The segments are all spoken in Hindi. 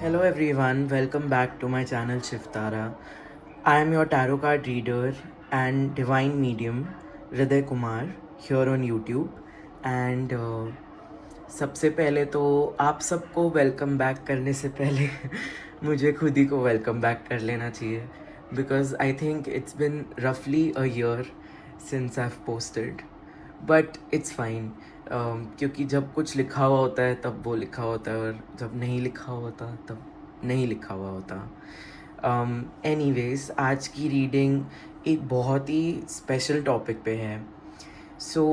Hello everyone, welcome back to my channel Shiftara. I am your tarot card reader and divine medium Hriday Kumar here on YouTube. And सबसे पहले तो आप सबको वेलकम बैक करने से पहले मुझे खुद ही को वेलकम बैक कर लेना चाहिए because I think it's been रफली a year since I have posted but it's fine क्योंकि जब कुछ लिखा हुआ होता है तब वो लिखा होता है और जब नहीं लिखा हुआ होता तब नहीं लिखा हुआ होता। एनीवेज आज की रीडिंग एक बहुत ही स्पेशल टॉपिक पे है। सो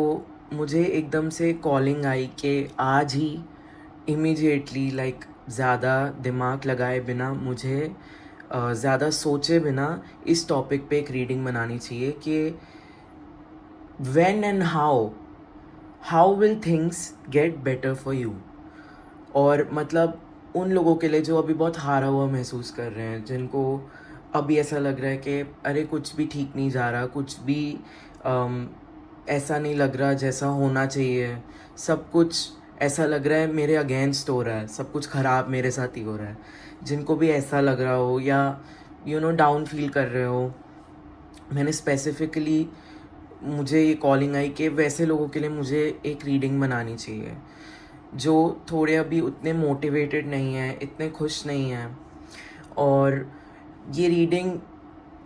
मुझे एकदम से कॉलिंग आई कि आज ही इमीडिएटली ज़्यादा दिमाग लगाए बिना मुझे ज़्यादा सोचे बिना इस टॉपिक पे एक रीडिंग बनानी चाहिए कि when and how will things get better for you। और मतलब उन लोगों के लिए जो अभी बहुत हारा हुआ महसूस कर रहे हैं, जिनको अभी ऐसा लग रहा है कि अरे कुछ भी ठीक नहीं जा रहा, कुछ भी ऐसा नहीं लग रहा जैसा होना चाहिए, सब कुछ ऐसा लग रहा है मेरे अगेंस्ट हो रहा है, सब कुछ ख़राब मेरे साथ ही हो रहा है। जिनको भी ऐसा लग रहा हो या डाउन फील कर रहे हो, मैंने स्पेसिफिकली मुझे ये कॉलिंग आई कि वैसे लोगों के लिए मुझे एक रीडिंग बनानी चाहिए जो थोड़े अभी उतने मोटिवेटेड नहीं हैं, इतने खुश नहीं हैं। और ये रीडिंग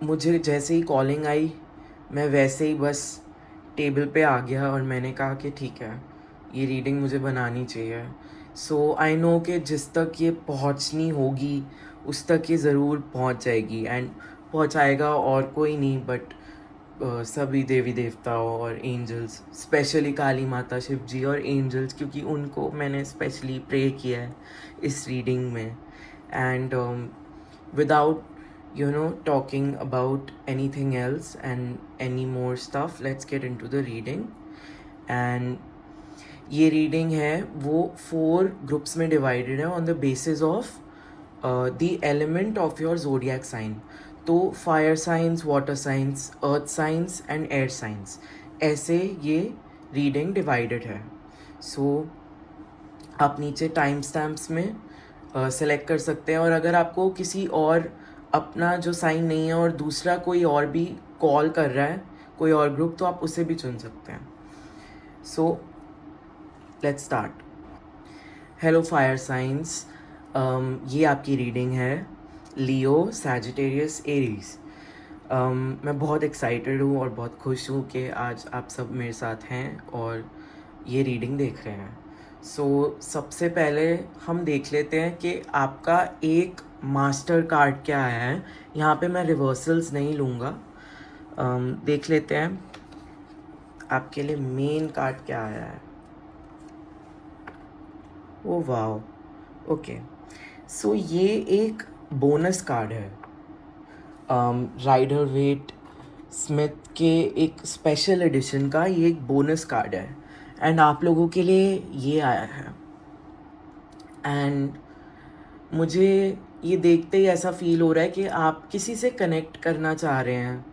मुझे जैसे ही कॉलिंग आई मैं वैसे ही बस टेबल पे आ गया और मैंने कहा कि ठीक है, ये रीडिंग मुझे बनानी चाहिए। सो आई नो कि जिस तक ये पहुंचनी होगी उस तक ये ज़रूर पहुंच जाएगी एंड पहुंचाएगा और कोई नहीं बट सभी देवी देवताओं और एंजल्स, स्पेशली काली माता, शिव जी और एंजल्स, क्योंकि उनको मैंने स्पेशली प्रे किया है इस रीडिंग में। And without talking about anything else and any more stuff, let's get into the reading. And ये रीडिंग है वो 4 ग्रुप्स में डिवाइडेड है on the basis of the element of your zodiac sign. तो fire signs, water signs, earth signs and air signs, ऐसे ये रीडिंग डिवाइडेड है। सो आप नीचे टाइम स्टैम्प्स में सेलेक्ट कर सकते हैं, और अगर आपको किसी और अपना जो साइन नहीं है और दूसरा कोई और भी कॉल कर रहा है, कोई और ग्रुप, तो आप उसे भी चुन सकते हैं। So let's start. Hello fire science, ये आपकी रीडिंग है लियो, सैजिटेरियस, एरीज। मैं बहुत एक्साइटेड हूँ और बहुत खुश हूँ कि आज आप सब मेरे साथ हैं और ये रीडिंग देख रहे हैं। सो सबसे पहले हम देख लेते हैं कि आपका एक मास्टर कार्ड क्या आया है। यहाँ पे मैं रिवर्सल्स नहीं लूँगा। देख लेते हैं आपके लिए मेन कार्ड क्या आया है। Oh wow, okay. सो ये एक बोनस कार्ड है राइडर वेट स्मिथ के एक स्पेशल एडिशन का। ये एक बोनस कार्ड है एंड आप लोगों के लिए ये आया है। एंड मुझे ये देखते ही ऐसा फील हो रहा है कि आप किसी से कनेक्ट करना चाह रहे हैं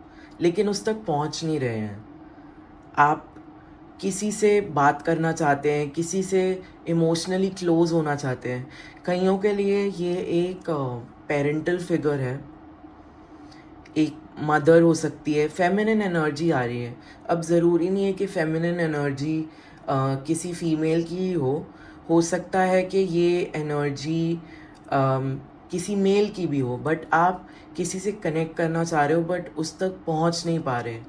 लेकिन उस तक पहुंच नहीं रहे हैं। आप किसी से बात करना चाहते हैं, किसी से इमोशनली क्लोज होना चाहते हैं। कईयों के लिए ये एक पेरेंटल फिगर है, एक मदर हो सकती है। फेमिनिन एनर्जी आ रही है। अब ज़रूरी नहीं है कि फेमिनिन एनर्जी किसी फीमेल की ही हो सकता है कि ये एनर्जी किसी मेल की भी हो, बट आप किसी से कनेक्ट करना चाह रहे हो बट उस तक पहुंच नहीं पा रहे।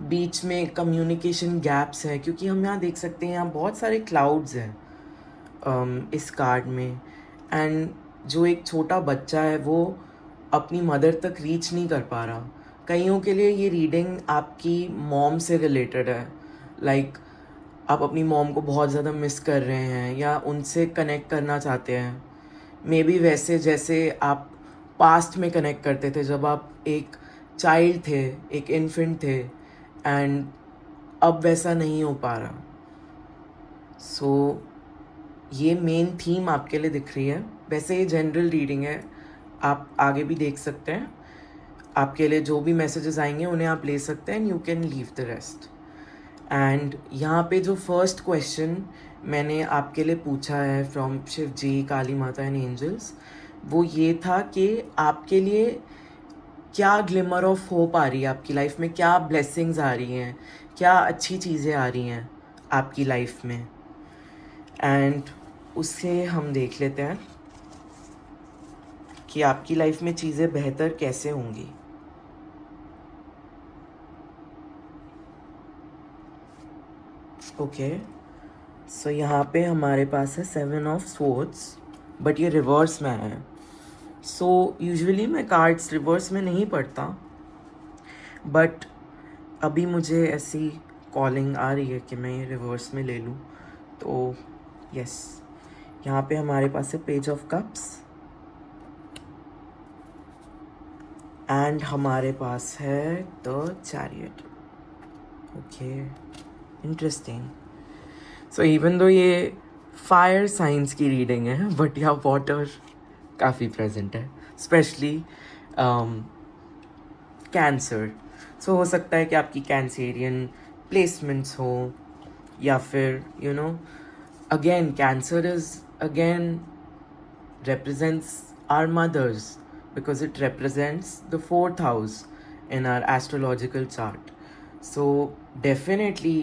बीच में कम्युनिकेशन गैप्स हैं, क्योंकि हम यहाँ देख सकते हैं यहाँ बहुत सारे क्लाउड्स हैं इस कार्ड में। एंड जो एक छोटा बच्चा है वो अपनी मदर तक रीच नहीं कर पा रहा। कईयों के लिए ये रीडिंग आपकी मॉम से रिलेटेड है। आप अपनी मॉम को बहुत ज़्यादा मिस कर रहे हैं या उनसे कनेक्ट करना चाहते हैं। मे बी वैसे जैसे आप पास्ट में कनेक्ट करते थे जब आप एक चाइल्ड थे, एक इन्फेंट थे, एंड अब वैसा नहीं हो पा रहा। सो ये मेन थीम आपके लिए दिख रही है। वैसे ये जनरल रीडिंग है, आप आगे भी देख सकते हैं। आपके लिए जो भी मैसेजेस आएंगे उन्हें आप ले सकते हैं and you can leave the rest. And यहाँ पे जो फर्स्ट क्वेश्चन मैंने आपके लिए पूछा है फ्रॉम शिव जी, काली माता एंड एंजल्स, वो ये था कि आपके लिए क्या ग्लिमर ऑफ होप आ रही है आपकी लाइफ में, क्या ब्लेसिंग्स आ रही हैं, क्या अच्छी चीज़ें आ रही हैं आपकी लाइफ में। एंड उससे हम देख लेते हैं कि आपकी लाइफ में चीज़ें बेहतर कैसे होंगी। ओके, सो यहाँ पे हमारे पास है 7 ऑफ स्वॉर्ड्स, बट ये रिवर्स में है। सो यूजुअली मैं कार्ड्स रिवर्स में नहीं पढ़ता, बट अभी मुझे ऐसी कॉलिंग आ रही है कि मैं ये रिवर्स में ले लूँ। तो यस, यहाँ पे हमारे पास है पेज ऑफ कप्स एंड हमारे पास है the chariot. Okay, interesting. So even though ये फायर साइंस की रीडिंग है, बट यहाँ वाटर काफ़ी प्रेजेंट है, स्पेशली कैंसर। सो हो सकता है कि आपकी कैंसेरियन प्लेसमेंट्स हो, या फिर again cancer is again represents our mothers because it represents the fourth house in our astrological chart. So definitely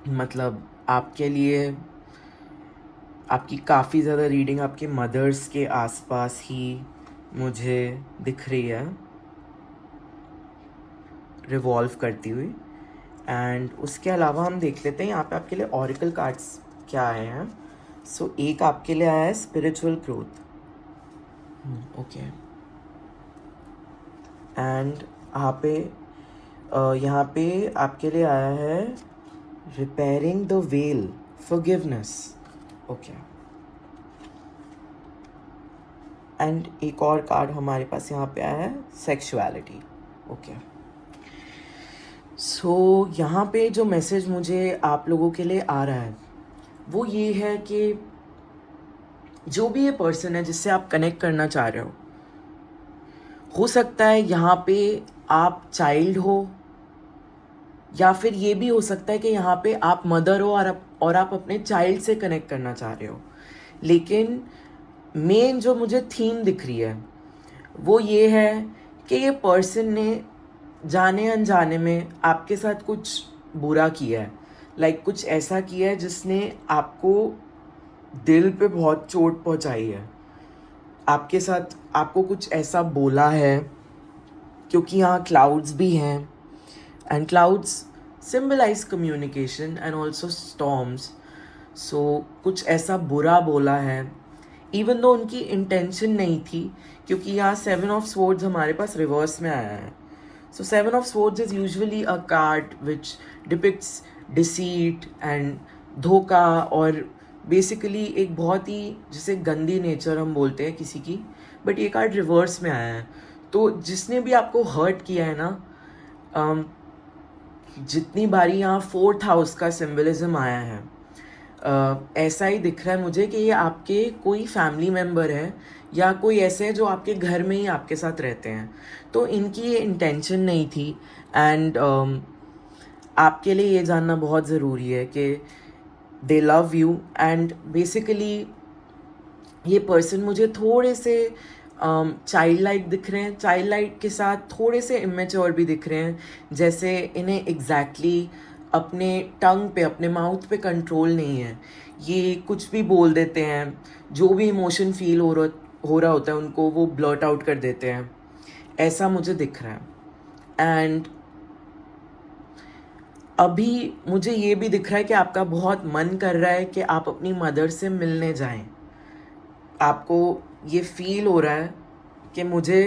मतलब आपके लिए आपकी काफ़ी ज़्यादा रीडिंग आपके मदर्स के आसपास ही मुझे दिख रही है रिवॉल्व करती हुई। एंड उसके अलावा हम देख लेते हैं यहाँ पे आपके लिए ऑरिकल कार्ड्स क्या आए हैं। सो एक आपके लिए आया है स्पिरिचुअल ग्रोथ। ओके, एंड यहाँ पे आपके लिए आया है repairing the well, forgiveness. Okay, and एक और कार्ड हमारे पास यहाँ पे आया है सेक्सुअलिटी। ओके, सो यहाँ पे जो मैसेज मुझे आप लोगों के लिए आ रहा है वो ये है कि जो भी ये पर्सन है जिससे आप कनेक्ट करना चाह रहे हो सकता है यहाँ पे आप चाइल्ड हो, या फिर ये भी हो सकता है कि यहाँ पे आप मदर हो और आप अपने चाइल्ड से कनेक्ट करना चाह रहे हो। लेकिन मेन जो मुझे थीम दिख रही है वो ये है कि ये पर्सन ने जाने अनजाने में आपके साथ कुछ बुरा किया है, लाइक कुछ ऐसा किया है जिसने आपको दिल पे बहुत चोट पहुंचाई है। आपके साथ आपको कुछ ऐसा बोला है, क्योंकि यहाँ क्लाउड्स भी हैं and clouds symbolize communication and also storms. So कुछ ऐसा बुरा बोला है, इवन दो उनकी इंटेंशन नहीं थी, क्योंकि यहाँ 7 ऑफ स्वॉर्ड्स हमारे पास रिवर्स में आया है। सो 7 of swords is usually a card which depicts deceit and धोखा, और बेसिकली एक बहुत ही जिसे गंदी नेचर हम बोलते हैं किसी की, बट ये कार्ड रिवर्स में आया है। तो जिसने भी आपको हर्ट किया है ना, जितनी बारी यहाँ 4th हाउस का सिंबलिज्म आया है, ऐसा ही दिख रहा है मुझे कि ये आपके कोई फैमिली मेम्बर है या कोई ऐसे है जो आपके घर में ही आपके साथ रहते हैं। तो इनकी ये इंटेंशन नहीं थी। एंड आपके लिए ये जानना बहुत ज़रूरी है कि दे लव यू, एंड बेसिकली ये पर्सन मुझे थोड़े से चाइल्ड लाइक दिख रहे हैं, चाइल्ड लाइक के साथ थोड़े से इमेच्योर भी दिख रहे हैं, जैसे इन्हें एग्जैक्टली अपने टंग पे, अपने माउथ पे कंट्रोल नहीं है, ये कुछ भी बोल देते हैं, जो भी इमोशन फील हो रहा होता है उनको वो ब्लर्ट आउट कर देते हैं, ऐसा मुझे दिख रहा है। एंड अभी मुझे ये भी दिख रहा है कि आपका बहुत मन कर रहा है कि आप अपनी मदर से मिलने जाएं। आपको ये फील हो रहा है कि मुझे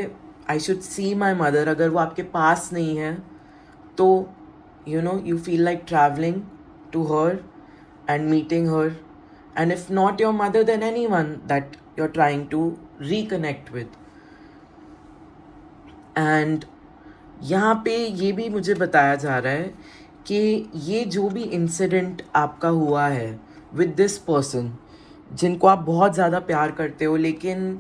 I should see my mother. अगर वो आपके पास नहीं है तो you feel like traveling to her and meeting her, and if not your mother then anyone that you're trying to reconnect with. And यहाँ पे ये भी मुझे बताया जा रहा है कि ये जो भी इंसिडेंट आपका हुआ है विद दिस पर्सन, जिनको आप बहुत ज़्यादा प्यार करते हो, लेकिन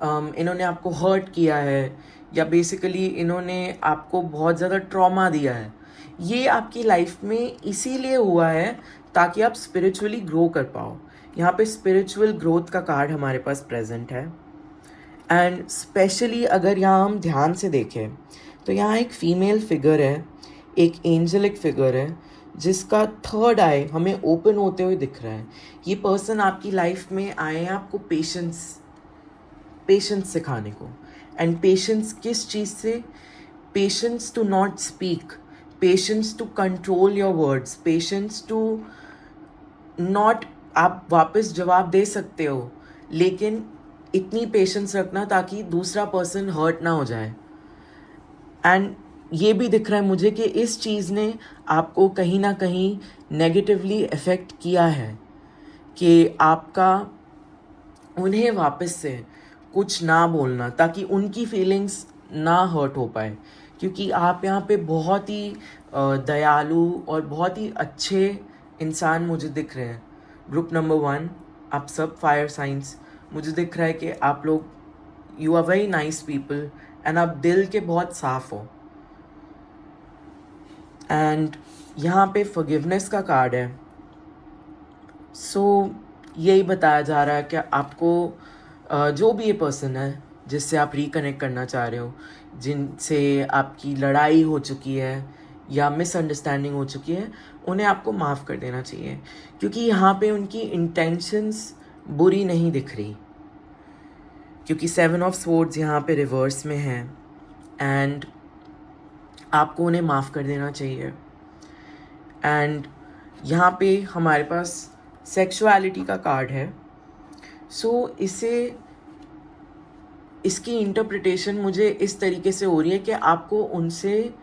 इन्होंने आपको हर्ट किया है, या बेसिकली इन्होंने आपको बहुत ज़्यादा ट्रॉमा दिया है, ये आपकी लाइफ में इसीलिए हुआ है ताकि आप स्पिरिचुअली ग्रो कर पाओ। यहाँ पे स्पिरिचुअल ग्रोथ का कार्ड हमारे पास प्रेजेंट है। एंड स्पेशली अगर यहाँ हम ध्यान से देखें तो यहाँ एक फीमेल फिगर है, एक एंजलिक फिगर है, जिसका थर्ड आई हमें ओपन होते हुए दिख रहा है। ये पर्सन आपकी लाइफ में आए हैं आपको पेशेंस सिखाने को। एंड पेशेंस किस चीज़ से? Patience to not speak, patience to control your words, patience to not, आप वापस जवाब दे सकते हो लेकिन इतनी पेशेंस रखना ताकि दूसरा पर्सन हर्ट ना हो जाए। एंड ये भी दिख रहा है मुझे कि इस चीज़ ने आपको कहीं ना कहीं नेगेटिवली इफ़ेक्ट किया है, कि आपका उन्हें वापस से कुछ ना बोलना ताकि उनकी फीलिंग्स ना हर्ट हो पाए, क्योंकि आप यहाँ पे बहुत ही दयालु और बहुत ही अच्छे इंसान मुझे दिख रहे हैं। ग्रुप नंबर 1, आप सब फायर साइंस, मुझे दिख रहा है कि आप लोग you are very nice people and आप दिल के बहुत साफ हो। एंड यहाँ पे फॉरगिवनेस का कार्ड है। सो यही बताया जा रहा है कि आपको जो भी ये पर्सन है जिससे आप रिकनेक्ट करना चाह रहे हो, जिनसे आपकी लड़ाई हो चुकी है या मिसअंडरस्टैंडिंग हो चुकी है, उन्हें आपको माफ़ कर देना चाहिए, क्योंकि यहाँ पे उनकी इंटेंशंस बुरी नहीं दिख रही, क्योंकि 7 ऑफ स्वॉर्ड्स यहाँ पे रिवर्स में है एंड आपको उन्हें माफ़ कर देना चाहिए। एंड यहाँ पे हमारे पास सेक्सुअलिटी का कार्ड है। सो इसकी इंटरप्रिटेशन मुझे इस तरीके से हो रही है कि आपको उनसे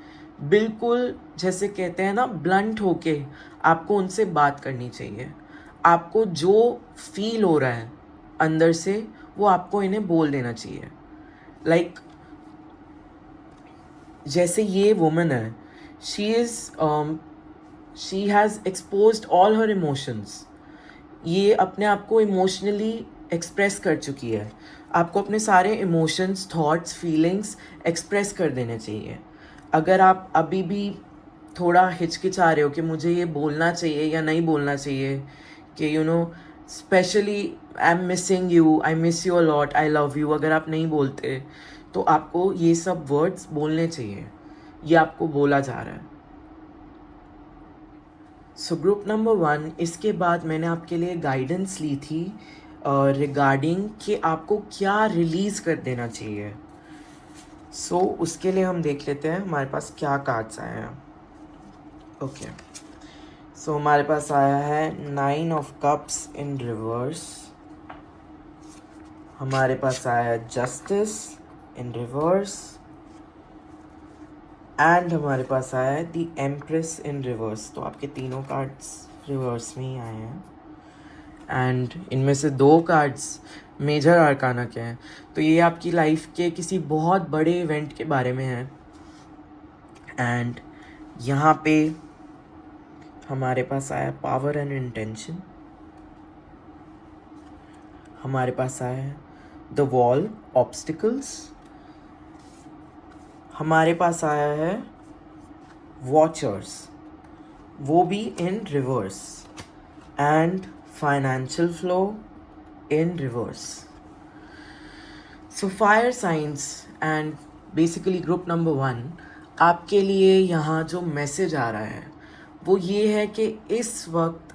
बिल्कुल, जैसे कहते हैं ना, ब्लंट होके आपको उनसे बात करनी चाहिए। आपको जो फील हो रहा है अंदर से वो आपको इन्हें बोल देना चाहिए। लाइक जैसे ये वुमन है, she has exposed all her emotions. ये अपने आप को इमोशनली एक्सप्रेस कर चुकी है। आपको अपने सारे इमोशंस, थॉट्स, फीलिंग्स एक्सप्रेस कर देने चाहिए। अगर आप अभी भी थोड़ा हिचकिचा रहे हो कि मुझे ये बोलना चाहिए या नहीं बोलना चाहिए, कि specially I am missing you, I miss you a lot, I love you, अगर आप नहीं बोलते तो आपको ये सब वर्ड्स बोलने चाहिए। ये आपको बोला जा रहा है। सो ग्रुप नंबर 1, इसके बाद मैंने आपके लिए गाइडेंस ली थी रिगार्डिंग कि आपको क्या रिलीज़ कर देना चाहिए। सो उसके लिए हम देख लेते हैं हमारे पास क्या कार्ड्स आए हैं। ओके, सो हमारे पास आया है 9 ऑफ कप्स इन रिवर्स, हमारे पास आया है जस्टिस इन रिवर्स, एंड हमारे पास आया है द एम्प्रेस इन रिवर्स। तो आपके तीनों कार्ड्स रिवर्स में ही आए हैं एंड इनमें से 2 कार्ड्स मेजर आर्काना के हैं। तो ये आपकी लाइफ के किसी बहुत बड़े इवेंट के बारे में है। एंड यहाँ पे हमारे पास आया पावर एंड इंटेंशन, हमारे पास आया है द वॉल, ऑब्स्टिकल्स, हमारे पास आया है वॉचर्स, वो भी in rivers, and financial flow in rivers. So fire signs and basically group number 1, आपके लिए यहाँ जो मैसेज आ रहा है वो ये है कि इस वक्त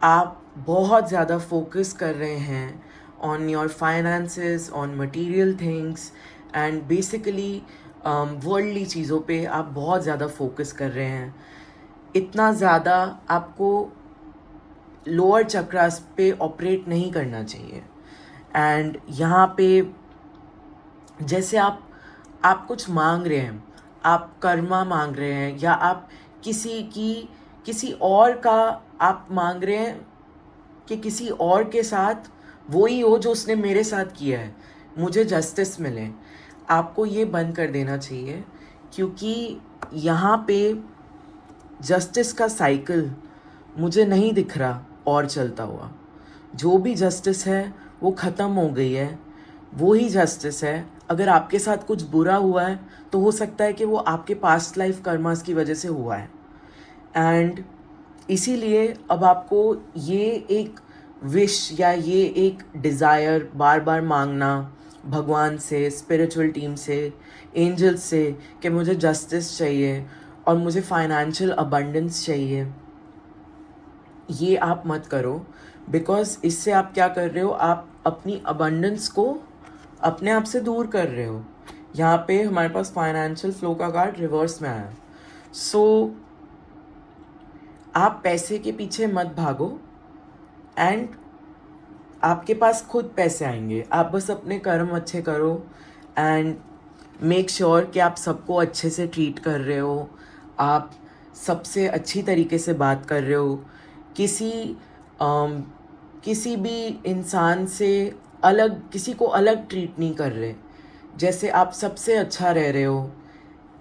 आप बहुत ज़्यादा फोकस कर रहे हैं on your finances, on material things and basically worldly चीज़ों पे आप बहुत ज़्यादा फोकस कर रहे हैं। इतना ज़्यादा आपको लोअर चक्रास पे ऑपरेट नहीं करना चाहिए। एंड यहाँ पे जैसे आप कुछ मांग रहे हैं, आप कर्मा मांग रहे हैं, या आप किसी और का आप मांग रहे हैं कि किसी और के साथ वही हो जो उसने मेरे साथ किया है, मुझे जस्टिस मिले। आपको ये बंद कर देना चाहिए, क्योंकि यहाँ पे जस्टिस का साइकिल मुझे नहीं दिख रहा और चलता हुआ। जो भी जस्टिस है वो ख़त्म हो गई है, वो ही जस्टिस है। अगर आपके साथ कुछ बुरा हुआ है तो हो सकता है कि वो आपके पास्ट लाइफ कर्मास की वजह से हुआ है। एंड इसीलिए अब आपको ये एक विश या ये एक डिज़ायर बार बार मांगना भगवान से, स्पिरिचुअल टीम से, एंजल्स से कि मुझे जस्टिस चाहिए और मुझे फाइनेंशियल अबंडेंस चाहिए, ये आप मत करो। बिकॉज इससे आप क्या कर रहे हो, आप अपनी अबंडेंस को अपने आप से दूर कर रहे हो। यहाँ पे हमारे पास फाइनेंशियल फ्लो का कार्ड रिवर्स में आया। सो आप पैसे के पीछे मत भागो एंड आपके पास खुद पैसे आएंगे। आप बस अपने कर्म अच्छे करो एंड मेक श्योर कि आप सबको अच्छे से ट्रीट कर रहे हो, आप सबसे अच्छी तरीके से बात कर रहे हो, किसी भी इंसान से अलग, किसी को अलग ट्रीट नहीं कर रहे, जैसे आप सबसे अच्छा रह रहे हो।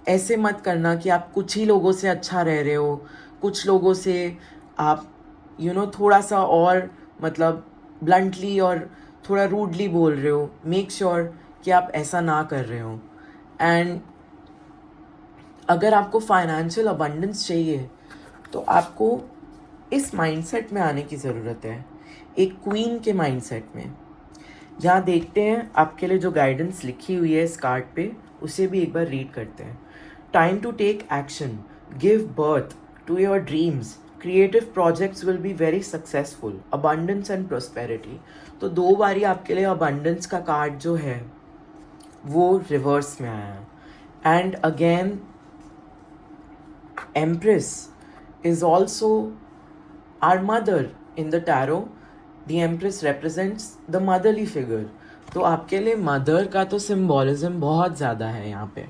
ऐसे मत करना कि आप कुछ ही लोगों से अच्छा रह रहे हो, कुछ लोगों से आप थोड़ा सा और मतलब ब्लंटली और थोड़ा रूडली बोल रहे हो। मेक श्योर कि आप ऐसा ना कर रहे हो। एंड अगर आपको फाइनेंशियल अबंडेंस चाहिए तो आपको इस माइंडसेट में आने की ज़रूरत है, एक क्वीन के माइंडसेट में। यहाँ देखते हैं आपके लिए जो गाइडेंस लिखी हुई है इस कार्ड पे, उसे भी एक बार रीड करते हैं। Time to take action, give birth to your dreams, creative projects will be very successful, abundance and prosperity. तो 2 बारी आपके लिए अबंडेंस का कार्ड जो है वो रिवर्स में आया। And again empress is also our mother in the tarot. The Empress represents the motherly figure. तो आपके लिए मदर का तो सिम्बोलिज्म बहुत ज़्यादा है यहाँ पे।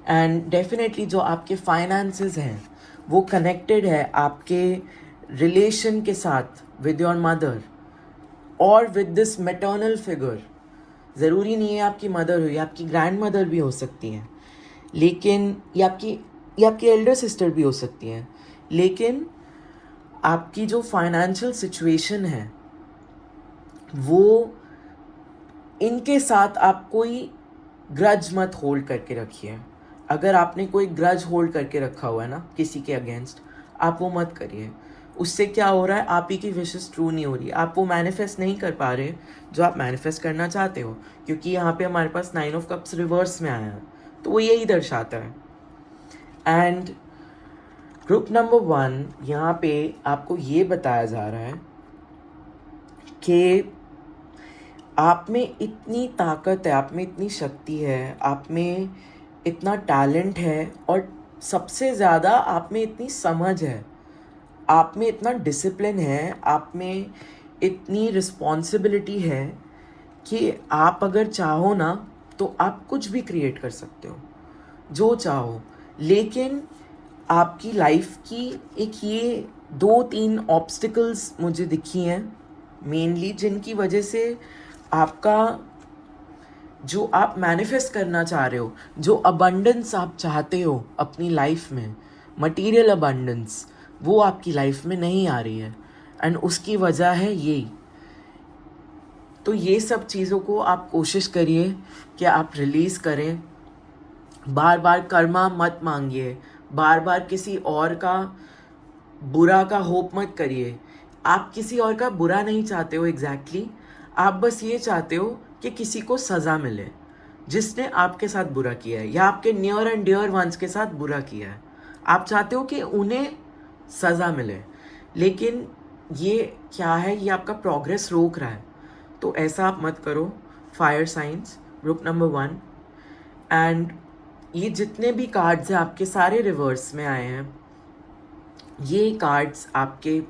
एंड डेफिनेटली जो आपके फाइनेंसेस हैं वो कनेक्टेड है आपके रिलेशन के साथ विद योर मदर और विद दिस मैटर्नल फिगर। ज़रूरी नहीं है आपकी मदर हो, या आपकी ग्रैंड मदर भी हो सकती हैं, लेकिन ये आपकी एल्डर सिस्टर भी हो सकती हैं। लेकिन आपकी जो फाइनेंशियल सिचुएशन है वो, इनके साथ आप कोई ग्रज मत होल्ड करके रखिए। अगर आपने कोई ग्रज होल्ड करके रखा हुआ है ना किसी के अगेंस्ट, आप वो मत करिए। उससे क्या हो रहा है, आप ही की विशेस ट्रू नहीं हो रही, आप वो मैनिफेस्ट नहीं कर पा रहे जो आप मैनिफेस्ट करना चाहते हो। क्योंकि यहाँ पे हमारे पास 9 ऑफ कप्स रिवर्स में आया है, तो वो यही दर्शाता है। एंड ग्रुप नंबर 1 यहाँ पे आपको ये बताया जा रहा है कि आप में इतनी ताकत है, आप में इतनी शक्ति है, आप में इतना टैलेंट है, और सबसे ज़्यादा आप में इतनी समझ है, आप में इतना डिसिप्लिन है, आप में इतनी रिस्पॉन्सिबिलिटी है कि आप अगर चाहो ना तो आप कुछ भी क्रिएट कर सकते हो, जो चाहो। लेकिन आपकी लाइफ की एक ये 2-3 ऑब्स्टिकल्स मुझे दिखी हैं मेनली, जिनकी वजह से आपका जो आप मैनिफेस्ट करना चाह रहे हो, जो अबंडेंस आप चाहते हो अपनी लाइफ में, मटेरियल अबंडेंस, वो आपकी लाइफ में नहीं आ रही है। एंड उसकी वजह है यही। तो ये सब चीज़ों को आप कोशिश करिए कि आप रिलीज़ करें। बार बार कर्मा मत मांगिए, बार बार किसी और का बुरा का होप मत करिए। आप किसी और का बुरा नहीं चाहते हो एग्जैक्टली, आप बस ये चाहते हो कि किसी को सज़ा मिले जिसने आपके साथ बुरा किया है, या आपके नियर एंड डियर वंस के साथ बुरा किया है। आप चाहते हो कि उन्हें सज़ा मिले, लेकिन ये क्या है, ये आपका प्रोग्रेस रोक रहा है। तो ऐसा आप मत करो। Fire science group number 1। And ये जितने भी कार्ड्स हैं आपके सारे रिवर्स में आए हैं, ये कार्ड्स आपके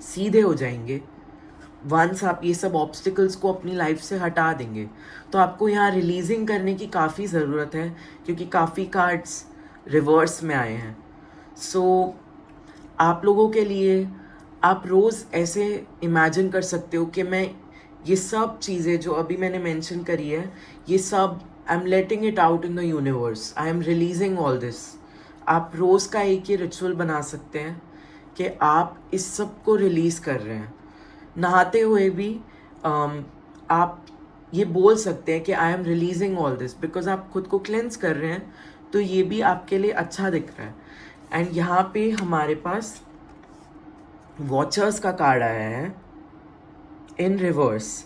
सीधे हो जाएंगे वंस आप ये सब ऑब्स्टिकल्स को अपनी लाइफ से हटा देंगे। तो आपको यहाँ रिलीजिंग करने की काफ़ी ज़रूरत है, क्योंकि काफ़ी कार्ड्स रिवर्स में आए हैं। सो आप लोगों के लिए, आप रोज़ ऐसे इमेजिन कर सकते हो कि मैं ये सब चीज़ें जो अभी मैंने मेंशन करी है, ये सब I am letting it out in the universe, I am releasing all this. आप रोज़ का एक ही रिचुअल बना सकते हैं कि आप इस सब को रिलीज़ कर रहे हैं। नहाते हुए भी आप ये बोल सकते हैं कि I am releasing all this, because आप खुद को क्लेंस कर रहे हैं, तो ये भी आपके लिए अच्छा दिख रहा है। एंड यहाँ पे हमारे पास वॉचर्स का कार्ड आया है इन रिवर्स।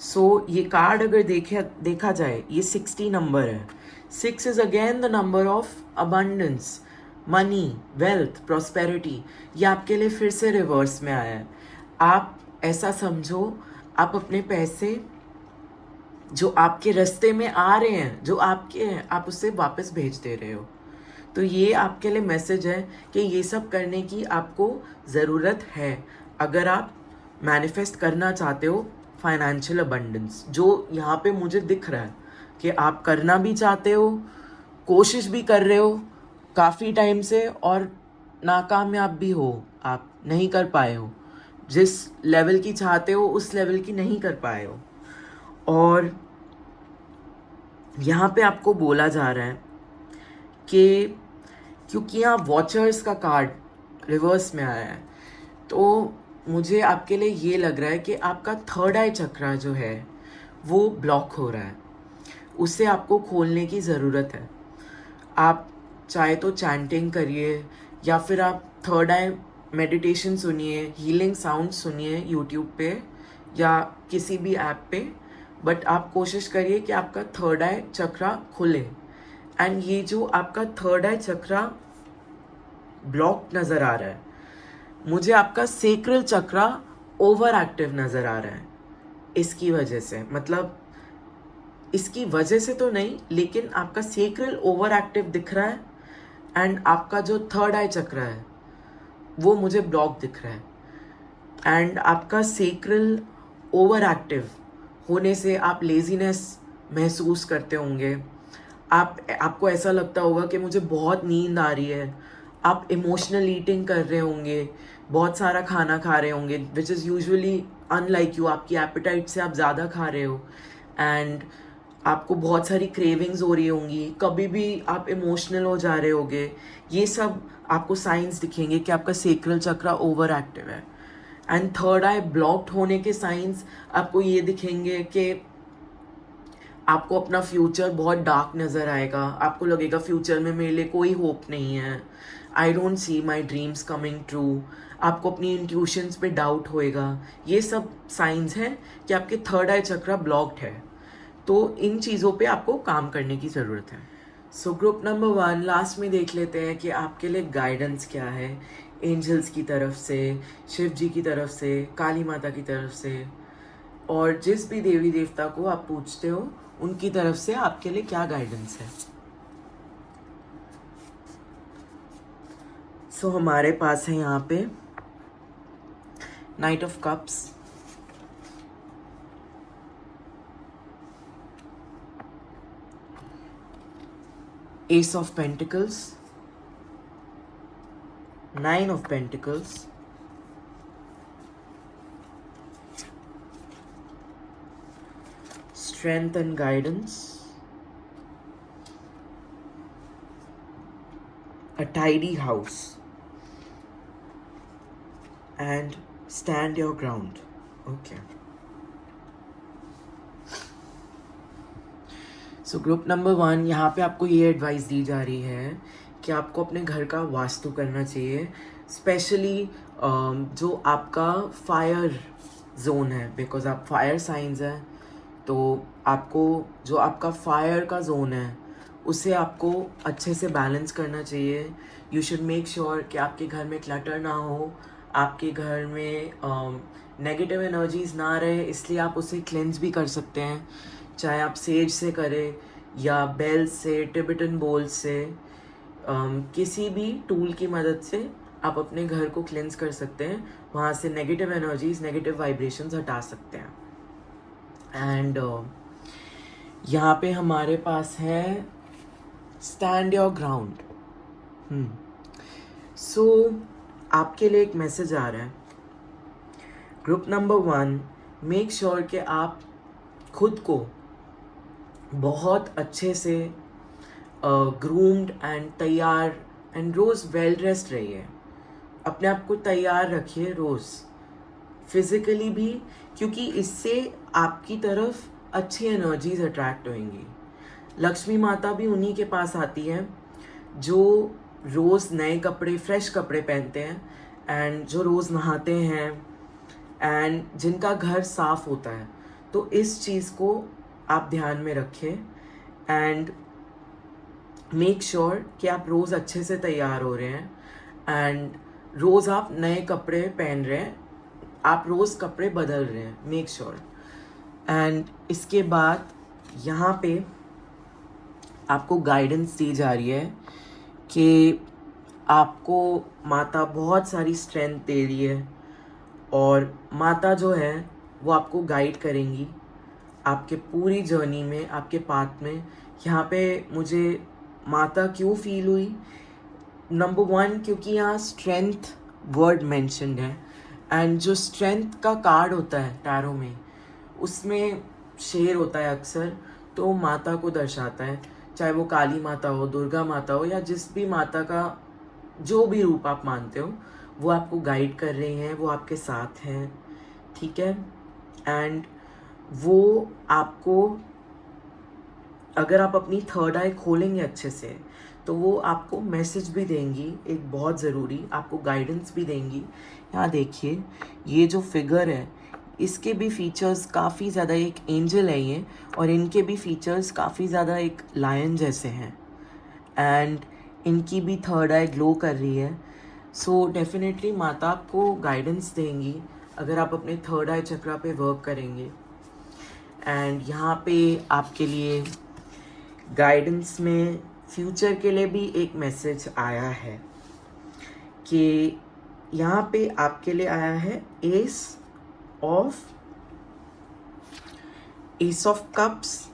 सो ये कार्ड अगर देखा जाए, ये 60 नंबर है। 6 is again the number of abundance, money, wealth, prosperity. ये आपके लिए फिर से रिवर्स में आया है। आप ऐसा समझो, आप अपने पैसे जो आपके रास्ते में आ रहे हैं, जो आपके हैं, आप उससे वापस भेज दे रहे हो। तो ये आपके लिए मैसेज है कि ये सब करने की आपको ज़रूरत है अगर आप मैनिफेस्ट करना चाहते हो फाइनेंशियल अबंडेंस, जो यहाँ पे मुझे दिख रहा है कि आप करना भी चाहते हो, कोशिश भी कर रहे हो काफ़ी टाइम से, और नाकामयाब भी हो, आप नहीं कर पाए हो। जिस लेवल की चाहते हो उस लेवल की नहीं कर पाए हो। और यहाँ पे आपको बोला जा रहा है कि क्योंकि यहाँ वॉचर्स का कार्ड रिवर्स में आया है, तो मुझे आपके लिए ये लग रहा है कि आपका थर्ड आई चक्रा जो है वो ब्लॉक हो रहा है, उसे आपको खोलने की ज़रूरत है। आप चाहे तो चैंटिंग करिए, या फिर आप थर्ड आई मेडिटेशन सुनिए, हीलिंग साउंड सुनिए यूट्यूब पे या किसी भी ऐप पे, बट आप कोशिश करिए कि आपका थर्ड आई चक्रा खुले। एंड ये जो आपका थर्ड आई चक्रा ब्लॉक नज़र आ रहा है, मुझे आपका सेक्रल चक्रा ओवर एक्टिव नज़र आ रहा है इसकी वजह से। मतलब इसकी वजह से तो नहीं, लेकिन आपका सेक्रल ओवर एक्टिव दिख रहा है, एंड आपका जो थर्ड आई चक्रा है वो मुझे ब्लॉक दिख रहा है। एंड आपका सेक्रल ओवर एक्टिव होने से आप लेजीनेस महसूस करते होंगे, आपको ऐसा लगता होगा कि मुझे बहुत नींद आ रही है, आप इमोशनल ईटिंग कर रहे होंगे, बहुत सारा खाना खा रहे होंगे, which is usually unlike you, आपकी एपेटाइट से आप ज़्यादा खा रहे हो, एंड आपको बहुत सारी क्रेविंग्स हो रही होंगी, कभी भी आप इमोशनल हो जा रहे होगे। ये सब आपको साइंस दिखेंगे कि आपका सेक्रल चक्रा ओवर एक्टिव है। एंड थर्ड आई ब्लॉक्ड होने के साइंस आपको ये दिखेंगे कि आपको अपना फ्यूचर बहुत डार्क नज़र आएगा, आपको लगेगा फ्यूचर में मेरे लिए कोई होप नहीं है, I don't see my dreams coming true, आपको अपनी इंट्यूशंस पे डाउट होएगा। ये सब साइंस हैं कि आपके थर्ड आई चक्रा ब्लॉक्ड है, तो इन चीज़ों पे आपको काम करने की ज़रूरत है। सो ग्रुप नंबर 1 लास्ट में देख लेते हैं कि आपके लिए गाइडेंस क्या है, एंजल्स की तरफ से, शिव जी की तरफ से, काली माता की तरफ से, और जिस भी देवी देवता को आप पूछते हो उनकी तरफ से आपके लिए क्या गाइडेंस है। सो हमारे पास है यहाँ पे night of cups, S of pentacles, 9 of Pentacles, strength and guidance, a tidy house, and stand your ground. Okay. So group number 1, यहाँ पे आपको ये एडवाइस दी जा रही है कि आपको अपने घर का वास्तु करना चाहिए, स्पेशली जो आपका फायर जोन है, बिकॉज आप फायर साइंस हैं, तो आपको जो आपका फायर का जोन है उसे आपको अच्छे से बैलेंस करना चाहिए। यू शुड मेक श्योर कि आपके घर में क्लटर ना हो, आपके घर में नेगेटिव एनर्जीज ना रहे, इसलिए आप उसे क्लेंस भी कर सकते हैं, चाहे आप सेज से करें या बेल से, टिबेटन बोल से, किसी भी टूल की मदद से आप अपने घर को क्लेंस कर सकते हैं, वहाँ से नेगेटिव एनर्जीज, नेगेटिव वाइब्रेशंस हटा सकते हैं। एंड यहाँ पे हमारे पास है स्टैंड योर ग्राउंड। सो आपके लिए एक मैसेज आ रहा है ग्रुप नंबर 1, मेक श्योर कि आप खुद को बहुत अच्छे से ग्रूम्ड एंड तैयार एंड रोज़ वेल ड्रेस्ड रहिए, अपने आप को तैयार रखिए रोज़, फिज़िकली भी, क्योंकि इससे आपकी तरफ अच्छी एनर्जीज अट्रैक्ट होंगी। लक्ष्मी माता भी उन्हीं के पास आती हैं जो रोज़ नए कपड़े, फ्रेश कपड़े पहनते हैं, एंड जो रोज़ नहाते हैं, एंड जिनका घर साफ़ होता है। तो इस चीज़ को आप ध्यान में रखें एंड मेक श्योर कि आप रोज़ अच्छे से तैयार हो रहे हैं एंड रोज़ आप नए कपड़े पहन रहे हैं, आप रोज़ कपड़े बदल रहे हैं, मेक श्योर। एंड इसके बाद यहाँ पे आपको गाइडेंस दी जा रही है कि आपको माता बहुत सारी स्ट्रेंथ दे रही है और माता जो है वो आपको गाइड करेंगी आपके पूरी जर्नी में, आपके पाथ में। यहाँ पे मुझे माता क्यों फील हुई? नंबर 1, क्योंकि यहाँ स्ट्रेंथ वर्ड मेंशन्ड है एंड जो स्ट्रेंथ का कार्ड होता है टैरो में, उसमें शेर होता है अक्सर, तो माता को दर्शाता है, चाहे वो काली माता हो, दुर्गा माता हो या जिस भी माता का जो भी रूप आप मानते हो, वो आपको गाइड कर रही हैं, वो आपके साथ हैं, ठीक है। एंड वो आपको, अगर आप अपनी थर्ड आई खोलेंगे अच्छे से, तो वो आपको मैसेज भी देंगी, एक बहुत ज़रूरी आपको गाइडेंस भी देंगी। यहाँ देखिए, ये जो फिगर है इसके भी फीचर्स काफ़ी ज़्यादा, एक एंजल है ये, और इनके भी फीचर्स काफ़ी ज़्यादा एक लायन जैसे हैं एंड इनकी भी थर्ड आई ग्लो कर रही है। सो डेफिनेटली माता आपको गाइडेंस देंगी अगर आप अपने थर्ड आई चक्रा पे वर्क करेंगे। एंड यहाँ पे आपके लिए गाइडेंस में फ्यूचर के लिए भी एक मैसेज आया है कि यहाँ पे आपके लिए आया है एस ऑफ कप्स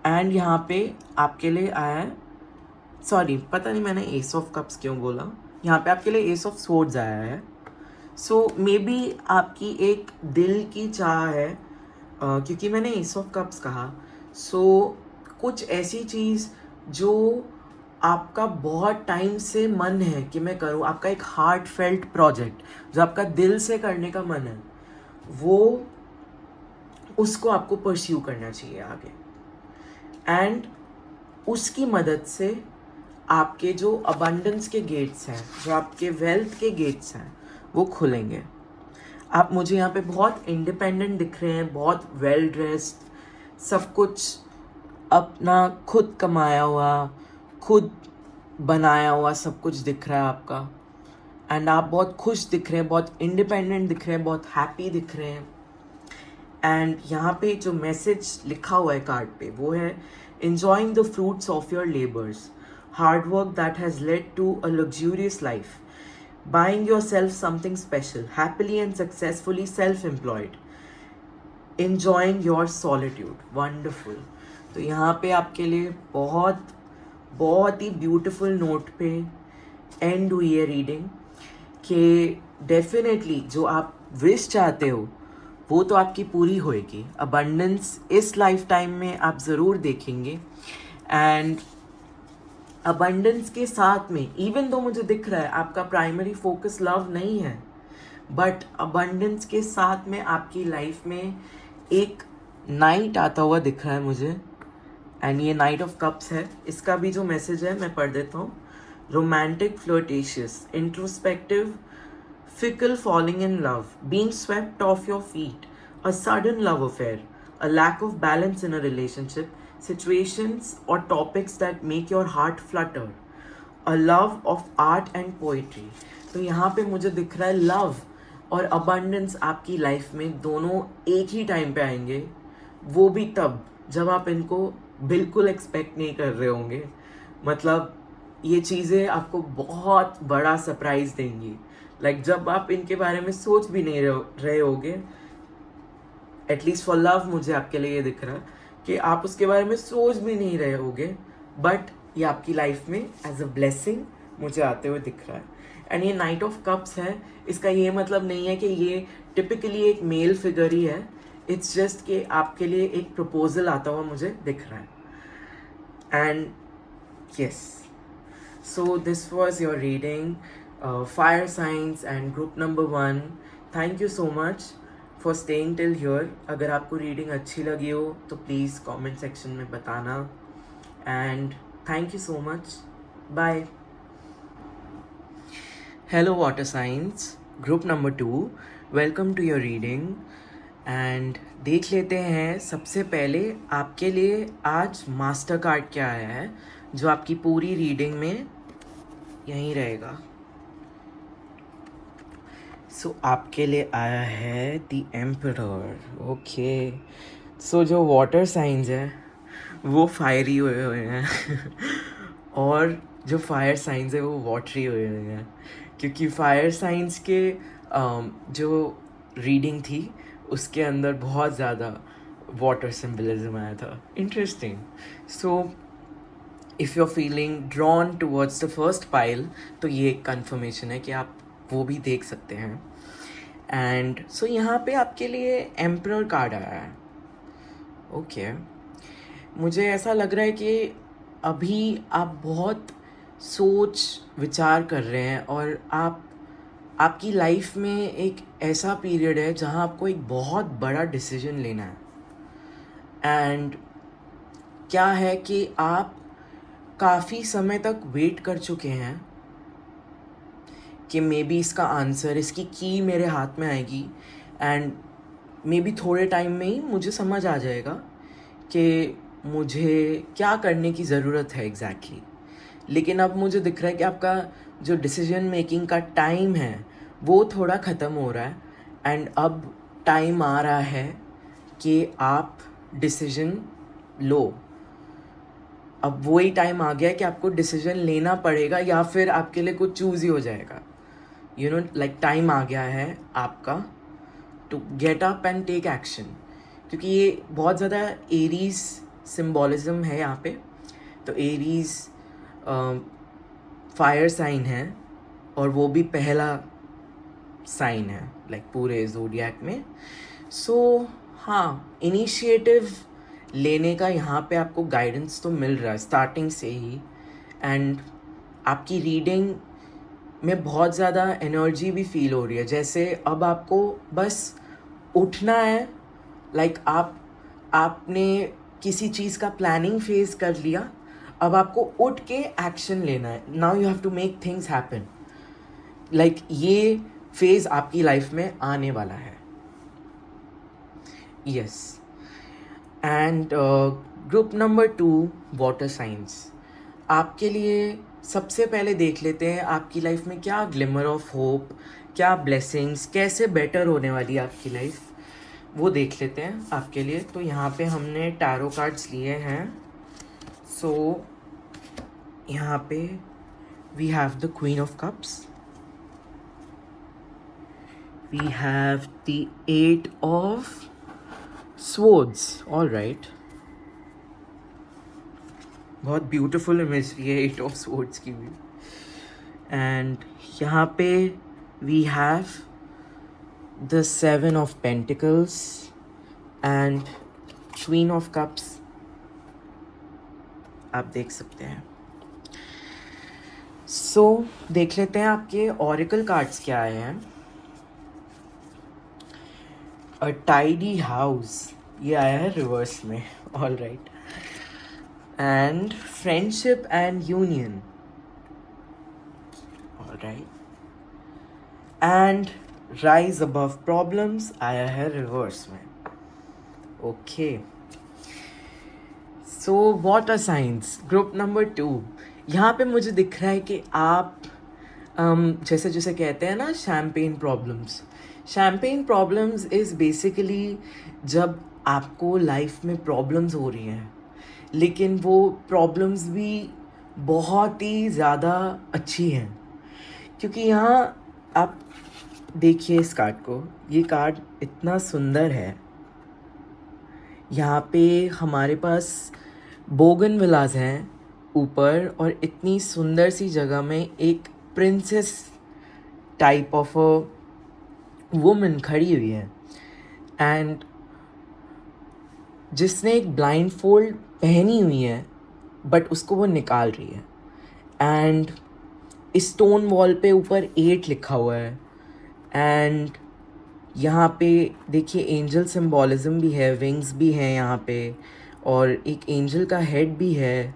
एंड यहाँ पे आपके लिए आया है, सॉरी पता नहीं मैंने एस ऑफ कप्स क्यों बोला, यहाँ पे आपके लिए एस ऑफ स्वॉर्ड्स आया है। सो मे बी आपकी एक दिल की चाह है, क्योंकि मैंने एस ऑफ कप्स कहा, सो कुछ ऐसी चीज़ जो आपका बहुत टाइम से मन है कि मैं करूँ, आपका एक हार्ट फेल्ट प्रोजेक्ट जो आपका दिल से करने का मन है, वो उसको आपको परस्यू करना चाहिए आगे। एंड उसकी मदद से आपके जो अबंडेंस के गेट्स हैं, जो आपके वेल्थ के गेट्स हैं, वो खुलेंगे। आप मुझे यहाँ पे बहुत इंडिपेंडेंट दिख रहे हैं, बहुत वेल ड्रेस्ड, सब कुछ अपना खुद कमाया हुआ, खुद बनाया हुआ सब कुछ दिख रहा है आपका। एंड आप बहुत खुश दिख रहे हैं, बहुत इंडिपेंडेंट दिख रहे हैं, बहुत हैप्पी दिख रहे हैं। एंड यहाँ पे जो मैसेज लिखा हुआ है कार्ड पे, वो है enjoying the fruits of your labors, hard work that has led to a luxurious life, buying yourself something special, happily and successfully self-employed, enjoying your solitude, wonderful। तो यहाँ पे आपके लिए बहुत बहुत ही ब्यूटीफुल नोट पे एंड हुई है रीडिंग कि डेफिनेटली जो आप विश चाहते हो वो तो आपकी पूरी होएगी। अबंडेंस इस लाइफ टाइम में आप ज़रूर देखेंगे एंड अबंडेंस के साथ में, इवन दो मुझे दिख रहा है आपका प्राइमरी फोकस लव नहीं है, बट अबंडेंस के साथ में आपकी लाइफ में एक नाइट आता हुआ दिख रहा है मुझे। एंड ये नाइट ऑफ कप्स है, इसका भी जो मैसेज है मैं पढ़ देता हूँ। Romantic, flirtatious, introspective, fickle falling in love, being swept off your feet, a sudden love affair, a lack of balance in a relationship, situations or topics that make your heart flutter, a love of art and poetry। तो यहाँ पे मुझे दिख रहा है लव और अबंडेंस आपकी लाइफ में दोनों एक ही टाइम पे आएंगे, वो भी तब जब आप इनको बिल्कुल एक्सपेक्ट नहीं कर रहे होंगे। मतलब ये चीज़ें आपको बहुत बड़ा सरप्राइज देंगी, जब आप इनके बारे में सोच भी नहीं रहे होगे। एटलीस्ट फॉर लव मुझे आपके लिए ये दिख रहा है कि आप उसके बारे में सोच भी नहीं रहे होगे, बट ये आपकी लाइफ में एज अ ब्लेसिंग मुझे आते हुए दिख रहा है। एंड ये नाइट ऑफ कप्स है, इसका ये मतलब नहीं है कि ये टिपिकली एक मेल फिगर ही है, इट्स जस्ट कि आपके लिए एक प्रपोजल आता हुआ मुझे दिख रहा है। And yes, so this was your reading, fire signs and group number 1। Thank you so much for staying till here. अगर आपको रीडिंग अच्छी लगी हो तो प्लीज़ कमेंट सेक्शन में बताना and thank you so much, bye. Hello water science, group number 2, welcome to your reading. And देख लेते हैं सबसे पहले आपके लिए आज मास्टर कार्ड क्या आया है, जो आपकी पूरी रीडिंग में यहीं रहेगा। सो आपके लिए आया है द एम्परर। ओके, सो जो वाटर साइंस है वो फायरी हुए हुए हैं और जो फायर साइंस है वो वाटरी हुए हुए हैं, क्योंकि फायर साइंस के जो रीडिंग थी उसके अंदर बहुत ज़्यादा वाटर सिंबलिज्म आया था। Interesting. So if you are feeling drawn towards the first pile, तो ये एक कन्फर्मेशन है कि आप वो भी देख सकते हैं। एंड सो यहाँ पे आपके लिए एम्परर कार्ड आया है। ओके, मुझे ऐसा लग रहा है कि अभी आप बहुत सोच विचार कर रहे हैं और आपकी लाइफ में एक ऐसा पीरियड है जहाँ आपको एक बहुत बड़ा डिसीजन लेना है। एंड क्या है कि आप काफ़ी समय तक वेट कर चुके हैं कि मे बी इसका आंसर, इसकी की मेरे हाथ में आएगी एंड मे बी थोड़े टाइम में ही मुझे समझ आ जाएगा कि मुझे क्या करने की ज़रूरत है एग्जैक्टली। लेकिन अब मुझे दिख रहा है कि आपका जो डिसीजन मेकिंग का टाइम है वो थोड़ा ख़त्म हो रहा है एंड अब टाइम आ रहा है कि आप डिसीजन लो। अब वही टाइम आ गया है कि आपको डिसीजन लेना पड़ेगा या फिर आपके लिए कुछ चूज़ ही हो जाएगा। यू नो, लाइक टाइम आ गया है आपका to get up and take action, क्योंकि ये बहुत ज़्यादा एरीज सिम्बॉलिज्म है यहाँ पे। तो एरीज फायर साइन है और वो भी पहला साइन है लाइक पूरे ज़ोडिएक में। सो हाँ, इनिशिएटिव लेने का यहाँ पे आपको गाइडेंस तो मिल रहा है स्टार्टिंग से ही। एंड आपकी रीडिंग में बहुत ज़्यादा एनर्जी भी फील हो रही है, जैसे अब आपको बस उठना है। लाइक आपने किसी चीज़ का प्लानिंग फेज कर लिया, अब आपको उठ के एक्शन लेना है। Now you have to make things happen. Like ये फेज आपकी लाइफ में आने वाला है। Yes. And group number 2, water science. आपके लिए सबसे पहले देख लेते हैं आपकी लाइफ में क्या ग्लिमर ऑफ होप, क्या ब्लेसिंग्स, कैसे बेटर होने वाली है आपकी लाइफ, वो देख लेते हैं आपके लिए। तो यहाँ पे हमने टैरो कार्ड्स लिए हैं। सो यहाँ पे we have the queen of cups, we have the 8 of swords. All right, बहुत ब्यूटीफुल इमेजरी है 8 ऑफ स्वर्ड्स की भी। एंड यहाँ पे we have the 7 of pentacles and queen of cups, आप देख सकते हैं। सो देख लेते हैं आपके ऑरिकल कार्ड्स क्या आए हैं। अ टाइडी हाउस, ये आया है रिवर्स में। All right. And friendship and union. All right. And rise above problems आया है रिवर्स में। Okay, so water science group number 2। यहाँ पे मुझे दिख रहा है कि आप जैसे जैसे कहते हैं ना champagne problems. Champagne problems is basically जब आपको लाइफ में प्रॉब्लम्स हो रही हैं, लेकिन वो प्रॉब्लम्स भी बहुत ही ज़्यादा अच्छी हैं। क्योंकि यहाँ आप देखिए इस कार्ड को, ये कार्ड इतना सुंदर है। यहाँ पे हमारे पास बोगनविलास हैं ऊपर और इतनी सुंदर सी जगह में एक princess type of a woman खड़ी हुई है एंड जिसने एक ब्लाइंड फोल्ड पहनी हुई है बट उसको वो निकाल रही है। एंड स्टोन वॉल पे ऊपर 8 लिखा हुआ है। एंड यहाँ पे देखिए एंजल सिंबॉलिज्म भी है, विंग्स भी हैं यहाँ पे और एक एंजल का हेड भी है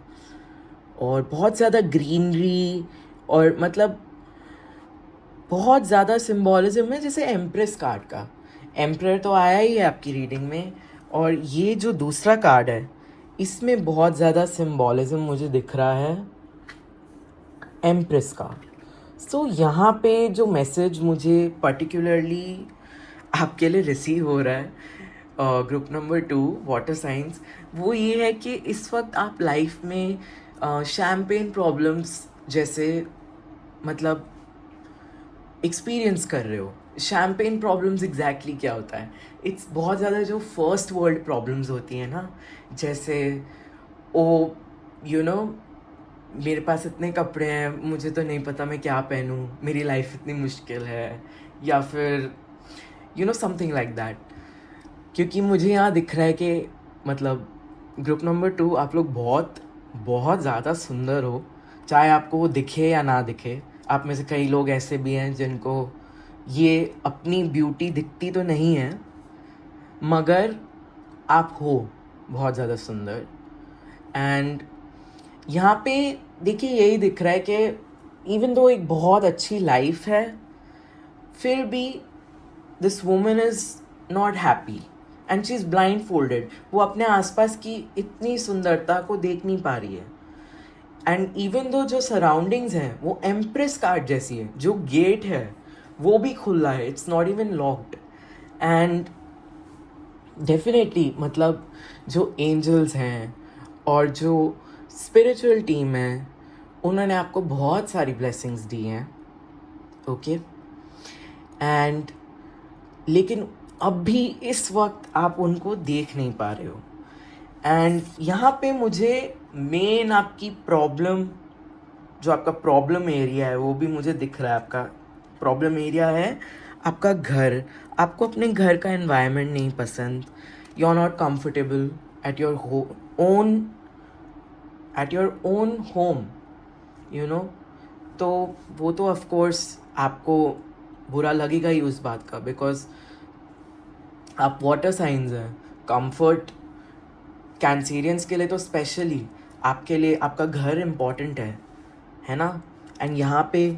और बहुत ज़्यादा ग्रीनरी और मतलब बहुत ज़्यादा सिंबॉलिज्म है, जैसे एम्प्रेस कार्ड का। एम्परर तो आया ही है आपकी रीडिंग में, और ये जो दूसरा कार्ड है इसमें बहुत ज़्यादा सिम्बॉलिज्म मुझे दिख रहा है एम्प्रेस का। सो यहाँ पे जो मैसेज मुझे पर्टिकुलरली आपके लिए रिसीव हो रहा है ग्रुप नंबर 2 वाटर साइंस, वो ये है कि इस वक्त आप लाइफ में शैम्पेन प्रॉब्लम्स जैसे मतलब एक्सपीरियंस कर रहे हो। शैम्पेन प्रॉब्लम्स एग्जैक्टली क्या होता है? इट्स बहुत ज़्यादा जो फर्स्ट वर्ल्ड प्रॉब्लम्स होती हैं ना, जैसे ओ यू नो मेरे पास इतने कपड़े हैं, मुझे तो नहीं पता मैं क्या पहनूं, मेरी लाइफ इतनी मुश्किल है, या फिर समथिंग लाइक दैट। क्योंकि मुझे यहाँ दिख रहा है कि मतलब ग्रुप नंबर 2 आप लोग बहुत बहुत ज़्यादा सुंदर हो, चाहे आपको वो दिखे या ना दिखे। आप में से कई लोग ऐसे भी हैं जिनको ये अपनी ब्यूटी दिखती तो नहीं है, मगर आप हो बहुत ज़्यादा सुंदर। एंड यहाँ पे देखिए यही दिख रहा है कि इवन दो एक बहुत अच्छी लाइफ है, फिर भी this woman is not happy and she is blind folded. वो अपने आसपास की इतनी सुंदरता को देख नहीं पा रही है। एंड इवन दो जो सराउंडिंग्स हैं वो एम्प्रेस कार्ड जैसी है, जो गेट है वो भी खुला है, it's not even locked. And definitely मतलब जो एंजल्स हैं और जो स्पिरिचुअल टीम है उन्होंने आपको बहुत सारी ब्लेसिंग्स दी हैं, ओके। एंड लेकिन अब भी इस वक्त आप उनको देख नहीं पा रहे हो। एंड यहाँ पे मुझे मेन आपकी प्रॉब्लम, जो आपका प्रॉब्लम एरिया है वो भी मुझे दिख रहा है। आपका प्रॉब्लम एरिया है आपका घर। आपको अपने घर का एनवायरनमेंट नहीं पसंद, you are not comfortable at your own home, तो वो तो ऑफ कोर्स आपको बुरा लगेगा ही उस बात का, बिकॉज आप वाटर साइंस हैं। कंफर्ट कैंसेरियंस के लिए तो स्पेशली आपके लिए आपका घर इम्पॉर्टेंट है ना। एंड यहाँ पे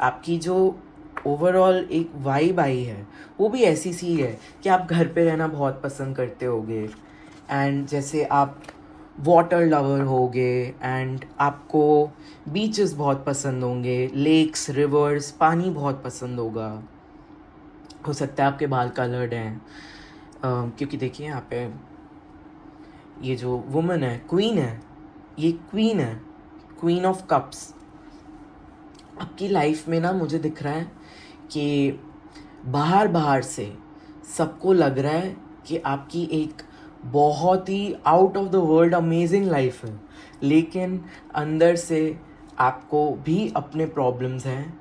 आपकी जो ओवरऑल एक वाइब आई है वो भी ऐसी सी है कि आप घर पे रहना बहुत पसंद करते होगे, एंड जैसे आप वाटर लवर होगे एंड आपको बीचेस बहुत पसंद होंगे, लेक्स रिवर्स, पानी बहुत पसंद होगा। हो सकता है आपके बाल कलर्ड हैं, क्योंकि देखिए यहाँ पे ये जो वुमन है, क्वीन है, ये क्वीन है, क्वीन ऑफ कप्स। आपकी लाइफ में ना मुझे दिख रहा है कि बाहर से सबको लग रहा है कि आपकी एक बहुत ही out of the world amazing life है, लेकिन अंदर से आपको भी अपने प्रॉब्लम्स हैं।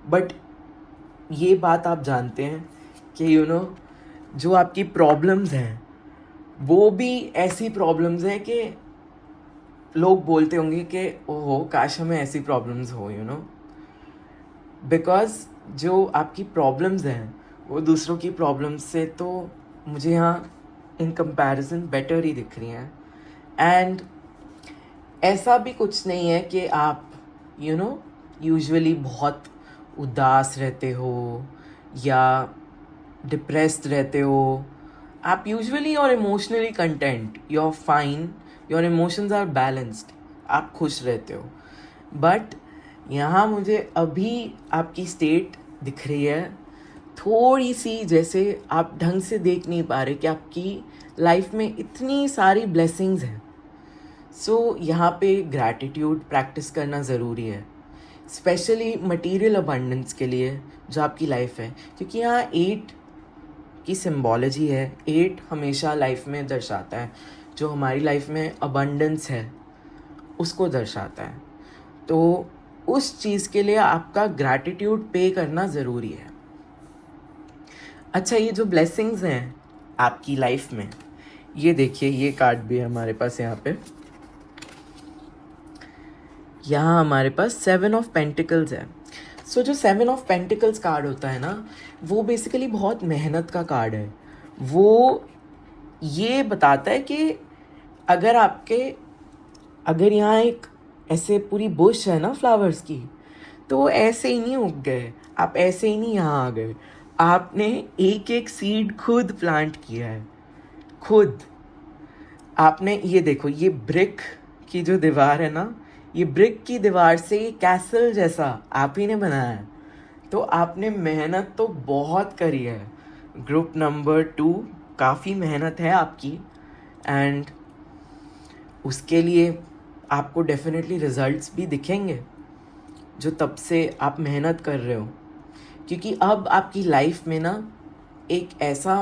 बट ये बात आप जानते हैं कि जो आपकी प्रॉब्लम्स हैं वो भी ऐसी प्रॉब्लम्स हैं कि लोग बोलते होंगे कि ओहो काश हमें ऐसी प्रॉब्लम्स हो, बिकॉज जो आपकी प्रॉब्लम्स हैं वो दूसरों की प्रॉब्लम्स से तो मुझे यहाँ इन कंपैरिजन बेटर ही दिख रही हैं। एंड ऐसा भी कुछ नहीं है कि आप यूजुअली बहुत उदास रहते हो या डिप्रेस्ड रहते हो। आप यूजुअली और emotionally content, you are fine, your emotions are balanced, आप खुश रहते हो। बट यहाँ मुझे अभी आपकी स्टेट दिख रही है थोड़ी सी जैसे आप ढंग से देख नहीं पा रहे कि आपकी लाइफ में इतनी सारी ब्लेसिंग्स हैं। सो यहाँ पे ग्रैटिट्यूड प्रैक्टिस करना ज़रूरी है, स्पेशली मटेरियल अबंडेंस के लिए जो आपकी लाइफ है, क्योंकि यहाँ 8 की सिम्बोलॉजी है। 8 हमेशा लाइफ में दर्शाता है, जो हमारी लाइफ में अबंडेंस है उसको दर्शाता है। तो उस चीज़ के लिए आपका ग्रैटिट्यूड पे करना ज़रूरी है। अच्छा, ये जो ब्लेसिंग्स हैं आपकी लाइफ में, ये देखिए, ये कार्ड भी है हमारे पास यहाँ पे। यहाँ हमारे पास 7 ऑफ पेंटिकल्स है। सो जो 7 ऑफ पेंटिकल्स कार्ड होता है ना, वो बेसिकली बहुत मेहनत का कार्ड है। वो ये बताता है कि अगर यहाँ एक ऐसे पूरी बुश है ना फ्लावर्स की, तो वो ऐसे ही नहीं उग गए, आप ऐसे ही नहीं यहाँ आ गए। आपने एक एक सीड खुद प्लांट किया है, खुद। आपने ये देखो, ये ब्रिक की जो दीवार है ना, ये ब्रिक की दीवार से ये कैसल जैसा आप ही ने बनाया है। तो आपने मेहनत तो बहुत करी है। ग्रुप नंबर 2 काफ़ी मेहनत है आपकी, एंड उसके लिए आपको डेफिनेटली रिजल्ट्स भी दिखेंगे जो तब से आप मेहनत कर रहे हो। क्योंकि अब आपकी लाइफ में ना एक ऐसा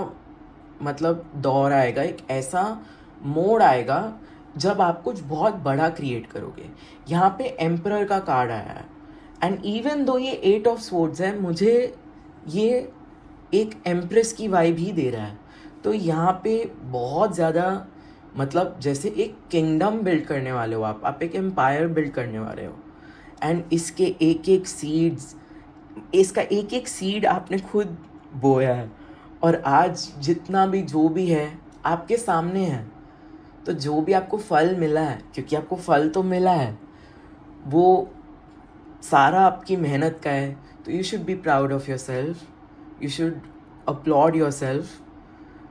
मतलब दौर आएगा, एक ऐसा मोड़ आएगा जब आप कुछ बहुत बड़ा क्रिएट करोगे। यहाँ पे एम्परर का कार्ड आया है, एंड इवन दो ये 8 ऑफ स्वॉर्ड्स है, मुझे ये एक एम्प्रेस की वाइब ही दे रहा है। तो यहाँ पे बहुत ज़्यादा मतलब जैसे एक किंगडम बिल्ड करने वाले हो आप एक एम्पायर बिल्ड करने वाले हो। एंड इसके एक एक सीड्स, इसका एक एक सीड आपने खुद बोया है, और आज जितना भी जो भी है आपके सामने है। तो जो भी आपको फल मिला है, क्योंकि आपको फल तो मिला है, वो सारा आपकी मेहनत का है। तो you should be proud of yourself, you should upload yourself.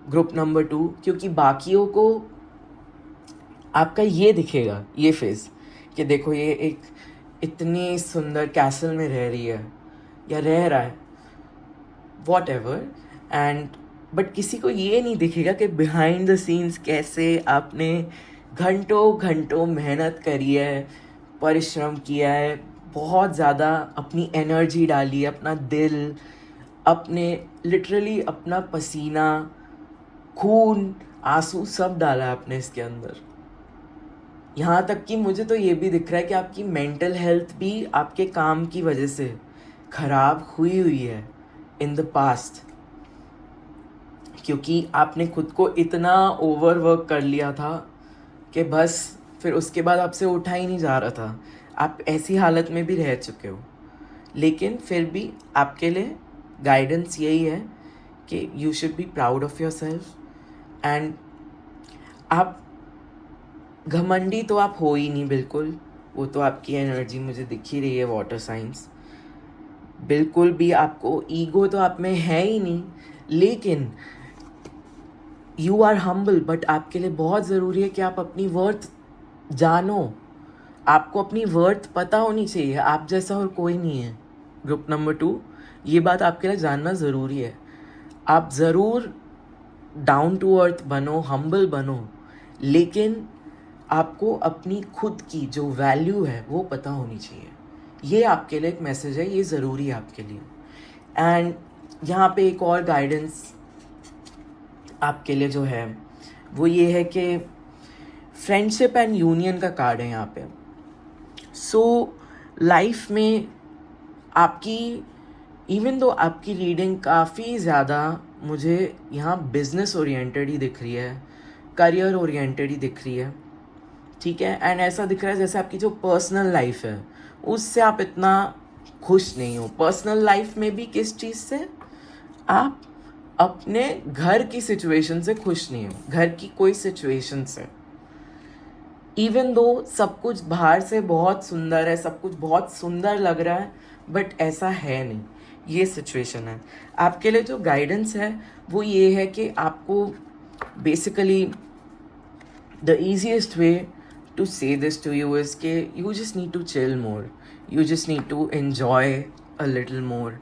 Group number 2, क्योंकि बाकियों को आपका ये दिखेगा, ये फेस, कि देखो ये एक इतनी सुंदर कैसल में रह रही है या रह रहा है, वॉट एवर, एंड बट किसी को ये नहीं दिखेगा कि बिहाइंड द सीन्स कैसे आपने घंटों घंटों मेहनत करी है, परिश्रम किया है, बहुत ज़्यादा अपनी एनर्जी डाली है, अपना दिल, अपने लिटरली अपना पसीना, खून, आंसू सब डाला है आपने इसके अंदर। यहाँ तक कि मुझे तो ये भी दिख रहा है कि आपकी मेंटल हेल्थ भी आपके काम की वजह से ख़राब हुई है इन द पास्ट, क्योंकि आपने खुद को इतना ओवरवर्क कर लिया था कि बस फिर उसके बाद आपसे उठा ही नहीं जा रहा था। आप ऐसी हालत में भी रह चुके हो, लेकिन फिर भी आपके लिए गाइडेंस यही है कि you should be proud of your self. And आप घमंडी तो आप हो ही नहीं बिल्कुल, वो तो आपकी एनर्जी मुझे दिख ही रही है, वाटर साइंस। बिल्कुल भी आपको ईगो तो आप में है ही नहीं, लेकिन यू आर हम्बल। बट आपके लिए बहुत ज़रूरी है कि आप अपनी वर्थ जानो, आपको अपनी वर्थ पता होनी चाहिए, आप जैसा और कोई नहीं है। ग्रुप नंबर 2, ये बात आपके लिए जानना ज़रूरी है। आप ज़रूर डाउन टू अर्थ बनो, हम्बल बनो, लेकिन आपको अपनी खुद की जो वैल्यू है वो पता होनी चाहिए। ये आपके लिए एक मैसेज है, ये ज़रूरी है आपके लिए। एंड यहाँ पे एक और गाइडेंस आपके लिए जो है वो ये है कि फ्रेंडशिप एंड यूनियन का कार्ड है यहाँ पे। सो लाइफ में आपकी, इवन दो आपकी रीडिंग काफ़ी ज़्यादा मुझे यहाँ बिजनेस ओरिएंटेड ही दिख रही है, करियर ओरिएंटेड ही दिख रही है, ठीक है। एंड ऐसा दिख रहा है जैसे आपकी जो पर्सनल लाइफ है उससे आप इतना खुश नहीं हो। पर्सनल लाइफ में भी किस चीज़ से, आप अपने घर की सिचुएशन से खुश नहीं हो, घर की कोई सिचुएशन से। इवन दो सब कुछ बाहर से बहुत सुंदर है, सब कुछ बहुत सुंदर लग रहा है, बट ऐसा है नहीं, ये सिचुएशन है। आपके लिए जो गाइडेंस है वो ये है कि आपको basically the easiest way to say this to you is कि you just need to chill more, you just need to enjoy a little more,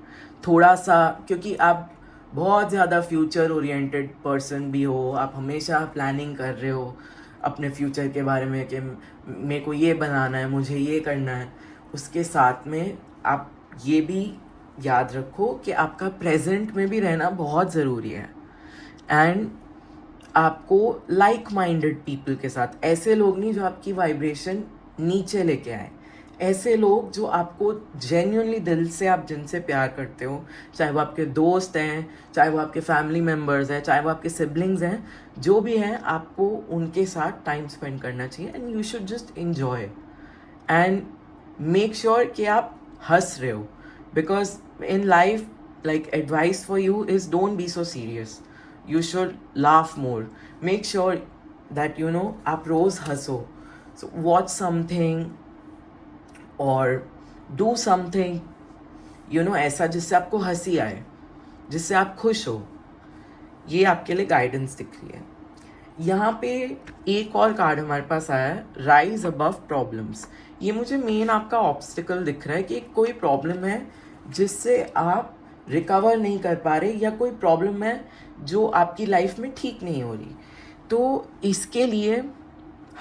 थोड़ा सा। क्योंकि आप बहुत ज़्यादा फ्यूचर ओरिएंटेड पर्सन भी हो, आप हमेशा प्लानिंग कर रहे हो अपने फ्यूचर के बारे में कि मेरे को ये बनाना है, मुझे ये करना है। उसके साथ में आप ये भी याद रखो कि आपका प्रेजेंट में भी रहना बहुत ज़रूरी है। एंड आपको लाइक माइंडेड पीपल के साथ, ऐसे लोग नहीं जो आपकी वाइब्रेशन नीचे लेके आए, ऐसे लोग जो आपको जेन्युइनली दिल से, आप जिनसे प्यार करते हो, चाहे वो आपके दोस्त हैं, चाहे वो आपके फैमिली मेम्बर्स हैं, चाहे वो आपके सिबलिंग्स हैं, जो भी हैं, आपको उनके साथ टाइम स्पेंड करना चाहिए। And you should just enjoy and make sure कि आप हंस रहे हो, because in life like advice for you is don't be so serious, you should laugh more, make sure that you know आप रोज़ हंसो। so watch something or do something, you know, ऐसा जिससे आपको हंसी आए, जिससे आप खुश हो, ये आपके लिए गाइडेंस दिख रही है। यहाँ पे एक और कार्ड हमारे पास आया है, राइज अबव प्रॉब्लम्स। ये मुझे मेन आपका ऑब्स्टिकल दिख रहा है कि कोई प्रॉब्लम है जिससे आप रिकवर नहीं कर पा रहे, या कोई प्रॉब्लम है जो आपकी लाइफ में ठीक नहीं हो रही। तो इसके लिए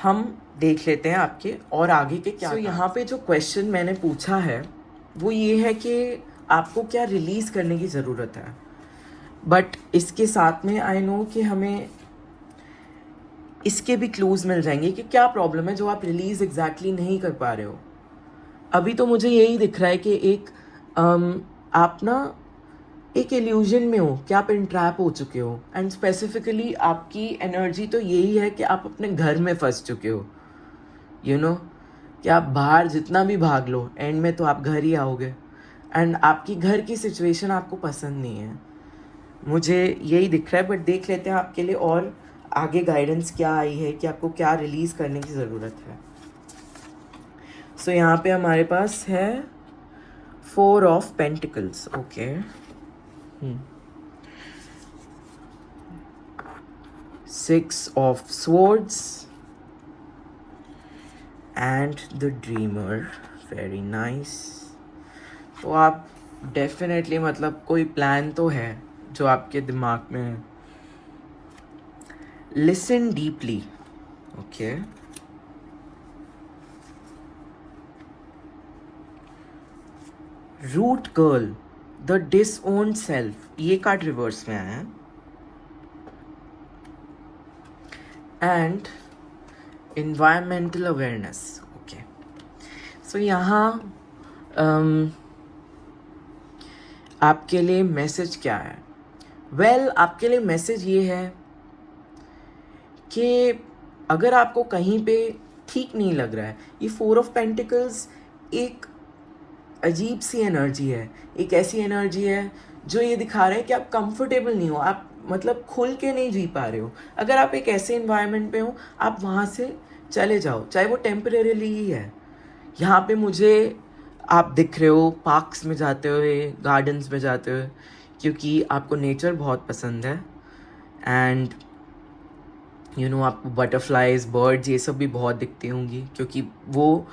हम देख लेते हैं आपके और आगे के क्या। यहाँ पे जो क्वेश्चन मैंने पूछा है वो ये है कि आपको क्या रिलीज़ करने की ज़रूरत है, बट इसके साथ में आई नो कि हमें इसके भी क्लूज मिल जाएंगे कि क्या प्रॉब्लम है जो आप रिलीज़ एग्जैक्टली नहीं कर पा रहे हो। अभी तो मुझे यही दिख रहा है कि एक आप ना एक इल्यूजन में हो कि आप इंट्रैप हो चुके हो, एंड स्पेसिफिकली आपकी एनर्जी तो यही है कि आप अपने घर में फंस चुके हो। यू नो कि आप बाहर जितना भी भाग लो, एंड में तो आप घर ही आओगे, एंड आपकी घर की सिचुएशन आपको पसंद नहीं है। मुझे यही दिख रहा है, बट देख लेते हैं आपके लिए और आगे गाइडेंस क्या आई है कि आपको क्या रिलीज़ करने की ज़रूरत है। सो यहाँ पे हमारे पास है 4 of pentacles. Okay, 6 of swords and the dreamer. Very nice. तो आप डेफिनेटली मतलब कोई प्लान तो है जो आपके दिमाग में है। Listen deeply. Okay, root girl, the disowned self, ये कार्ड रिवर्स में आया है। And environmental awareness. Okay, so यहाँ आपके लिए मैसेज क्या है? वेल, आपके लिए मैसेज ये है कि अगर आपको कहीं पे ठीक नहीं लग रहा है, ये 4 ऑफ पेंटिकल्स एक अजीब सी एनर्जी है, एक ऐसी एनर्जी है जो ये दिखा रहा है कि आप कंफर्टेबल नहीं हो, आप मतलब खुल के नहीं जी पा रहे हो। अगर आप एक ऐसे इन्वायरमेंट पे हो, आप वहाँ से चले जाओ, चाहे वो टेम्परेरीली ही है। यहाँ पे मुझे आप दिख रहे हो पार्क्स में जाते हुए, गार्डन्स में जाते हुए, क्योंकि आपको नेचर बहुत पसंद है। एंड यू नो आपको बटरफ्लाइज, बर्ड्स, ये सब भी बहुत दिखती होंगी, क्योंकि वो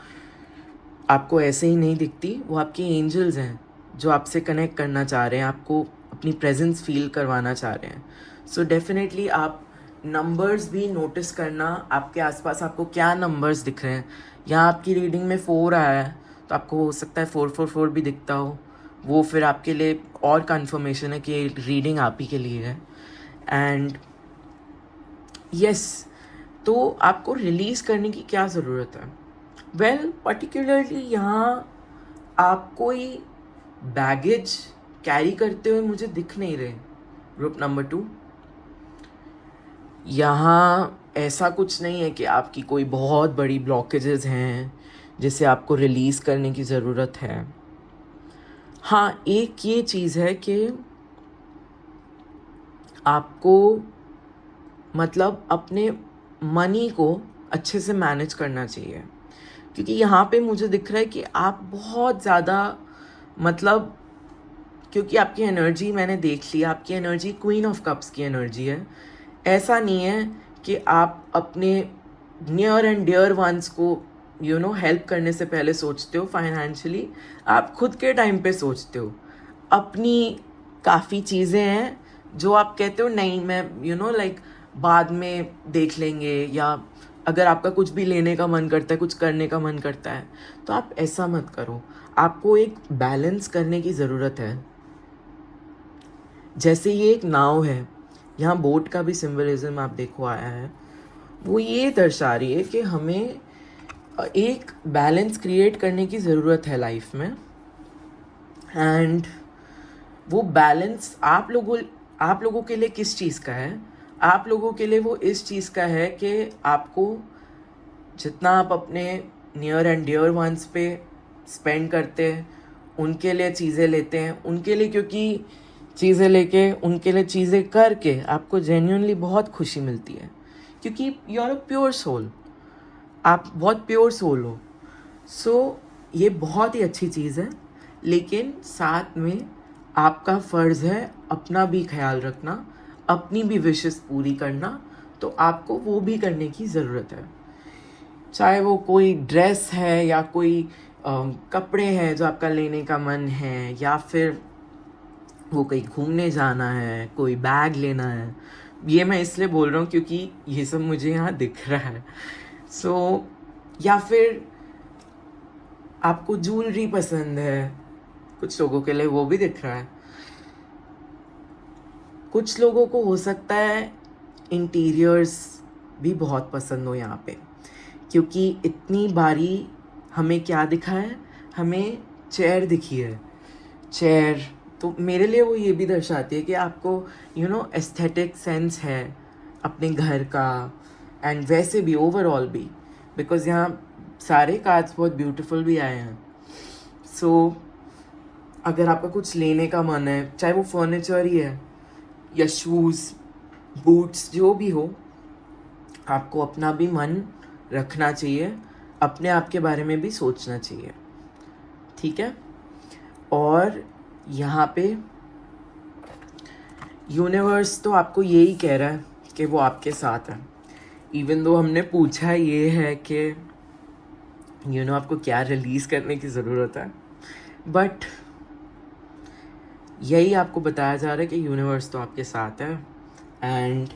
आपको ऐसे ही नहीं दिखती, वो आपके एंजल्स हैं जो आपसे कनेक्ट करना चाह रहे हैं, आपको अपनी प्रेजेंस फील करवाना चाह रहे हैं। सो डेफिनेटली आप नंबर्स भी नोटिस करना, आपके आसपास आपको क्या नंबर्स दिख रहे हैं। यहाँ आपकी रीडिंग में 4 आया है, तो आपको हो सकता है 444 भी दिखता हो। वो फिर आपके लिए और कंफर्मेशन है कि रीडिंग आप ही के लिए है। एंड यस, तो आपको रिलीज़ करने की क्या ज़रूरत है? वेल, पर्टिकुलरली यहाँ आप कोई बैगेज कैरी करते हुए मुझे दिख नहीं रहे। ग्रुप नंबर 2, यहाँ ऐसा कुछ नहीं है कि आपकी कोई बहुत बड़ी ब्लॉकेजेस हैं जिसे आपको रिलीज़ करने की ज़रूरत है। हाँ, एक ये चीज़ है कि आपको मतलब अपने मनी को अच्छे से मैनेज करना चाहिए, क्योंकि यहाँ पे मुझे दिख रहा है कि आप बहुत ज़्यादा मतलब, क्योंकि आपकी एनर्जी मैंने देख ली, आपकी एनर्जी क्वीन ऑफ कप्स की एनर्जी है। ऐसा नहीं है कि आप अपने नियर एंड डियर वंस को यू नो हेल्प करने से पहले सोचते हो फाइनेंशियली, आप खुद के टाइम पे सोचते हो। अपनी काफ़ी चीज़ें हैं जो आप कहते हो नहीं, मैं यू नो लाइक बाद में देख लेंगे, या अगर आपका कुछ भी लेने का मन करता है, कुछ करने का मन करता है, तो आप ऐसा मत करो। आपको एक बैलेंस करने की ज़रूरत है। जैसे ये एक नाव है, यहाँ बोट का भी सिंबलिज्म आप देखो आया है, वो ये दर्शा रही है कि हमें एक बैलेंस क्रिएट करने की ज़रूरत है लाइफ में। एंड वो बैलेंस आप लोगों के लिए किस चीज़ का है? आप लोगों के लिए वो इस चीज़ का है कि आपको जितना आप अपने नियर एंड डियर वंस पे स्पेंड करते हैं, उनके लिए चीज़ें लेते हैं, उनके लिए, क्योंकि चीज़ें लेके, उनके लिए चीज़ें करके आपको जेन्युइनली बहुत खुशी मिलती है, क्योंकि you are a pure soul, आप बहुत प्योर सोल हो। सो ये बहुत ही अच्छी चीज़ है, लेकिन साथ में आपका फ़र्ज़ है अपना भी ख्याल रखना, अपनी भी विशेस पूरी करना, तो आपको वो भी करने की ज़रूरत है। चाहे वो कोई ड्रेस है या कोई कपड़े हैं जो आपका लेने का मन है, या फिर वो कहीं घूमने जाना है, कोई बैग लेना है। ये मैं इसलिए बोल रहा हूँ क्योंकि ये सब मुझे यहाँ दिख रहा है। या फिर आपको ज्वेलरी पसंद है, कुछ लोगों के लिए वो भी दिख रहा है। कुछ लोगों को हो सकता है इंटीरियर्स भी बहुत पसंद हो यहाँ पे, क्योंकि इतनी बारी हमें क्या दिखा है, हमें चेयर दिखी है। चेयर तो मेरे लिए वो ये भी दर्शाती है कि आपको एस्थेटिक सेंस है अपने घर का, एंड वैसे भी ओवरऑल भी, बिकॉज यहाँ सारे कार्ड्स बहुत ब्यूटीफुल भी आए हैं। अगर आपका कुछ लेने का मन है, चाहे वो फर्नीचर ही है या शूज़, बूट्स, जो भी हो, आपको अपना भी मन रखना चाहिए, अपने आप के बारे में भी सोचना चाहिए, ठीक है। और यहाँ पे यूनिवर्स तो आपको यही कह रहा है कि वो आपके साथ है। इवन दो हमने पूछा ये है कि आपको क्या रिलीज़ करने की ज़रूरत है, बट यही आपको बताया जा रहा है कि यूनिवर्स तो आपके साथ है। एंड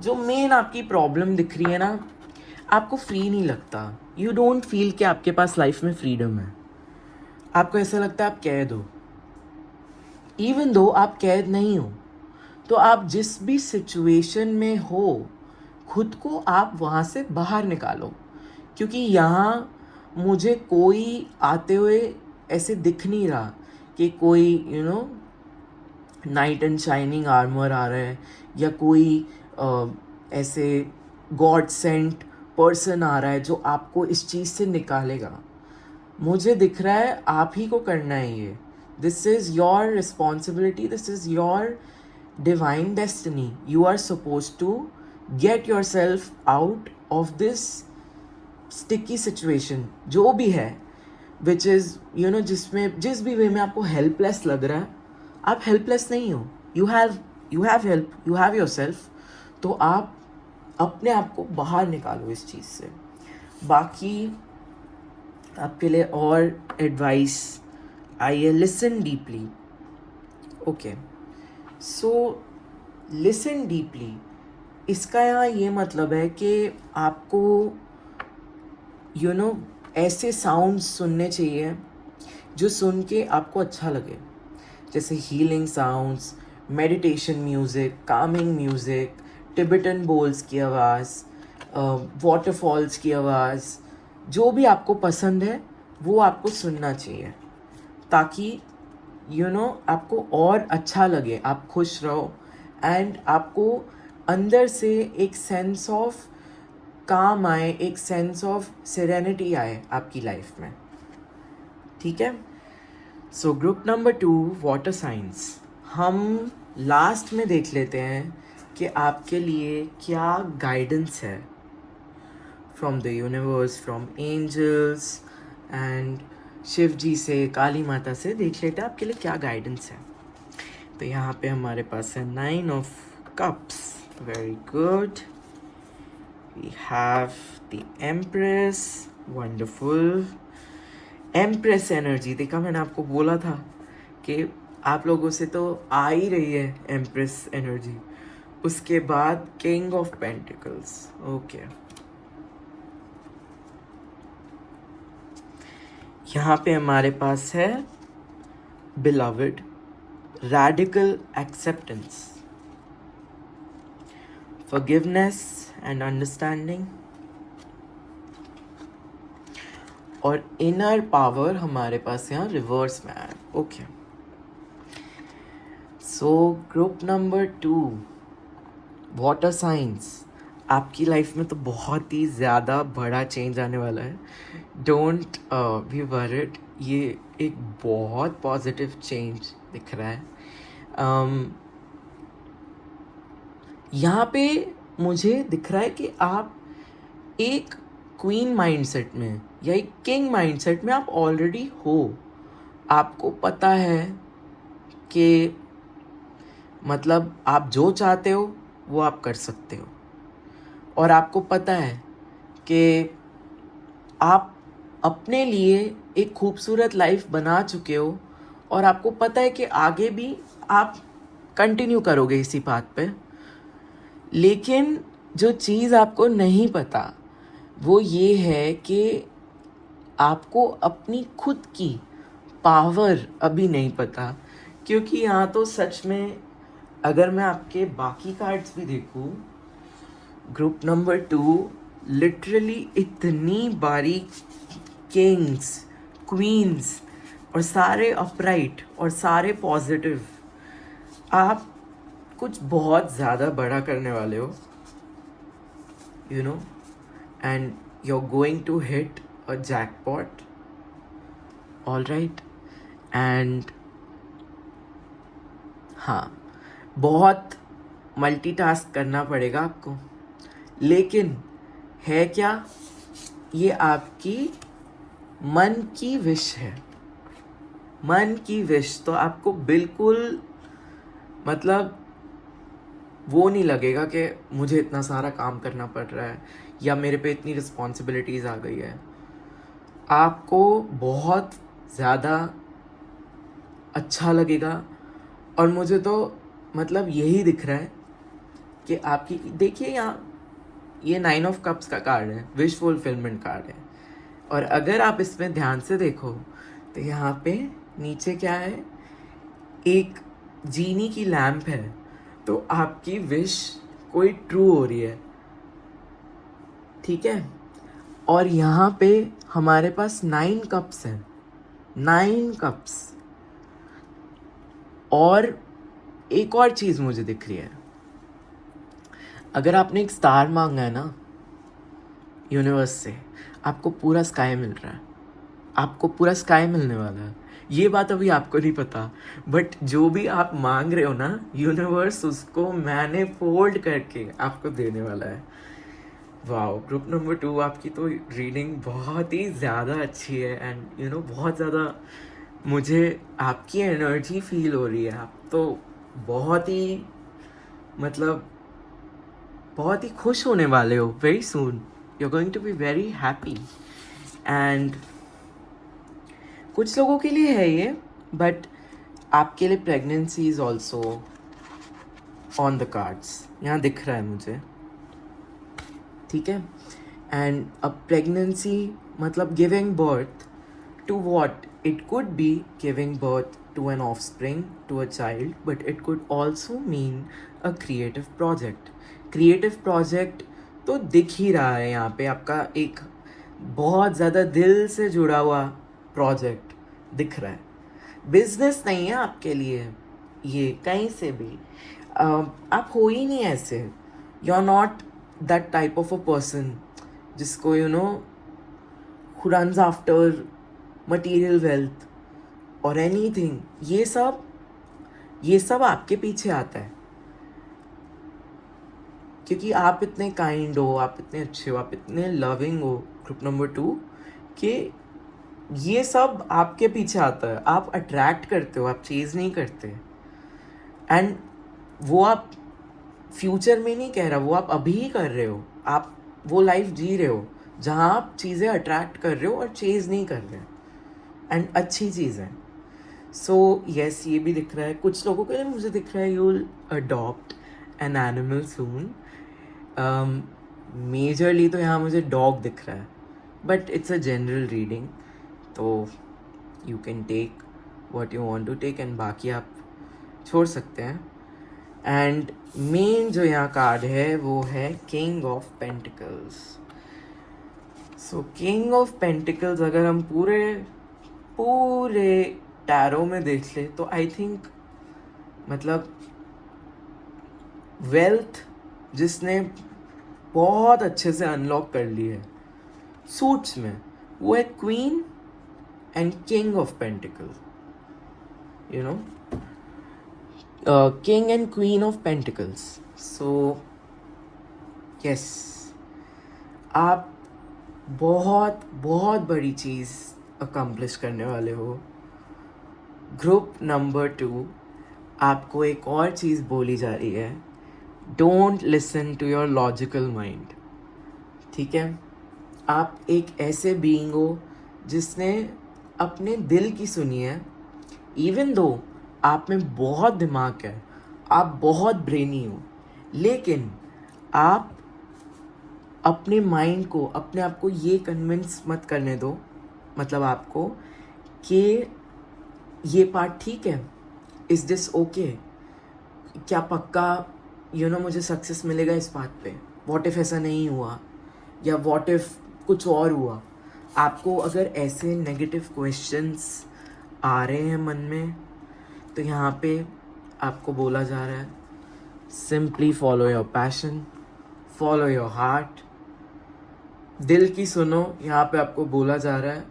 जो मेन आपकी प्रॉब्लम दिख रही है ना, आपको फ्री नहीं लगता, यू डोंट फील कि आपके पास लाइफ में फ्रीडम है। आपको ऐसा लगता है आप कैद हो। इवन दो आप कैद नहीं हो, तो आप जिस भी सिचुएशन में हो, खुद को आप वहाँ से बाहर निकालो, क्योंकि यहाँ मुझे कोई आते हुए ऐसे दिख नहीं रहा कि कोई नाइट एंड शाइनिंग आर्मर आ रहा है, या कोई ऐसे गॉड सेंट पर्सन आ रहा है जो आपको इस चीज़ से निकालेगा। मुझे दिख रहा है आप ही को करना है ये। This is your responsibility, this is your divine destiny. You are suppose to get yourself out of this sticky situation, जो भी है, विच इज़ जिसमें जिस भी वे में आपको हेल्पलेस लग रहा है, आप हेल्पलेस नहीं हो। You have help, you have your self. तो आप अपने आप को बाहर निकालो इस चीज़ से। बाकी आपके लिए और एडवाइस आई है, listen deeply. Okay, so listen deeply, इसका यहाँ ये मतलब है कि आपको ऐसे साउंड्स सुनने चाहिए जो सुन के आपको अच्छा लगे, जैसे healing sounds, meditation music, calming music, Tibetan bowls की आवाज़, वाटरफॉल्स की आवाज़, जो भी आपको पसंद है वो आपको सुनना चाहिए, ताकि आपको और अच्छा लगे, आप खुश रहो, एंड आपको अंदर से एक सेंस ऑफ काम आए, एक सेंस ऑफ सेरेनिटी आए आपकी लाइफ में, ठीक है। So group number 2, water science. हम लास्ट में देख लेते हैं कि आपके लिए क्या गाइडेंस है from the universe, from angels and Shiv ji से, काली माता से। देख लेते हैं आपके लिए क्या गाइडेंस है। तो यहाँ पे हमारे पास है 9 of cups, very good. We have the empress, wonderful. Empress energy, देखा मैंने आपको बोला था कि आप लोगों से तो आ ही रही है एम्प्रेस एनर्जी। उसके बाद किंग ऑफ पेंटिकल्स, ओके। यहाँ पे हमारे पास है beloved, radical acceptance, forgiveness and understanding, और इनर पावर हमारे पास यहाँ रिवर्स में है, okay. So group number 2, water science. आपकी लाइफ में तो बहुत ही ज़्यादा बड़ा चेंज आने वाला है, डोंट बी वरीड। ये एक बहुत पॉजिटिव चेंज दिख रहा है। यहाँ पे मुझे दिख रहा है कि आप एक क्वीन माइंडसेट में या एक किंग माइंडसेट में आप ऑलरेडी हो। आपको पता है कि मतलब आप जो चाहते हो वो आप कर सकते हो, और आपको पता है कि आप अपने लिए एक खूबसूरत लाइफ बना चुके हो, और आपको पता है कि आगे भी आप कंटिन्यू करोगे इसी पाथ पे। लेकिन जो चीज़ आपको नहीं पता वो ये है कि आपको अपनी खुद की पावर अभी नहीं पता, क्योंकि यहाँ तो सच में अगर मैं आपके बाकी कार्ड्स भी देखूँ, ग्रुप नंबर 2 लिटरली इतनी बारीक किंग्स, क्वींस और सारे अपराइट और सारे पॉजिटिव, आप कुछ बहुत ज़्यादा बड़ा करने वाले हो, you know, and you are going to hit a jackpot, all right. And हाँ, बहुत मल्टीटास्क करना पड़ेगा आपको, लेकिन है क्या, ये आपकी मन की विश है। मन की विश तो आपको बिल्कुल मतलब वो नहीं लगेगा कि मुझे इतना सारा काम करना पड़ रहा है या मेरे पे इतनी रिस्पॉन्सिबिलिटीज़ आ गई है। आपको बहुत ज़्यादा अच्छा लगेगा, और मुझे तो मतलब यही दिख रहा है कि आपकी, देखिए यहाँ ये 9 ऑफ कप्स का कार्ड है, विश फुलफिलमेंट कार्ड है, और अगर आप इसमें ध्यान से देखो तो यहाँ पे नीचे क्या है, एक जीनी की लैम्प है, तो आपकी विश कोई ट्रू हो रही है, ठीक है। और यहाँ पे हमारे पास 9 कप्स हैं, 9 कप्स। और एक और चीज़ मुझे दिख रही है, अगर आपने एक स्टार मांगा है ना यूनिवर्स से, आपको पूरा स्काई मिल रहा है, आपको पूरा स्काई मिलने वाला है। ये बात अभी आपको नहीं पता, बट जो भी आप मांग रहे हो ना, यूनिवर्स उसको मैनिफोल्ड करके आपको देने वाला है। वाओ, ग्रुप नंबर 2 आपकी तो रीडिंग बहुत ही ज़्यादा अच्छी है, एंड यू नो बहुत ज़्यादा मुझे आपकी एनर्जी फील हो रही है। आप तो बहुत ही मतलब बहुत ही खुश होने वाले हो, very soon you are going to be very happy. And कुछ लोगों के लिए है ये, बट आपके लिए pregnancy is also on the cards, यहाँ दिख रहा है मुझे, ठीक है। एंड अब प्रेगनेंसी मतलब giving birth to what, it could be giving birth to an offspring, to a child, but it could also mean a creative project. Creative project तो दिख ही रहा है यहाँ पे, आपका एक बहुत ज़्यादा दिल से जुड़ा हुआ प्रोजेक्ट दिख रहा है। बिजनेस नहीं है आपके लिए ये कहीं से भी, आप हो ही नहीं ऐसे, you are not that type of a person जिसको you know who runs after material wealth or anything। ये सब आपके पीछे आता है, क्योंकि आप इतने काइंड हो, आप इतने अच्छे हो, आप इतने लविंग हो ग्रुप नंबर 2, कि ये सब आपके पीछे आता है। आप अट्रैक्ट करते हो, आप चेज़ नहीं करते। एंड वो आप फ्यूचर में नहीं कह रहा, वो आप अभी ही कर रहे हो। आप वो लाइफ जी रहे हो जहाँ आप चीज़ें अट्रैक्ट कर रहे हो और चेज़ नहीं कर रहे, एंड अच्छी चीज़ है। सो यस, ये भी दिख रहा है कुछ लोगों के लिए, मुझे दिख रहा है you will adopt an animal soon. Majorly तो यहाँ मुझे डॉग दिख रहा है, but it's a general reading, तो you can take what you want to take, and बाकी आप छोड़ सकते हैं। एंड मेन जो यहाँ कार्ड है वो है king of pentacles. So king of pentacles अगर हम पूरे पूरे टैरो में देख ले तो आई थिंक मतलब वेल्थ जिसने बहुत अच्छे से अनलॉक कर ली है सूट्स में, वो है queen and king of pentacle, you know, king and queen of pentacles. So yes, आप बहुत बहुत बड़ी चीज़ अकम्प्लिश करने वाले हो ग्रुप नंबर 2। आपको एक और चीज़ बोली जा रही है, don't listen to your logical mind. ठीक है, आप एक ऐसे बीइंग हो जिसने अपने दिल की सुनी है। इवन दो आप में बहुत दिमाग है, आप बहुत ब्रेनी हो, लेकिन आप अपने माइंड को, अपने आप को ये कन्विंस मत करने दो, मतलब आपको, कि ये पार्ट ठीक है, इज़ दिस ओके, क्या पक्का मुझे सक्सेस मिलेगा इस बात पे, व्हाट इफ़ ऐसा नहीं हुआ, या व्हाट इफ़ कुछ और हुआ। आपको अगर ऐसे नेगेटिव क्वेश्चंस आ रहे हैं मन में, तो यहाँ पे आपको बोला जा रहा है, simply follow your passion, follow your heart, दिल की सुनो। यहाँ पे आपको बोला जा रहा है,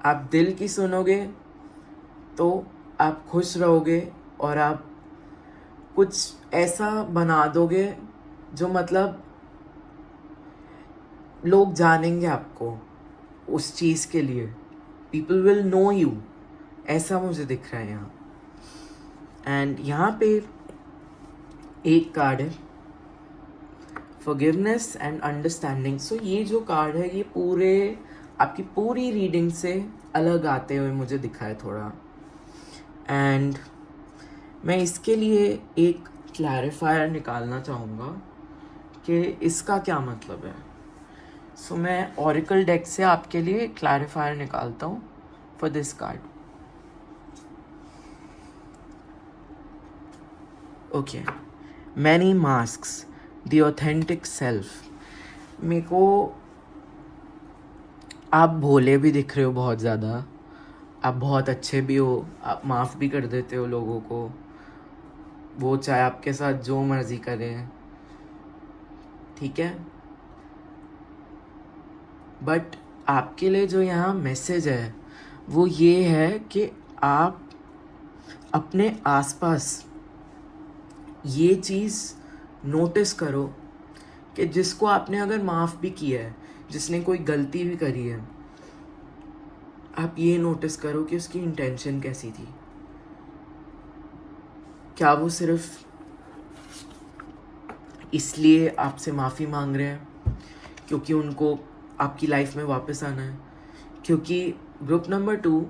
आप दिल की सुनोगे तो आप खुश रहोगे, और आप कुछ ऐसा बना दोगे जो मतलब लोग जानेंगे आपको उस चीज़ के लिए, पीपल विल नो यू, ऐसा मुझे दिख रहा है यहाँ। एंड यहाँ पे एक कार्ड है, फॉरगिवनेस एंड अंडरस्टैंडिंग। सो ये जो कार्ड है, ये पूरे आपकी पूरी रीडिंग से अलग आते हुए मुझे दिखा है थोड़ा। एंड मैं इसके लिए एक क्लैरिफायर निकालना चाहूँगा कि इसका क्या मतलब है। सो मैं ऑरिकल डेक से आपके लिए क्लैरिफायर निकालता हूँ for this card. Okay, many masks, the authentic self. मेरे को आप भोले भी दिख रहे हो बहुत ज़्यादा, आप बहुत अच्छे भी हो, आप माफ़ भी कर देते हो लोगों को, वो चाहे आपके साथ जो मर्ज़ी करें, ठीक है। बट आपके लिए जो यहाँ मैसेज है वो ये है कि आप अपने आसपास ये चीज़ नोटिस करो कि जिसको आपने अगर माफ़ भी किया है, जिसने कोई गलती भी करी है, आप ये नोटिस करो कि उसकी इंटेंशन कैसी थी। क्या वो सिर्फ इसलिए आपसे माफ़ी मांग रहे हैं क्योंकि उनको आपकी लाइफ में वापस आना है? क्योंकि ग्रुप नंबर 2,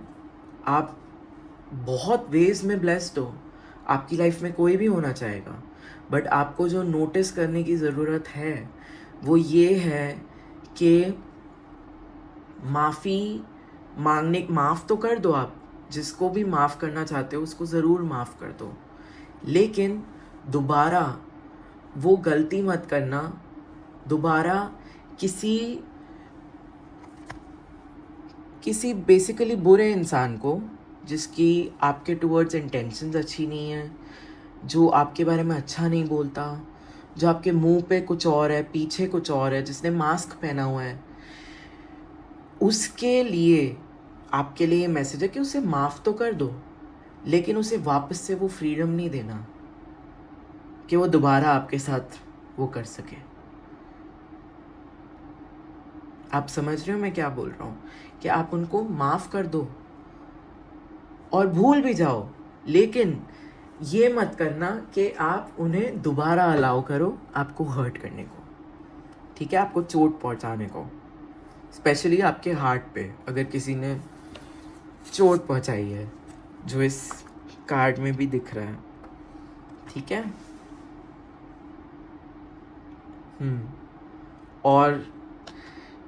आप बहुत वेज में ब्लेस्ड हो, आपकी लाइफ में कोई भी होना चाहेगा, बट आपको जो नोटिस करने की ज़रूरत है वो ये है कि माफ़ तो कर दो। आप जिसको भी माफ़ करना चाहते हो उसको ज़रूर माफ़ कर दो, लेकिन दोबारा वो गलती मत करना, दोबारा किसी बेसिकली बुरे इंसान को, जिसकी आपके टूवर्ड्स इंटेंशंस अच्छी नहीं है, जो आपके बारे में अच्छा नहीं बोलता, जो आपके मुंह पे कुछ और है, पीछे कुछ और है, जिसने मास्क पहना हुआ है, उसके लिए आपके लिए ये मैसेज है कि उसे माफ़ तो कर दो, लेकिन उसे वापस से वो फ्रीडम नहीं देना कि वो दोबारा आपके साथ वो कर सके। आप समझ रहे हो मैं क्या बोल रहा हूँ? कि आप उनको माफ़ कर दो और भूल भी जाओ, लेकिन ये मत करना कि आप उन्हें दोबारा अलाउ करो आपको हर्ट करने को, ठीक है, आपको चोट पहुँचाने को, स्पेशली आपके हार्ट पे अगर किसी ने चोट पहुँचाई है, जो इस कार्ड में भी दिख रहा है, ठीक है। और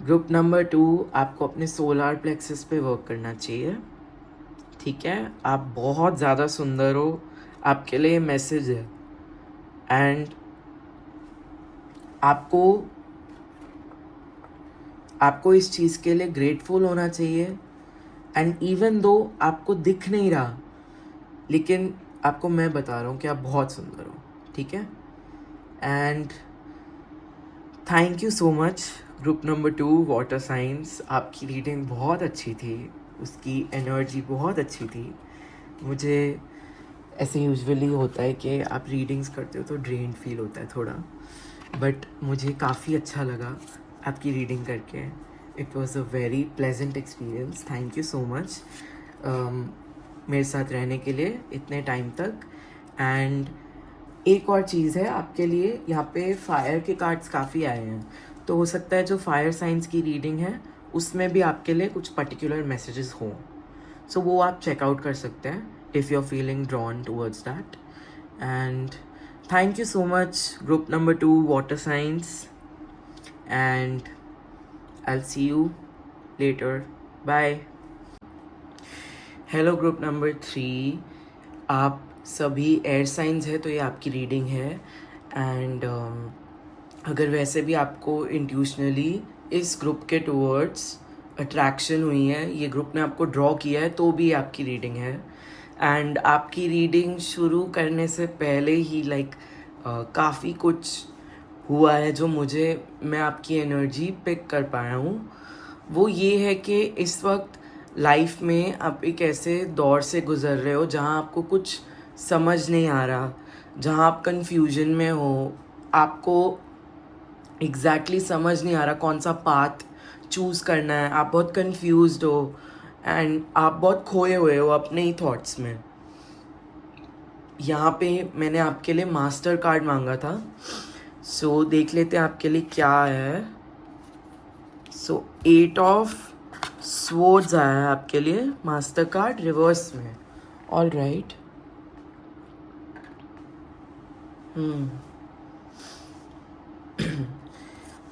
ग्रुप नंबर 2, आपको अपने सोलार प्लेक्सस पे वर्क करना चाहिए, ठीक है। आप बहुत ज़्यादा सुंदर हो, आपके लिए मैसेज है। एंड आपको इस चीज़ के लिए ग्रेटफुल होना चाहिए। एंड इवन दो आपको दिख नहीं रहा, लेकिन आपको मैं बता रहा हूँ कि आप बहुत सुंदर हो, ठीक है। And thank you so much group number 2 water science. आपकी रीडिंग बहुत अच्छी थी, उसकी एनर्जी बहुत अच्छी थी। मुझे ऐसे यूजुअली होता है कि आप रीडिंग्स करते हो तो ड्रेन फील होता है थोड़ा, बट मुझे काफ़ी अच्छा लगा आपकी रीडिंग करके। It was a very pleasant experience. Thank you so much मेरे साथ रहने के लिए इतने टाइम तक। एंड एक और चीज़ है आपके लिए, यहाँ पे फायर के कार्ड्स काफ़ी आए हैं, तो हो सकता है जो फायर साइंस की रीडिंग है उसमें भी आपके लिए कुछ पर्टिकुलर मैसेजेस हों, सो वो आप चेकआउट कर सकते हैं if you are feeling drawn towards that. And thank you so much group number 2 water science, and I'll see you later. Bye. Hello group number 3, आप सभी एयर साइंस है तो ये आपकी रीडिंग है. एंड अगर वैसे भी आपको इंट्यूशनली इस ग्रुप के टूवर्ड्स अट्रैक्शन हुई है, ये ग्रुप ने आपको ड्रॉ किया है, तो भी आपकी रीडिंग है. एंड आपकी रीडिंग शुरू करने से पहले ही काफ़ी कुछ हुआ है जो मैं आपकी एनर्जी पिक कर पाया हूँ. वो ये है कि इस वक्त लाइफ में आप एक ऐसे दौर से गुज़र रहे हो जहाँ आपको कुछ समझ नहीं आ रहा, जहाँ आप कंफ्यूजन में हो, आपको एग्जैक्टली समझ नहीं आ रहा कौन सा पाथ चूज़ करना है, आप बहुत कंफ्यूज्ड हो एंड आप बहुत खोए हुए हो अपने ही थॉट्स में. यहाँ पे मैंने आपके लिए मास्टर कार्ड मांगा था, सो देख लेते हैं आपके लिए क्या है. सो 8 ऑफ स्वर्ड्स आया है आपके लिए, मास्टर कार्ड रिवर्स में. All right.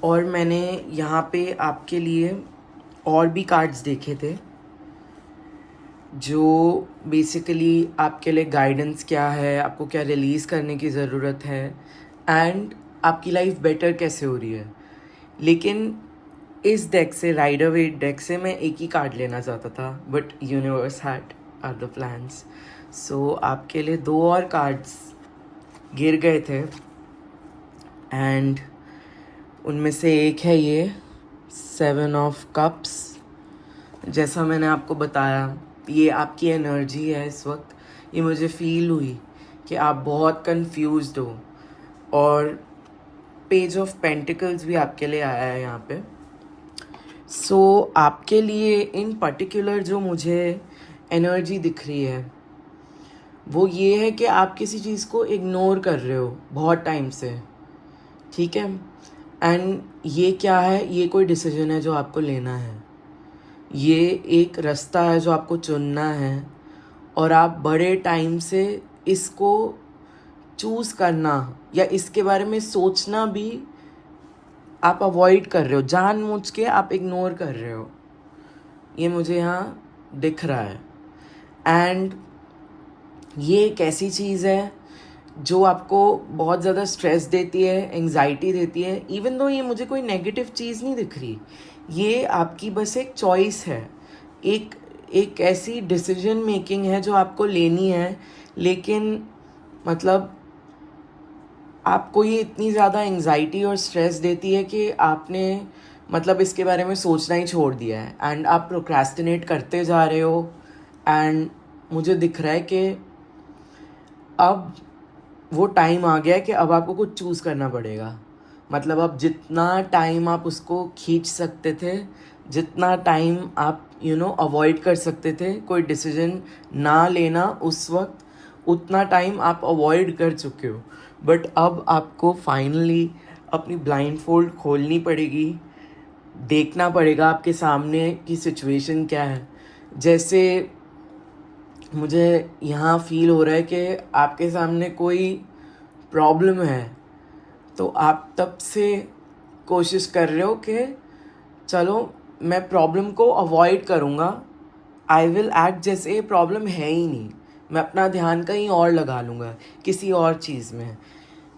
और मैंने यहाँ पे आपके लिए और भी कार्ड्स देखे थे जो बेसिकली आपके लिए गाइडेंस क्या है, आपको क्या रिलीज़ करने की ज़रूरत है, एंड आपकी लाइफ बेटर कैसे हो रही है. लेकिन इस डेक से, राइडर वेट डेक से, मैं एक ही कार्ड लेना चाहता था, but universe had other plans. So आपके लिए 2 और कार्ड्स गिर गए थे, एंड उनमें से एक है ये 7 ऑफ कप्स. जैसा मैंने आपको बताया, ये आपकी एनर्जी है इस वक्त. ये मुझे फील हुई कि आप बहुत कंफ्यूज्ड हो, और पेज ऑफ पेंटिकल्स भी आपके लिए आया है यहाँ पे. सो आपके लिए इन पर्टिकुलर जो मुझे एनर्जी दिख रही है वो ये है कि आप किसी चीज़ को इग्नोर कर रहे हो बहुत टाइम से, ठीक है. एंड ये क्या है, ये कोई डिसीजन है जो आपको लेना है, ये एक रास्ता है जो आपको चुनना है, और आप बड़े टाइम से इसको चूज़ करना या इसके बारे में सोचना भी आप अवॉइड कर रहे हो, जानबूझ के आप इग्नोर कर रहे हो. ये मुझे यहाँ दिख रहा है. एंड ये एक ऐसी चीज़ है जो आपको बहुत ज़्यादा स्ट्रेस देती है, एंजाइटी देती है. इवन दो ये मुझे कोई नेगेटिव चीज़ नहीं दिख रही, ये आपकी बस एक चॉइस है, एक ऐसी डिसीजन मेकिंग है जो आपको लेनी है. लेकिन मतलब आपको ये इतनी ज़्यादा एंजाइटी और स्ट्रेस देती है कि आपने इसके बारे में सोचना ही छोड़ दिया है, एंड आप प्रोक्रेस्टिनेट करते जा रहे हो. एंड मुझे दिख रहा है कि अब वो टाइम आ गया है कि अब आपको कुछ चूज़ करना पड़ेगा. अब जितना टाइम आप उसको खींच सकते थे, जितना टाइम आप अवॉइड कर सकते थे कोई डिसीजन ना लेना उस वक्त, उतना टाइम आप अवॉइड कर चुके हो. बट अब आपको फाइनली अपनी ब्लाइंड फोल्ड खोलनी पड़ेगी, देखना पड़ेगा आपके सामने की सिचुएशन क्या है. जैसे मुझे यहाँ फील हो रहा है कि आपके सामने कोई प्रॉब्लम है, तो आप तब से कोशिश कर रहे हो कि चलो मैं प्रॉब्लम को अवॉइड करूँगा, आई विल एक्ट जैसे ये प्रॉब्लम है ही नहीं, मैं अपना ध्यान कहीं और लगा लूँगा, किसी और चीज़ में,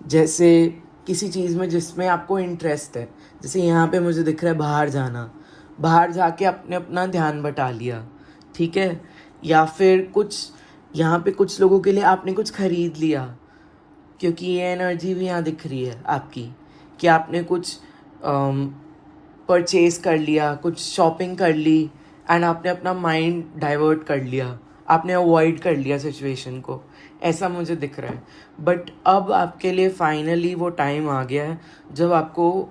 जैसे किसी चीज़ में जिसमें आपको इंटरेस्ट है. जैसे यहाँ पे मुझे दिख रहा है बाहर जाना, बाहर जाके आपने अपना ध्यान बटा लिया, ठीक है. या फिर कुछ यहाँ पे कुछ लोगों के लिए आपने कुछ ख़रीद लिया, क्योंकि ये एनर्जी भी यहाँ दिख रही है आपकी कि आपने कुछ परचेज कर लिया, कुछ शॉपिंग कर ली, एंड आपने अपना माइंड डाइवर्ट कर लिया, आपने अवॉइड कर लिया सिचुएशन को, ऐसा मुझे दिख रहा है. बट अब आपके लिए फाइनली वो टाइम आ गया है जब आपको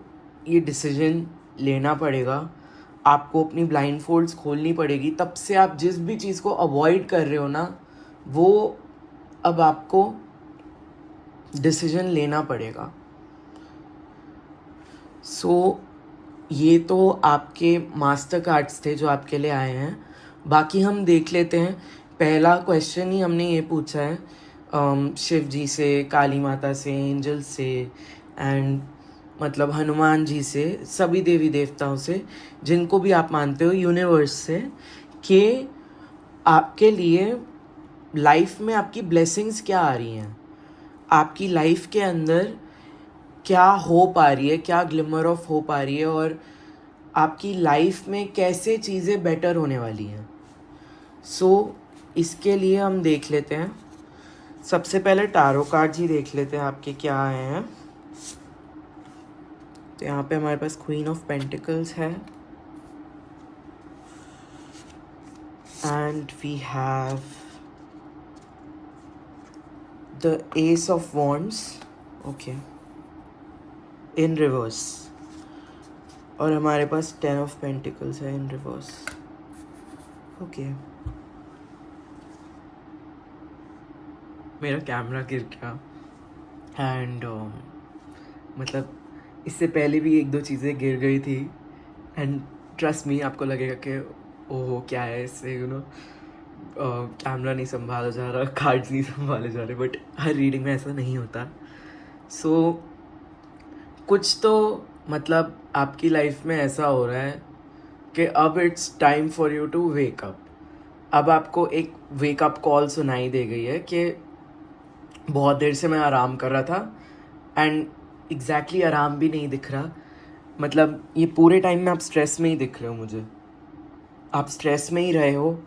ये डिसीजन लेना पड़ेगा, आपको अपनी ब्लाइंड फोल्ड्स खोलनी पड़ेगी. तब से आप जिस भी चीज़ को अवॉइड कर रहे हो ना, वो अब आपको डिसीजन लेना पड़ेगा। सो ये तो आपके मास्टर कार्ड्स थे जो आपके लिए आए हैं। बाकी हम देख लेते हैं। पहला क्वेश्चन ही हमने ये पूछा है शिव जी से, काली माता से, एंजल से, एंड मतलब हनुमान जी से, सभी देवी देवताओं से, जिनको भी आप मानते हो, यूनिवर्स से, कि आपके लिए लाइफ में आपकी ब्लेसिंग्स क्या आ रही हैं, आपकी लाइफ के अंदर क्या होप आ रही है, क्या ग्लिमर ऑफ होप आ रही है, और आपकी लाइफ में कैसे चीज़ें बेटर होने वाली हैं। सो इसके लिए हम देख लेते हैं। सबसे पहले टारो कार्ड ही देख लेते हैं आपके क्या आए हैं। तो यहाँ पे हमारे पास क्वीन ऑफ पेंटिकल्स है, and we have the ace of wands, okay, in reverse, और हमारे पास 10 ऑफ पेंटिकल्स है इन रिवर्स, ओके। मेरा कैमरा गिर गया, एंड मतलब इससे पहले भी एक दो चीज़ें गिर गई थी, एंड ट्रस्ट मी, आपको लगेगा कि ओहो क्या है इससे, कैमरा नहीं संभाला जा रहा, कार्ड्स नहीं संभाले जा रहे, बट हर रीडिंग में ऐसा नहीं होता। सो कुछ तो मतलब आपकी लाइफ में ऐसा हो रहा है कि अब it's time for you to wake up. अब आपको एक वेकअप कॉल सुनाई दे गई है कि बहुत देर से मैं आराम कर रहा था, एंड एग्जैक्टली आराम भी नहीं दिख रहा। मतलब ये पूरे टाइम में आप स्ट्रेस में ही दिख रहे हो मुझे, आप स्ट्रेस में ही रहे हो,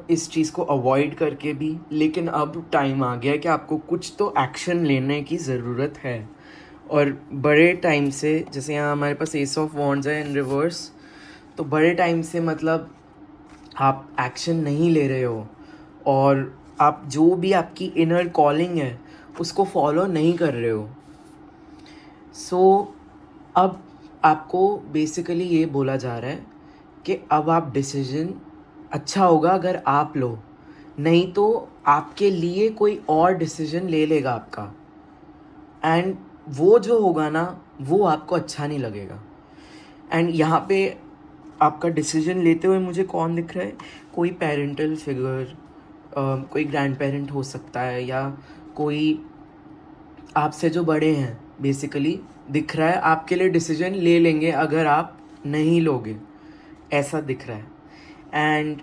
इस चीज़ को अवॉइड करके भी। लेकिन अब टाइम आ गया है कि आपको कुछ तो एक्शन लेने की ज़रूरत है, और बड़े टाइम से, जैसे यहाँ हमारे पास एस ऑफ वॉन्ड्स है इन रिवर्स, तो बड़े टाइम से मतलब आप एक्शन नहीं ले रहे हो, और आप जो भी आपकी इनर कॉलिंग है उसको फॉलो नहीं कर रहे हो। सो अब आपको बेसिकली ये बोला जा रहा है कि अब आप डिसीजन अच्छा होगा अगर आप लो, नहीं तो आपके लिए कोई और डिसीजन ले लेगा आपका, एंड वो जो होगा ना, वो आपको अच्छा नहीं लगेगा। एंड यहाँ पे आपका डिसीजन लेते हुए मुझे कौन दिख रहा है, कोई पेरेंटल फिगर, कोई ग्रैंड पेरेंट हो सकता है, या कोई आपसे जो बड़े हैं बेसिकली दिख रहा है, आपके लिए डिसीजन ले लेंगे अगर आप नहीं लोगे, ऐसा दिख रहा है। एंड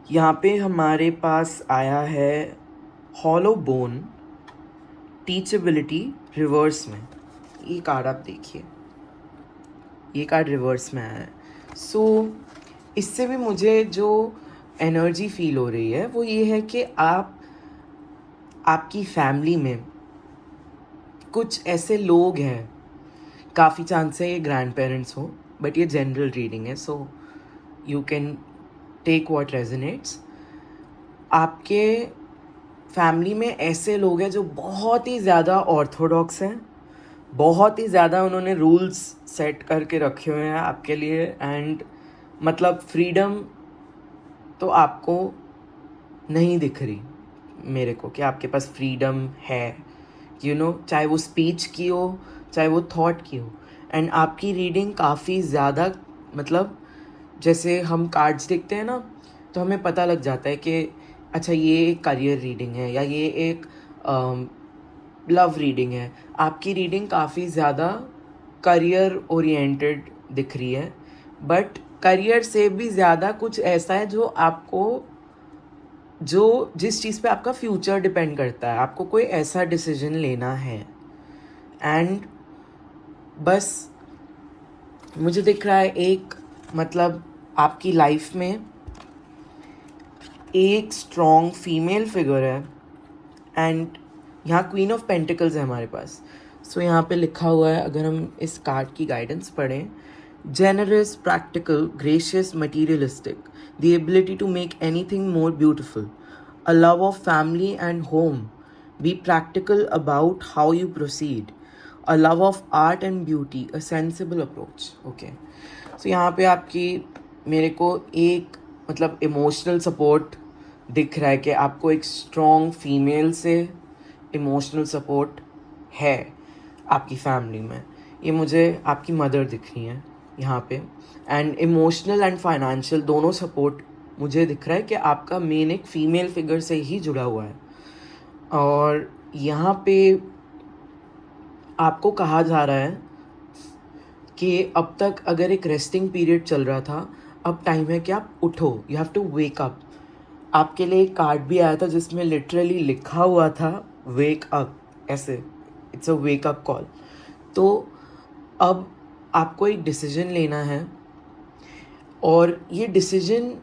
यहाँ पे हमारे पास आया है हॉलो बोन, टीचेबिलिटी रिवर्स में। ये कार्ड आप देखिए, ये कार्ड रिवर्स में आया है। सो इससे भी मुझे जो एनर्जी फील हो रही है वो ये है कि आपकी फैमिली में कुछ ऐसे लोग हैं, काफ़ी चांस है ये ग्रैंड पेरेंट्स हो, बट ये जनरल रीडिंग है, so you can take what resonates. आपके फैमिली में ऐसे लोग हैं जो बहुत ही ज़्यादा ऑर्थोडॉक्स हैं, बहुत ही ज़्यादा उन्होंने रूल्स सेट करके रखे हुए हैं आपके लिए, एंड मतलब फ्रीडम तो आपको नहीं दिख रही मेरे को कि आपके पास फ्रीडम है, चाहे वो स्पीच की हो, चाहे वो थॉट की हो। एंड आपकी रीडिंग काफ़ी ज़्यादा, मतलब जैसे हम कार्ड्स देखते हैं ना, तो हमें पता लग जाता है कि अच्छा ये एक करियर रीडिंग है, या ये एक लव रीडिंग है। आपकी रीडिंग काफ़ी ज़्यादा करियर ओरिएंटेड दिख रही है, बट करियर से भी ज़्यादा कुछ ऐसा है जो आपको, जो जिस चीज़ पे आपका फ्यूचर डिपेंड करता है, आपको कोई ऐसा डिसीजन लेना है। एंड बस मुझे दिख रहा है एक, मतलब आपकी लाइफ में एक स्ट्रॉन्ग फीमेल फिगर है, एंड यहाँ क्वीन ऑफ पेंटिकल्स है हमारे पास। सो यहाँ पे लिखा हुआ है, अगर हम इस कार्ड की गाइडेंस पढ़ें, generous, practical, gracious, materialistic, the ability to make anything more beautiful, a love of family and home, be practical about how you proceed, a love of art and beauty, a sensible approach. Okay, so यहाँ पे आपकी, मेरे को एक मतलब इमोशनल सपोर्ट दिख रहा है कि आपको एक स्ट्रॉन्ग फीमेल से इमोशनल सपोर्ट है आपकी फैमिली में, ये मुझे आपकी मदर दिख रही हैं यहाँ पे। एंड इमोशनल एंड फाइनेंशियल दोनों सपोर्ट मुझे दिख रहा है कि आपका मेन एक फीमेल फिगर से ही जुड़ा हुआ है। और यहाँ पे आपको कहा जा रहा है कि अब तक अगर एक रेस्टिंग पीरियड चल रहा था, अब टाइम है कि आप उठो, you have to wake up. आपके लिए एक कार्ड भी आया था जिसमें लिटरली लिखा हुआ था वेक अप, ऐसे, it's a wake up call. तो अब आपको एक डिसीजन लेना है, और ये डिसीजन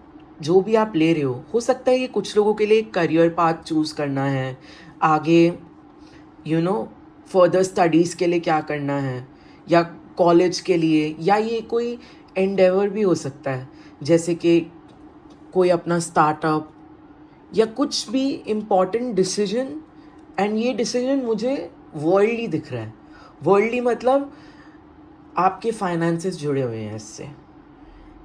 जो भी आप ले रहे हो सकता है ये कुछ लोगों के लिए एक करियर पाथ चूज़ करना है, आगे फर्दर स्टडीज़ के लिए क्या करना है, या कॉलेज के लिए, या ये कोई एंडेवर भी हो सकता है, जैसे कि कोई अपना स्टार्टअप या कुछ भी इम्पॉर्टेंट डिसीजन। एंड ये डिसीजन मुझे वर्ल्डली दिख रहा है। वर्ल्डली मतलब आपके फाइनेंसेस जुड़े हुए हैं इससे।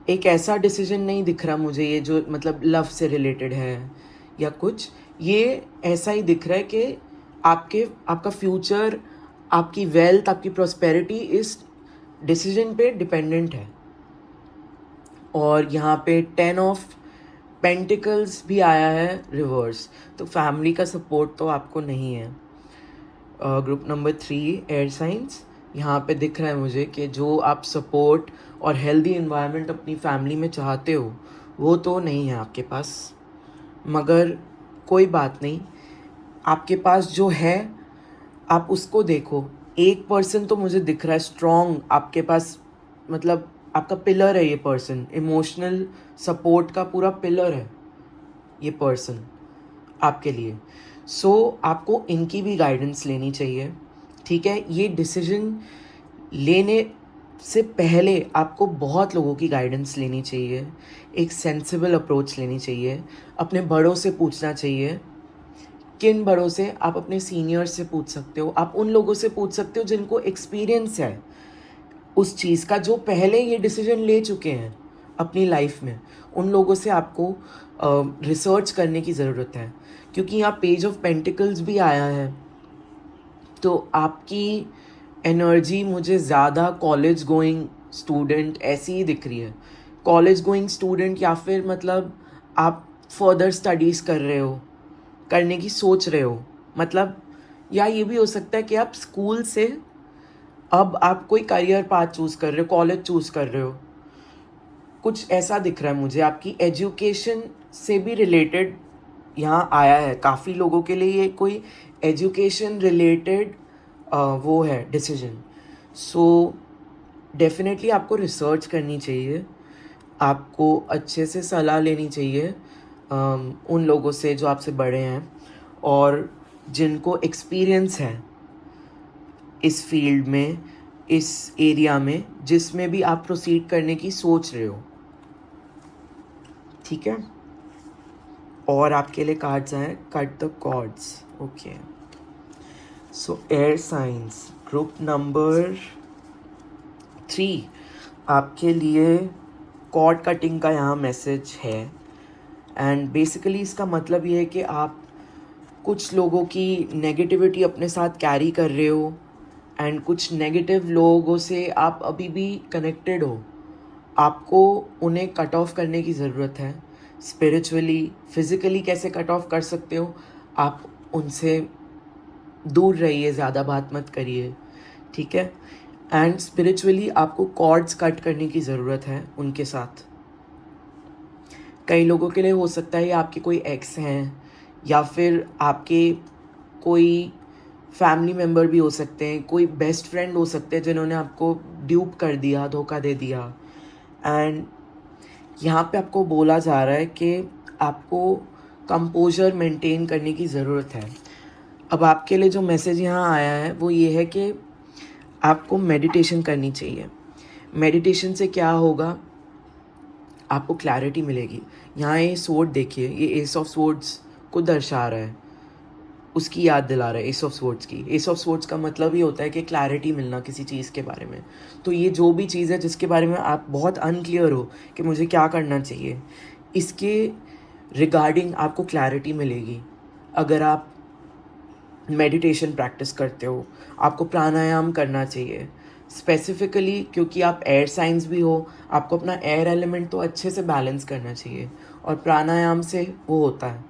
एक ऐसा डिसीजन नहीं दिख रहा मुझे ये जो मतलब लव से रिलेटेड है या कुछ, ये ऐसा ही दिख रहा है कि आपका फ्यूचर, आपकी वेल्थ, आपकी प्रॉस्पेरिटी इस डिसीजन पे डिपेंडेंट है। और यहाँ पे 10 ऑफ पेंटिकल्स भी आया है रिवर्स, तो फैमिली का सपोर्ट तो आपको नहीं है। ग्रुप नंबर 3 एयर साइंस, यहाँ पे दिख रहा है मुझे कि जो आप सपोर्ट और हेल्दी इन्वायरमेंट अपनी फैमिली में चाहते हो वो तो नहीं है आपके पास। मगर कोई बात नहीं, आपके पास जो है आप उसको देखो। एक पर्सन तो मुझे दिख रहा है स्ट्रॉन्ग आपके पास, मतलब आपका पिलर है ये पर्सन, इमोशनल सपोर्ट का पूरा पिलर है ये पर्सन आपके लिए। सो आपको इनकी भी गाइडेंस लेनी चाहिए, ठीक है। ये डिसीजन लेने से पहले आपको बहुत लोगों की गाइडेंस लेनी चाहिए, एक सेंसिबल अप्रोच लेनी चाहिए, अपने बड़ों से पूछना चाहिए। किन बड़ों से? आप अपने सीनियर्स से पूछ सकते हो, आप उन लोगों से पूछ सकते हो जिनको एक्सपीरियंस है उस चीज़ का, जो पहले ये डिसीजन ले चुके हैं अपनी लाइफ में। उन लोगों से आपको रिसर्च करने की ज़रूरत है, क्योंकि यहाँ पेज ऑफ पेंटिकल्स भी आया है। तो आपकी एनर्जी मुझे ज़्यादा कॉलेज गोइंग स्टूडेंट ऐसी ही दिख रही है। कॉलेज गोइंग स्टूडेंट, या फिर मतलब आप फर्दर स्टडीज़ कर रहे हो, करने की सोच रहे हो, मतलब, या ये भी हो सकता है कि आप स्कूल से अब आप कोई करियर पाथ चूज़ कर रहे हो, कॉलेज चूज़ कर रहे हो, कुछ ऐसा दिख रहा है मुझे। आपकी एजुकेशन से भी रिलेटेड यहाँ आया है, काफ़ी लोगों के लिए ये कोई एजुकेशन रिलेटेड वो है डिसीजन। सो डेफिनेटली आपको रिसर्च करनी चाहिए, आपको अच्छे से सलाह लेनी चाहिए उन लोगों से जो आपसे बड़े हैं और जिनको एक्सपीरियंस है इस फील्ड में, इस एरिया में जिसमें भी आप प्रोसीड करने की सोच रहे हो, ठीक है। और आपके लिए कार्ड्स हैं, cut the cords, okay. So air signs group number 3, आपके लिए कॉर्ड कटिंग का यहाँ मैसेज है। एंड बेसिकली इसका मतलब ये है कि आप कुछ लोगों की नेगेटिविटी अपने साथ कैरी कर रहे हो, एंड कुछ नेगेटिव लोगों से आप अभी भी कनेक्टेड हो। आपको उन्हें कट ऑफ करने की ज़रूरत है। स्पिरिचुअली, फिज़िकली कैसे कट ऑफ कर सकते हो? आप उनसे दूर रहिए, ज़्यादा बात मत करिए, ठीक है। एंड स्पिरिचुअली आपको कॉर्ड्स कट करने की ज़रूरत है उनके साथ। कई लोगों के लिए हो सकता है आपके कोई एक्स हैं, या फिर आपके कोई फैमिली मेम्बर भी हो सकते हैं, कोई बेस्ट फ्रेंड हो सकते हैं जिन्होंने आपको ड्यूप कर दिया, धोखा दे दिया। एंड यहाँ पे आपको बोला जा रहा है कि आपको कंपोजर मेंटेन करने की ज़रूरत है। अब आपके लिए जो मैसेज यहाँ आया है वो ये है कि आपको मेडिटेशन करनी चाहिए। मेडिटेशन से क्या होगा, आपको क्लैरिटी मिलेगी। यहाँ ये स्वॉर्ड देखिए, ये एस ऑफ स्वॉर्ड्स को दर्शा रहा है, उसकी याद दिला रहा है एस ऑफ स्वॉर्ड्स की। एस ऑफ स्वॉर्ड्स का मतलब ही होता है कि क्लैरिटी मिलना किसी चीज़ के बारे में। तो ये जो भी चीज़ है जिसके बारे में आप बहुत अनक्लियर हो कि मुझे क्या करना चाहिए, इसके रिगार्डिंग आपको क्लैरिटी मिलेगी अगर आप मेडिटेशन प्रैक्टिस करते हो, आपको प्राणायाम करना चाहिए स्पेसिफिकली, क्योंकि आप एयर साइंस भी हो, आपको अपना एयर एलिमेंट तो अच्छे से बैलेंस करना चाहिए, और प्राणायाम से वो होता है।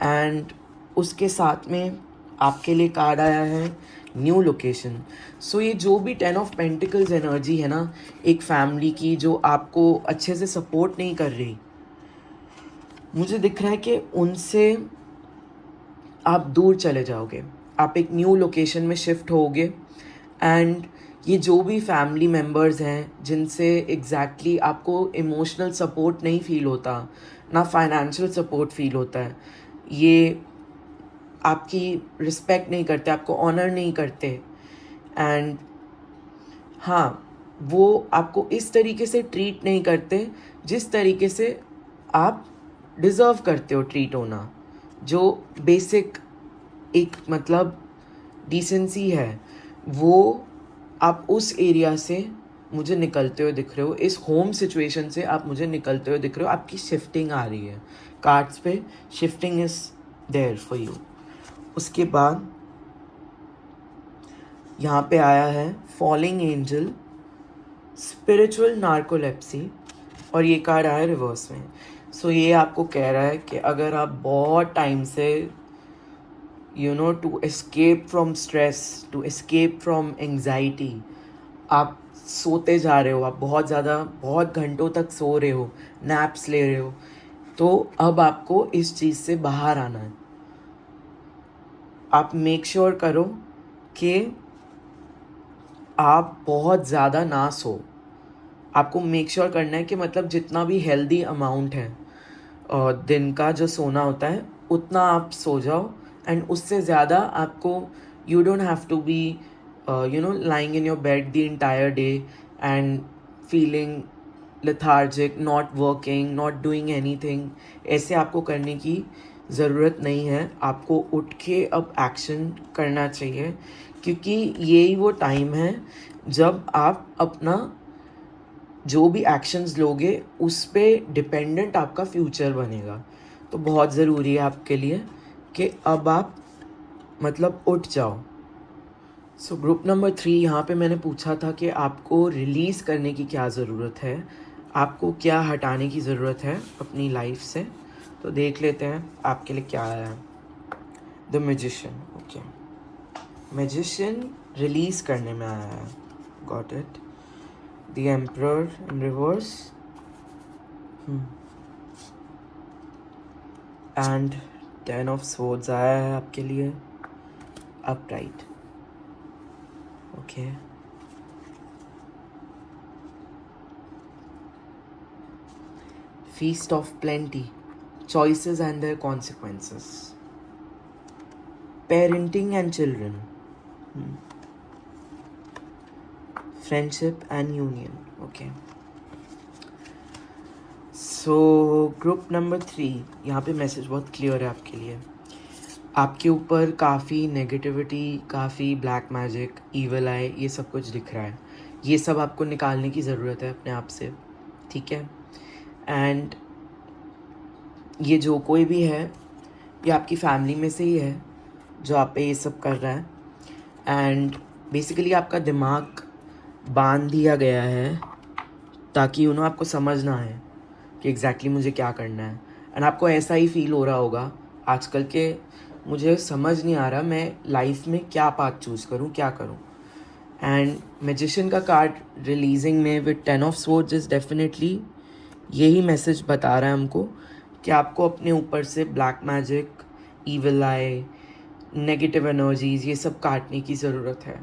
एंड उसके साथ में आपके लिए कार्ड आया है न्यू लोकेशन। सो ये जो भी 10 ऑफ पेंटिकल्स एनर्जी है ना, एक फैमिली की जो आपको अच्छे से सपोर्ट नहीं कर रही, मुझे दिख रहा है कि उनसे आप दूर चले जाओगे, आप एक न्यू लोकेशन में शिफ्ट होगे। एंड ये जो भी फैमिली मेम्बर्स हैं जिनसे एग्जैक्टली आपको इमोशनल सपोर्ट नहीं फील होता, ना फाइनेंशियल सपोर्ट फील होता है, ये आपकी रिस्पेक्ट नहीं करते, आपको ऑनर नहीं करते, एंड हाँ, वो आपको इस तरीके से ट्रीट नहीं करते जिस तरीके से आप डिज़र्व करते हो ट्रीट होना, जो बेसिक एक मतलब डिसेंसी है, वो आप उस एरिया से मुझे निकलते हुए दिख रहे हो, इस होम सिचुएशन से आप मुझे निकलते हुए दिख रहे हो, आपकी शिफ्टिंग आ रही है कार्ड्स पे, shifting is there for you. उसके बाद यहाँ पे आया है फॉलिंग एंजल, स्पिरिचुअल नार्कोलेप्सी, और ये कार्ड आया रिवर्स में। सो ये आपको कह रहा है कि अगर आप बहुत टाइम से to escape from stress, to escape from anxiety, आप सोते जा रहे हो, आप बहुत घंटों तक सो रहे हो, नैप्स ले रहे हो, तो अब आपको इस चीज़ से बाहर आना है। आप मेक श्योर करो कि आप बहुत ज़्यादा ना सो। आपको मेक श्योर करना है कि मतलब जितना भी हेल्दी अमाउंट है दिन का जो सोना होता है, उतना आप सो जाओ, एंड उससे ज़्यादा आपको, you don't have to be lying in your bed the entire day and feeling lethargic, not working, not doing anything. ऐसे आपको करने की ज़रूरत नहीं है, आपको उठ के अब एक्शन करना चाहिए, क्योंकि यही वो टाइम है जब आप अपना जो भी एक्शंस लोगे उस पे डिपेंडेंट आपका फ्यूचर बनेगा। तो बहुत ज़रूरी है आपके लिए कि अब आप मतलब उठ जाओ। सो ग्रुप नंबर 3, यहाँ पे मैंने पूछा था कि आपको रिलीज़ करने की क्या ज़रूरत है, आपको क्या हटाने की ज़रूरत है अपनी लाइफ से। तो देख लेते हैं आपके लिए क्या आया है। The magician, okay, magician release करने में आया है, got it. The emperor in rivers, and 10 of swords आया है आपके लिए, upright, okay. Feast of plenty, choices and their consequences, parenting and children, friendship and union, okay. So group number 3, यहाँ पे मैसेज बहुत क्लियर है आपके लिए। आपके ऊपर काफ़ी नेगेटिविटी, काफ़ी ब्लैक मैजिक, ईवल आई, ये सब कुछ दिख रहा है, ये सब आपको निकालने की ज़रूरत है अपने आप से, ठीक है। एंड ये जो कोई भी है, ये आपकी फैमिली में से ही है जो आप पे ये सब कर रहा है, एंड बेसिकली आपका दिमाग बांध दिया गया है ताकि आपको समझ ना आए कि एग्जैक्टली मुझे क्या करना है। एंड आपको ऐसा ही फील हो रहा होगा आजकल के, मुझे समझ नहीं आ रहा मैं लाइफ में क्या पाथ चूज़ करूँ, क्या करूँ। एंड मैजिशियन का कार्ड रिलीजिंग में with 10 of swords is definitely यही मैसेज बता रहा है हमको कि आपको अपने ऊपर से ब्लैक मैजिक, ईविल आई, नेगेटिव एनर्जीज़, ये सब काटने की ज़रूरत है।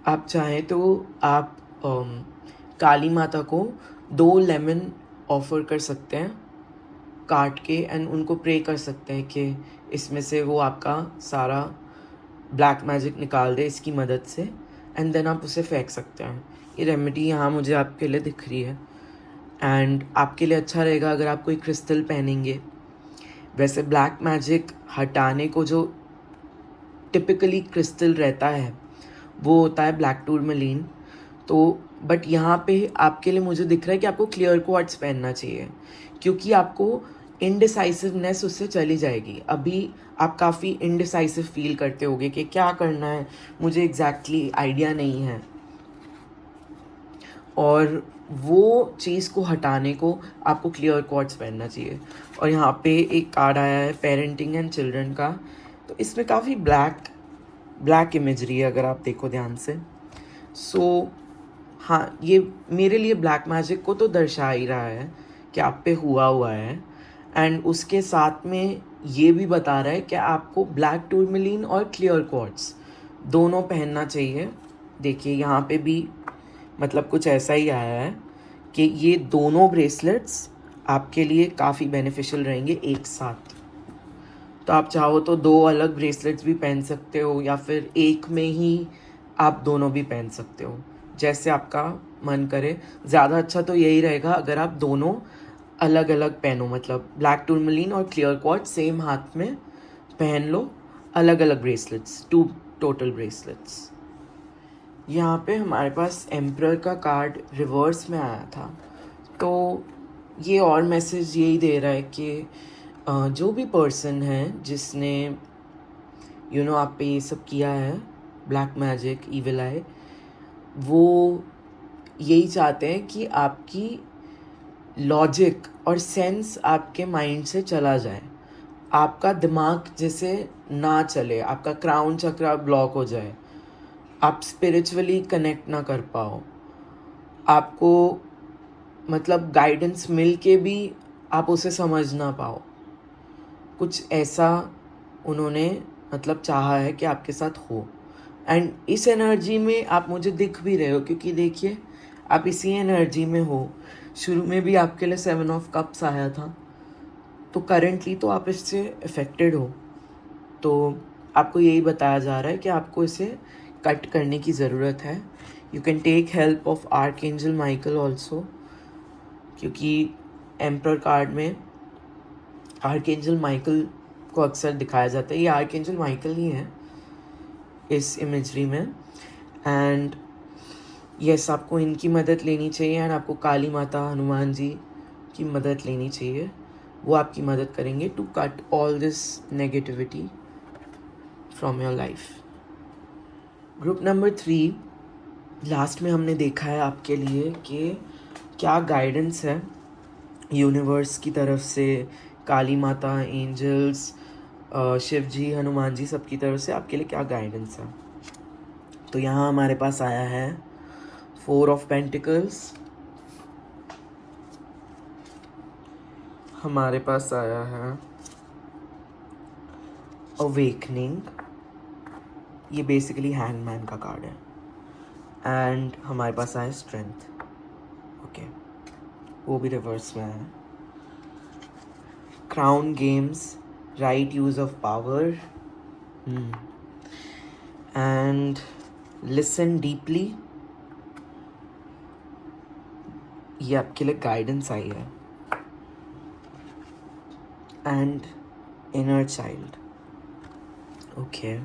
आप चाहें तो आप काली माता को 2 लेमन ऑफ़र कर सकते हैं काट के, एंड उनको प्रे कर सकते हैं कि इसमें से वो आपका सारा ब्लैक मैजिक निकाल दे इसकी मदद से, एंड देन आप उसे फेंक सकते हैं। ये रेमेडी यहाँ मुझे आपके लिए दिख रही है, एंड आपके लिए अच्छा रहेगा अगर आप कोई क्रिस्टल पहनेंगे। वैसे ब्लैक मैजिक हटाने को जो टिपिकली क्रिस्टल रहता है वो होता है ब्लैक टूरमलीन, तो बट यहाँ पे आपके लिए मुझे दिख रहा है कि आपको क्लियर क्वार्ट्ज पहनना चाहिए, क्योंकि आपको इनडिसाइसिवनेस उससे चली जाएगी। अभी आप काफ़ी इनडिसाइसिव फील करते होगे कि क्या करना है, मुझे एग्जैक्टली आइडिया नहीं है। और वो चीज़ को हटाने को आपको क्लियर कॉर्ड्स पहनना चाहिए। और यहाँ पे एक कार्ड आया है पेरेंटिंग एंड चिल्ड्रन का, तो इसमें काफ़ी ब्लैक इमेजरी है अगर आप देखो ध्यान से। सो हाँ, ये मेरे लिए ब्लैक मैजिक को तो दर्शा ही रहा है कि आप पे हुआ है, एंड उसके साथ में ये भी बता रहा है कि आपको ब्लैक टूरमिलीन और क्लियर क्वार्ट्ज दोनों पहनना चाहिए। देखिए यहाँ पे भी मतलब कुछ ऐसा ही आया है कि ये दोनों ब्रेसलेट्स आपके लिए काफ़ी बेनिफिशियल रहेंगे एक साथ। तो आप चाहो तो 2 अलग ब्रेसलेट्स भी पहन सकते हो, या फिर एक में ही आप दोनों भी पहन सकते हो, जैसे आपका मन करे। ज़्यादा अच्छा तो यही रहेगा अगर आप दोनों अलग अलग पहनो, मतलब ब्लैक टूरमलिन और क्लियर क्वार्ट्ज सेम हाथ में पहन लो, अलग अलग ब्रेसलेट्स, 2 टोटल ब्रेसलेट्स। यहाँ पे हमारे पास एम्परर का कार्ड रिवर्स में आया था, तो ये और मैसेज यही दे रहा है कि जो भी पर्सन है जिसने आप पे ये सब किया है, ब्लैक मैजिक, इविल आई, वो यही चाहते हैं कि आपकी लॉजिक और सेंस आपके माइंड से चला जाए, आपका दिमाग जैसे ना चले, आपका क्राउन चक्र ब्लॉक हो जाए, आप स्पिरिचुअली कनेक्ट ना कर पाओ, आपको मतलब गाइडेंस मिल के भी आप उसे समझ ना पाओ। कुछ ऐसा उन्होंने मतलब चाहा है कि आपके साथ हो, एंड इस एनर्जी में आप मुझे दिख भी रहे हो, क्योंकि देखिए आप इसी एनर्जी में हो। शुरू में भी आपके लिए 7 ऑफ कप्स आया था, तो करेंटली तो आप इससे अफेक्टेड हो। तो आपको यही बताया जा रहा है कि आपको इसे कट करने की ज़रूरत है। You can take help of archangel Michael also, क्योंकि एम्परर कार्ड में आर्कएंजल माइकल को अक्सर दिखाया जाता है। ये आर्कएंजल माइकल ही है इस इमेजरी में। एंड यस, आपको इनकी मदद लेनी चाहिए, एंड आपको काली माता, हनुमान जी की मदद लेनी चाहिए। वो आपकी मदद करेंगे to cut all this negativity from your life. Group number 3, last में हमने देखा है आपके लिए कि क्या गाइडेंस है यूनिवर्स की तरफ से, काली माता, एंजल्स, शिव जी, हनुमान जी, सबकी तरफ से आपके लिए क्या गाइडेंस है। तो यहाँ हमारे पास आया है 4 ऑफ पेंटिकल्स, हमारे पास आया है अवेकनिंग, ये बेसिकली हैंगमैन का कार्ड है, एंड हमारे पास आया स्ट्रेंथ, ओके, वो भी रिवर्स में है। Crown games, right use of power, and listen deeply, ये आपके लिए गाइडेंस आई है, एंड इनर चाइल्ड, ओके।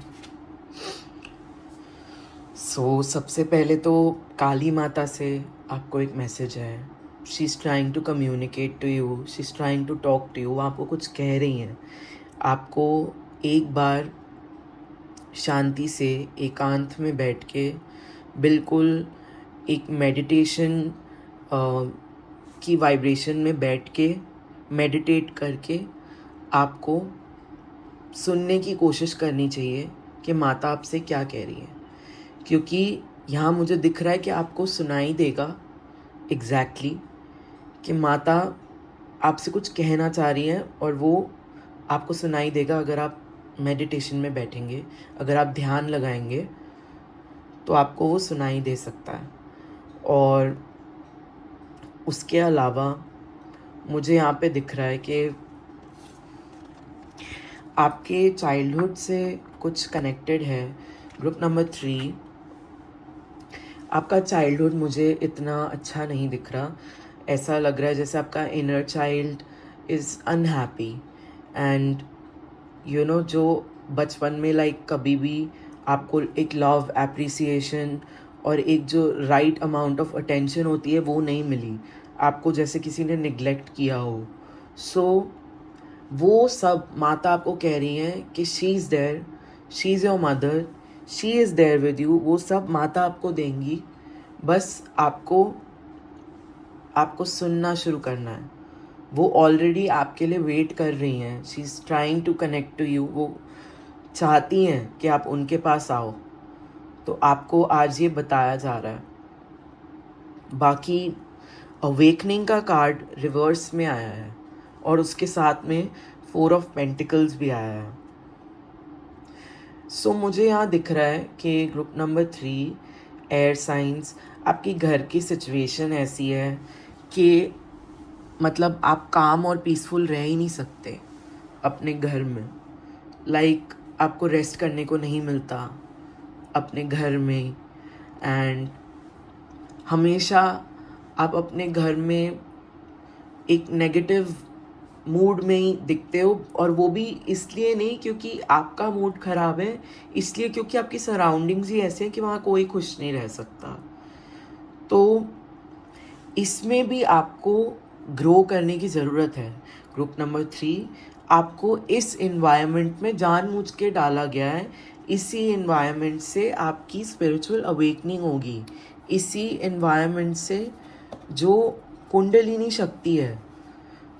सो सबसे पहले तो काली माता से आपको एक मैसेज है। She is trying to communicate to you, she is trying to talk to you, वो आपको कुछ कह रही हैं। आपको एक बार शांति से एकांत में बैठ के बिल्कुल एक मेडिटेशन की वाइब्रेशन में बैठ के मेडिटेट करके आपको सुनने की कोशिश करनी चाहिए कि माता आपसे क्या कह रही है, क्योंकि यहाँ मुझे दिख रहा है कि आपको सुनाई देगा एग्जैक्टली कि माता आपसे कुछ कहना चाह रही है, और वो आपको सुनाई देगा अगर आप मेडिटेशन में बैठेंगे, अगर आप ध्यान लगाएंगे तो आपको वो सुनाई दे सकता है। और उसके अलावा मुझे यहाँ पे दिख रहा है कि आपके चाइल्डहुड से कुछ कनेक्टेड है। ग्रुप नंबर 3, आपका चाइल्डहुड मुझे इतना अच्छा नहीं दिख रहा। ऐसा लग रहा है जैसे आपका inner child is unhappy, and जो बचपन में लाइक कभी भी आपको एक लव, एप्रिसिएशन और एक जो राइट अमाउंट ऑफ अटेंशन होती है वो नहीं मिली, आपको जैसे किसी ने निगलेक्ट किया हो। सो वो सब माता आपको कह रही हैं कि she is there, she is your mother, she is there with you. वो सब माता आपको देंगी, बस आपको आपको सुनना शुरू करना है। वो ऑलरेडी आपके लिए वेट कर रही हैं, she is trying to connect to you. वो चाहती हैं कि आप उनके पास आओ। तो आपको आज ये बताया जा रहा है। बाकी अवेकनिंग का कार्ड रिवर्स में आया है और उसके साथ में 4 ऑफ पेंटिकल्स भी आया है। सो मुझे यहाँ दिख रहा है कि ग्रुप नंबर 3 एयर साइंस, आपकी घर की सिचुएशन ऐसी है कि मतलब आप काम और पीसफुल रह ही नहीं सकते अपने घर में। लाइक आपको रेस्ट करने को नहीं मिलता अपने घर में, एंड हमेशा आप अपने घर में एक नेगेटिव मूड में ही दिखते हो। और वो भी इसलिए नहीं क्योंकि आपका मूड ख़राब है, इसलिए क्योंकि आपकी सराउंडिंग्स ही ऐसे हैं कि वहाँ कोई खुश नहीं रह सकता। तो इसमें भी आपको ग्रो करने की ज़रूरत है। ग्रुप नंबर 3, आपको इस इन्वायरमेंट में जानबूझ के डाला गया है। इसी इन्वायरमेंट से आपकी स्पिरिचुअल अवेकनिंग होगी। इसी इन्वायरमेंट से जो कुंडलिनी शक्ति है,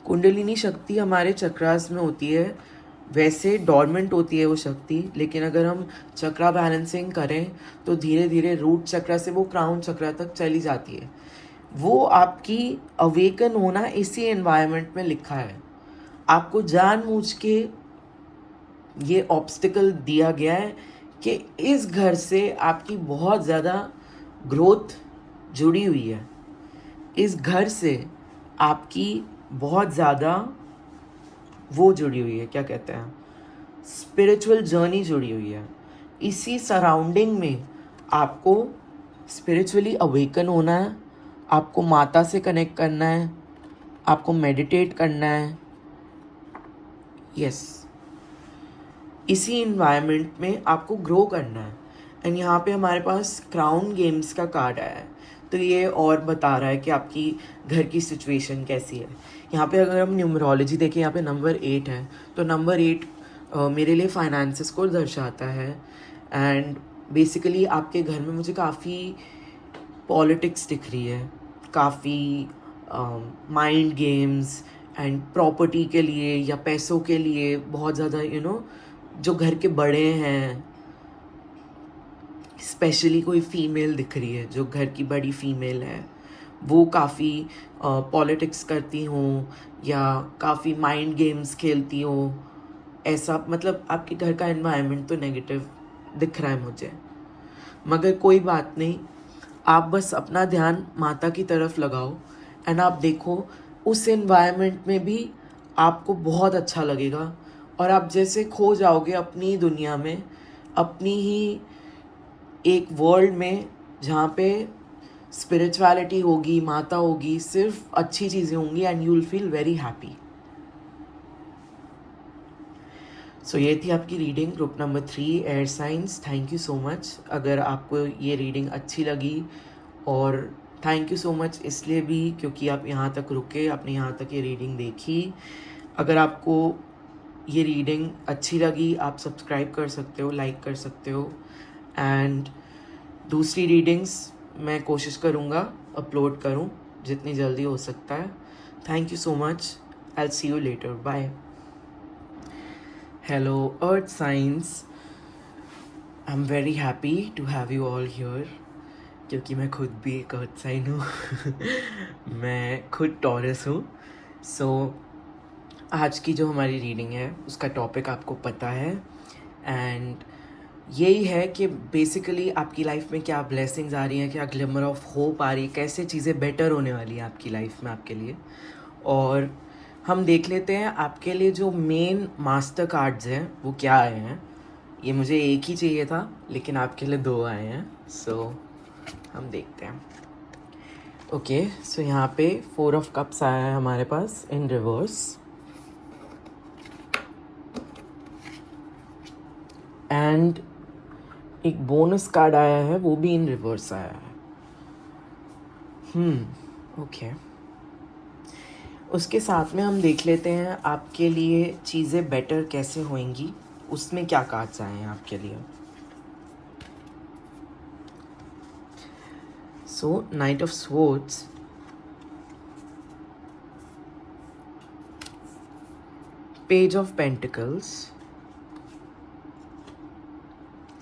कुंडलिनी शक्ति हमारे चक्रास में होती है। वैसे डॉर्मेंट होती है वो शक्ति, लेकिन अगर हम चक्रा बैलेंसिंग करें तो धीरे धीरे रूट चक्रा से वो क्राउन चक्रा तक चली जाती है। वो आपकी अवेकन होना इसी एनवायरनमेंट में लिखा है। आपको जानबूझ के ये ऑब्स्टिकल दिया गया है कि इस घर से आपकी बहुत ज़्यादा ग्रोथ जुड़ी हुई है। इस घर से आपकी बहुत ज़्यादा वो जुड़ी हुई है, क्या कहते हैं, स्पिरिचुअल जर्नी जुड़ी हुई है। इसी सराउंडिंग में आपको स्पिरिचुअली अवेकन होना है, आपको माता से कनेक्ट करना है, आपको मेडिटेट करना है। यस, इसी इन्वायरमेंट में आपको ग्रो करना है। एंड यहाँ पे हमारे पास क्राउन गेम्स का कार्ड आया है, तो ये और बता रहा है कि आपकी घर की सिचुएशन कैसी है। यहाँ पे अगर हम न्यूमरोलॉजी देखें, यहाँ पे नंबर 8 है, तो नंबर 8 मेरे लिए फाइनेंसेस को दर्शाता है। एंड बेसिकली आपके घर में मुझे काफ़ी पॉलिटिक्स दिख रही है, काफ़ी माइंड गेम्स एंड प्रॉपर्टी के लिए या पैसों के लिए बहुत ज़्यादा जो घर के बड़े हैं, स्पेशली कोई फीमेल दिख रही है जो घर की बड़ी फीमेल है, वो काफ़ी पॉलिटिक्स करती हों या काफ़ी माइंड गेम्स खेलती हों। ऐसा मतलब आपके घर का एनवायरनमेंट तो नेगेटिव दिख रहा है मुझे, मगर कोई बात नहीं। आप बस अपना ध्यान माता की तरफ लगाओ एंड आप देखो उस एनवायरनमेंट में भी आपको बहुत अच्छा लगेगा और आप जैसे खो जाओगे अपनी दुनिया में, अपनी ही एक वर्ल्ड में जहाँ पे स्पिरिचुअलिटी होगी, माता होगी, सिर्फ अच्छी चीज़ें होंगी and you will feel very happy. So ये थी आपकी reading group number 3 air signs. Thank you so much अगर आपको ये रीडिंग अच्छी लगी, और थैंक यू सो मच इसलिए भी क्योंकि आप यहाँ तक रुके, आपने यहाँ तक ये रीडिंग देखी। अगर आपको ये रीडिंग अच्छी लगी, आप सब्सक्राइब कर सकते हो, लाइक कर सकते हो। एंड दूसरी रीडिंग्स मैं कोशिश करूँगा अपलोड करूँ जितनी जल्दी हो सकता है। Thank you so much, I will see you later, bye. Hello earth signs, I am very happy to have you all here, क्योंकि मैं खुद भी एक अर्थ साइन हूँ। मैं खुद टॉरस हूँ। सो आज की जो हमारी रीडिंग है उसका टॉपिक आपको पता है, एंड यही है कि बेसिकली आपकी लाइफ में क्या ब्लेसिंग्स आ रही हैं, क्या ग्लिमर ऑफ होप आ रही है, कैसे चीज़ें बेटर होने वाली हैं आपकी लाइफ में आपके लिए। और हम देख लेते हैं आपके लिए जो मेन मास्टर कार्ड्स हैं वो क्या आए हैं। ये मुझे एक ही चाहिए था लेकिन आपके लिए 2 आए हैं, सो हम देखते हैं। ओके, सो यहाँ पे 4 ऑफ कप्स आया है हमारे पास इन रिवर्स, एंड एक बोनस कार्ड आया है वो भी इन रिवर्स आया है। ओके, उसके साथ में हम देख लेते हैं आपके लिए चीज़ें बेटर कैसे होंगी, उसमें क्या कार्ड्स आए हैं आपके लिए। So knight of swords, page of pentacles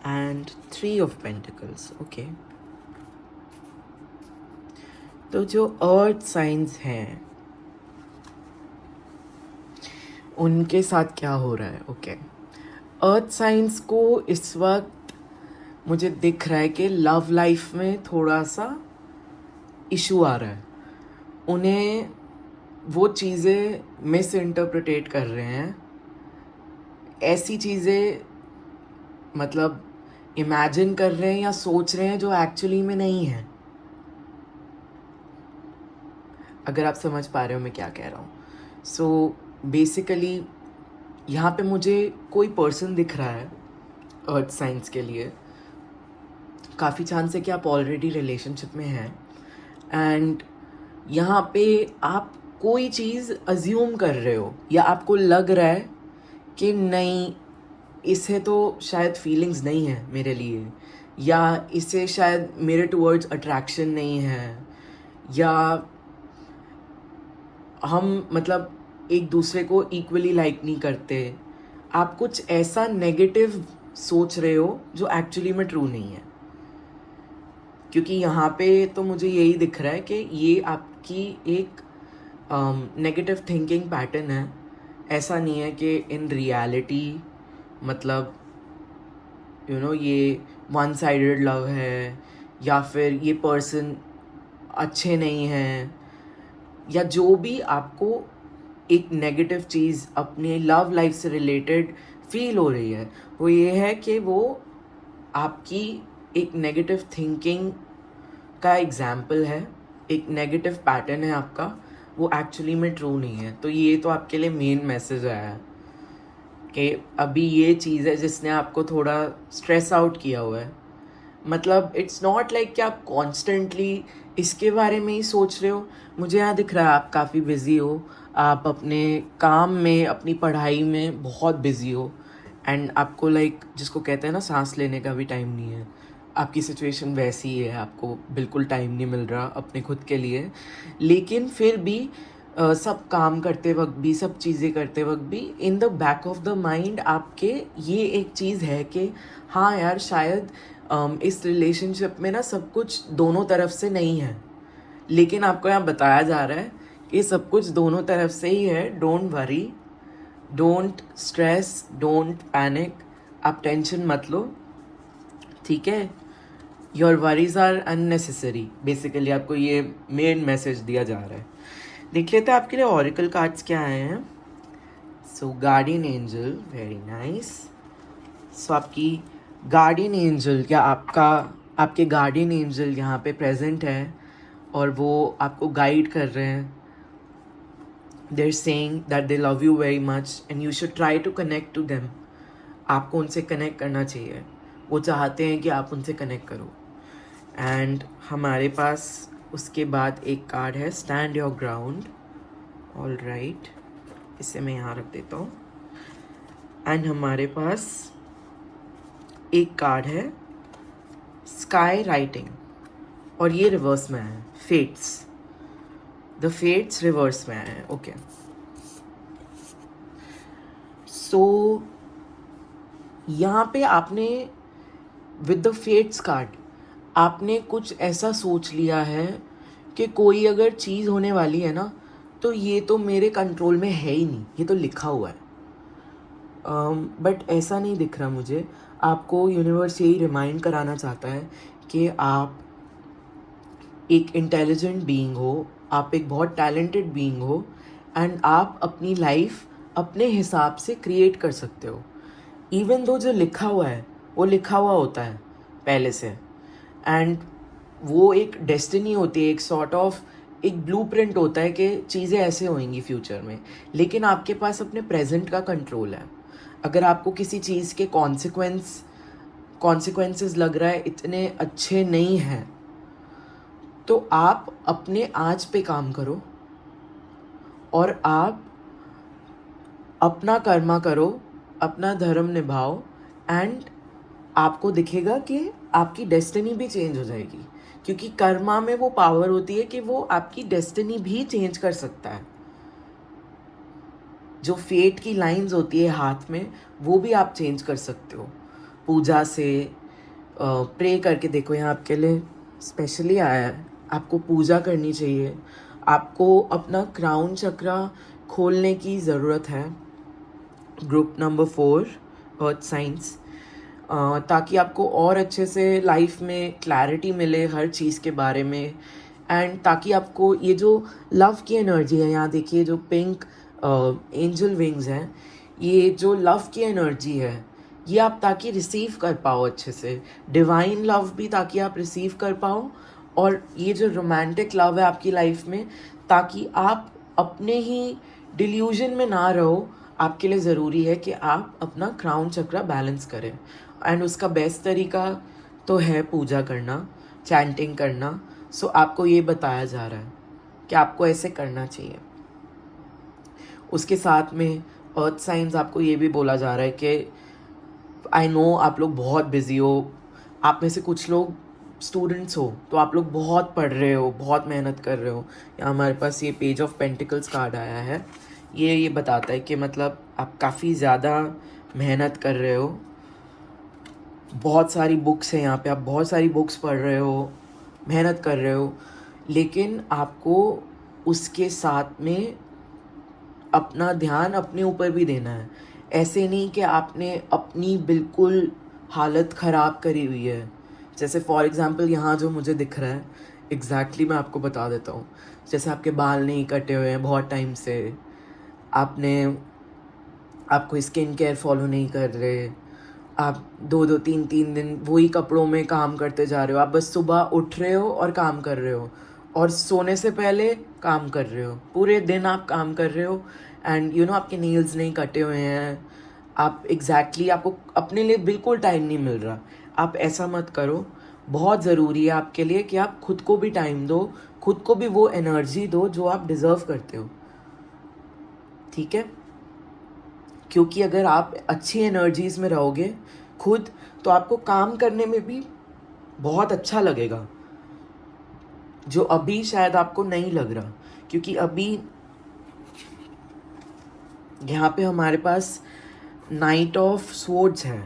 and 3 of pentacles. Okay, तो जो अर्थ साइंस हैं उनके साथ क्या हो रहा है। ओके, अर्थ साइंस को इस वक्त मुझे दिख रहा है कि लव लाइफ में थोड़ा सा इशू आ रहा है। उन्हें वो चीज़ें मिस इंटरप्रिटेट कर रहे हैं, ऐसी चीज़ें मतलब इमेजिन कर रहे हैं या सोच रहे हैं जो एक्चुअली में नहीं है। अगर आप समझ पा रहे हो मैं क्या कह रहा हूँ। सो बेसिकली यहाँ पे मुझे कोई पर्सन दिख रहा है अर्थ साइंस के लिए। काफ़ी चांस है कि आप ऑलरेडी रिलेशनशिप में हैं एंड यहाँ पे आप कोई चीज़ अज्यूम कर रहे हो या आपको लग रहा है कि नहीं, इसे तो शायद फीलिंग्स नहीं है मेरे लिए, या इसे शायद मेरे टुवर्ड्स अट्रैक्शन नहीं है, या हम मतलब एक दूसरे को इक्वली लाइक नहीं करते। आप कुछ ऐसा नेगेटिव सोच रहे हो जो एक्चुअली में ट्रू नहीं है, क्योंकि यहाँ पे तो मुझे यही दिख रहा है कि ये आपकी एक नेगेटिव थिंकिंग पैटर्न है। ऐसा नहीं है कि इन रियलिटी मतलब ये वन साइडेड लव है, या फिर ये पर्सन अच्छे नहीं हैं, या जो भी आपको एक नेगेटिव चीज़ अपने लव लाइफ से रिलेटेड फील हो रही है, वो ये है कि वो आपकी एक नेगेटिव थिंकिंग का एग्जाम्पल है, एक नेगेटिव पैटर्न है आपका, वो एक्चुअली में ट्रू नहीं है। तो ये तो आपके लिए मेन मैसेज आया है कि अभी ये चीज़ है जिसने आपको थोड़ा स्ट्रेस आउट किया हुआ है। मतलब इट्स नॉट लाइक कि आप कॉन्स्टेंटली इसके बारे में ही सोच रहे हो। मुझे यहाँ दिख रहा है आप काफ़ी बिज़ी हो, आप अपने काम में अपनी पढ़ाई में बहुत बिज़ी हो एंड आपको जिसको कहते हैं ना सांस लेने का भी टाइम नहीं है। आपकी सिचुएशन वैसी ही है, आपको बिल्कुल टाइम नहीं मिल रहा अपने खुद के लिए, लेकिन फिर भी सब काम करते वक्त भी, सब चीज़ें करते वक्त भी in the back of the mind आपके ये एक चीज़ है कि हाँ यार, शायद इस रिलेशनशिप में ना सब कुछ दोनों तरफ से नहीं है, लेकिन आपको यहाँ बताया जा रहा है कि सब कुछ दोनों तरफ से ही है। Don't worry, don't stress, don't panic, आप टेंशन मत लो, ठीक है। Your worries are unnecessary, basically आपको ये मेन मैसेज दिया जा रहा है। देख लेते हैं आपके लिए ऑरिकल कार्ड्स क्या आए हैं। सो गार्डियन एंजल, वेरी नाइस। सो आपकी गार्डियन एंजल या आपके गार्डियन एंजल यहाँ पे प्रेजेंट है और वो आपको गाइड कर रहे हैं। They are saying that they love you very much and you should try to connect to them. आपको उनसे कनेक्ट करना चाहिए, वो चाहते हैं कि आप उनसे कनेक्ट करो। एंड हमारे पास उसके बाद एक कार्ड है stand your ground. All right, इसे मैं यहाँ रख देता हूँ। एंड हमारे पास एक कार्ड है स्काई राइटिंग, और ये रिवर्स में है, फेट्स। द फेट्स रिवर्स में है। ओके, सो यहाँ पे आपने विद द फेट्स कार्ड आपने कुछ ऐसा सोच लिया है कि कोई अगर चीज़ होने वाली है ना, तो ये तो मेरे कंट्रोल में है ही नहीं, ये तो लिखा हुआ है। बट ऐसा नहीं दिख रहा मुझे। आपको यूनिवर्स यही रिमाइंड कराना चाहता है कि आप एक इंटेलिजेंट बीइंग हो, आप एक बहुत टैलेंटेड बीइंग हो एंड आप अपनी लाइफ अपने हिसाब से क्रिएट कर सकते हो। इवन दो जो लिखा हुआ है वो लिखा हुआ होता है पहले से, एंड वो एक डेस्टिनी होती है, एक सॉर्ट ऑफ एक ब्लूप्रिंट होता है कि चीज़ें ऐसे होंगी फ्यूचर में, लेकिन आपके पास अपने प्रेजेंट का कंट्रोल है। अगर आपको किसी चीज़ के कॉन्सिक्वेंसेस लग रहा है इतने अच्छे नहीं हैं, तो आप अपने आज पे काम करो और आप अपना कर्मा करो, अपना धर्म निभाओ, एंड आपको दिखेगा कि आपकी डेस्टिनी भी चेंज हो जाएगी, क्योंकि कर्मा में वो पावर होती है कि वो आपकी डेस्टिनी भी चेंज कर सकता है। जो फेट की लाइंस होती है हाथ में, वो भी आप चेंज कर सकते हो पूजा से। प्रे करके देखो, यहाँ आपके लिए स्पेशली आया है। आपको पूजा करनी चाहिए, आपको अपना क्राउन चक्रा खोलने की ज़रूरत है। ग्रुप नंबर 4, अर्थ साइंस, ताकि आपको और अच्छे से लाइफ में क्लैरिटी मिले हर चीज़ के बारे में, एंड ताकि आपको ये जो लव की एनर्जी है, यहाँ देखिए जो पिंक एंजल विंग्स हैं, ये जो लव की एनर्जी है, ये आप ताकि रिसीव कर पाओ अच्छे से, डिवाइन लव भी ताकि आप रिसीव कर पाओ, और ये जो रोमांटिक लव है आपकी लाइफ में, ताकि आप अपने ही डिल्यूजन में ना रहो। आपके लिए ज़रूरी है कि आप अपना क्राउन चक्रा बैलेंस करें, एंड उसका बेस्ट तरीका तो है पूजा करना, चैंटिंग करना। सो आपको ये बताया जा रहा है कि आपको ऐसे करना चाहिए। उसके साथ में अर्थ साइंस आपको ये भी बोला जा रहा है कि आई नो आप लोग बहुत बिजी हो, आप में से कुछ लोग स्टूडेंट्स हो, तो आप लोग बहुत पढ़ रहे हो, बहुत मेहनत कर रहे हो। यहाँ हमारे पास ये पेज ऑफ पेंटिकल्स कार्ड आया है, ये बताता है कि मतलब आप काफ़ी ज़्यादा मेहनत कर रहे हो। बहुत सारी बुक्स हैं यहाँ पे, आप बहुत सारी बुक्स पढ़ रहे हो, मेहनत कर रहे हो, लेकिन आपको उसके साथ में अपना ध्यान अपने ऊपर भी देना है। ऐसे नहीं कि आपने अपनी बिल्कुल हालत ख़राब करी हुई है। जैसे फॉर एग्ज़ाम्पल यहाँ जो मुझे दिख रहा है, एग्जैक्टली मैं आपको बता देता हूँ। जैसे आपके बाल नहीं कटे हुए हैं बहुत टाइम से, आपको स्किन केयर फॉलो नहीं कर रहे, आप 2-2 3-3 दिन वही कपड़ों में काम करते जा रहे हो, आप बस सुबह उठ रहे हो और काम कर रहे हो, और सोने से पहले काम कर रहे हो, पूरे दिन आप काम कर रहे हो, एंड आपके नेल्स नहीं कटे हुए हैं, आप आपको अपने लिए बिल्कुल टाइम नहीं मिल रहा। आप ऐसा मत करो। बहुत ज़रूरी है आपके लिए कि आप खुद को भी टाइम दो, खुद को भी वो एनर्जी दो जो आप डिज़र्व करते हो, ठीक है? क्योंकि अगर आप अच्छी एनर्जीज़ में रहोगे खुद, तो आपको काम करने में भी बहुत अच्छा लगेगा, जो अभी शायद आपको नहीं लग रहा। क्योंकि अभी यहाँ पे हमारे पास नाइट ऑफ स्वॉर्ड्स है,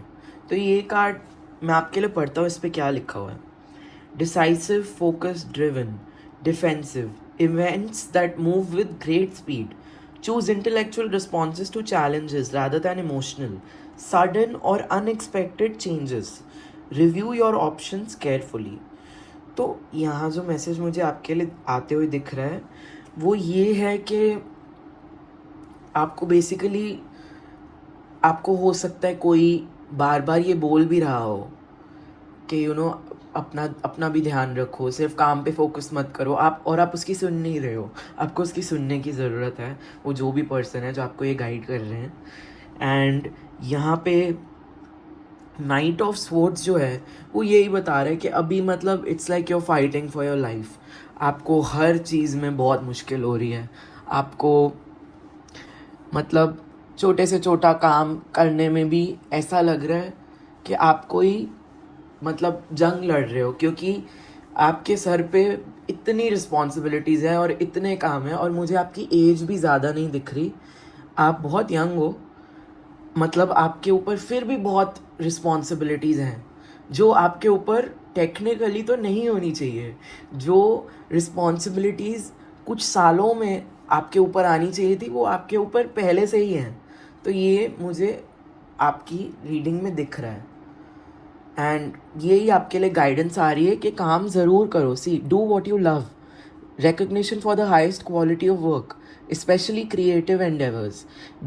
तो ये कार्ड मैं आपके लिए पढ़ता हूँ, इस पर क्या लिखा हुआ है। Decisive, focus driven, defensive, events that move with great speed, choose intellectual responses to challenges rather than emotional, sudden or unexpected changes, review your options carefully। तो यहाँ जो मैसेज मुझे आपके लिए आते हुए दिख रहा है वो ये है कि आपको बेसिकली, आपको हो सकता है कोई बार बार ये बोल भी रहा हो कि अपना भी ध्यान रखो, सिर्फ काम पे फोकस मत करो आप, और आप उसकी सुन नहीं रहे हो। आपको उसकी सुनने की ज़रूरत है, वो जो भी पर्सन है जो आपको ये गाइड कर रहे हैं। एंड यहाँ पे नाइट ऑफ स्वॉर्ड्स जो है वो यही बता रहा है कि अभी मतलब it's like you're fighting for your life. आपको हर चीज़ में बहुत मुश्किल हो रही है, आपको मतलब छोटे से छोटा काम करने में भी ऐसा लग रहा है कि आप कोई मतलब जंग लड़ रहे हो, क्योंकि आपके सर पे इतनी रिस्पॉन्सिबिलिटीज़ हैं और इतने काम हैं, और मुझे आपकी एज भी ज़्यादा नहीं दिख रही, आप बहुत यंग हो, मतलब आपके ऊपर फिर भी बहुत रिस्पॉन्सिबिलिटीज़ हैं जो आपके ऊपर टेक्निकली तो नहीं होनी चाहिए। जो रिस्पॉन्सिबिलिटीज़ कुछ सालों में आपके ऊपर आनी चाहिए थी, वो आपके ऊपर पहले से ही हैं। तो ये मुझे आपकी रीडिंग में दिख रहा है, एंड यही आपके लिए गाइडेंस आ रही है कि काम ज़रूर करो। See, do what you love, recognition for the highest quality of work, especially creative endeavors,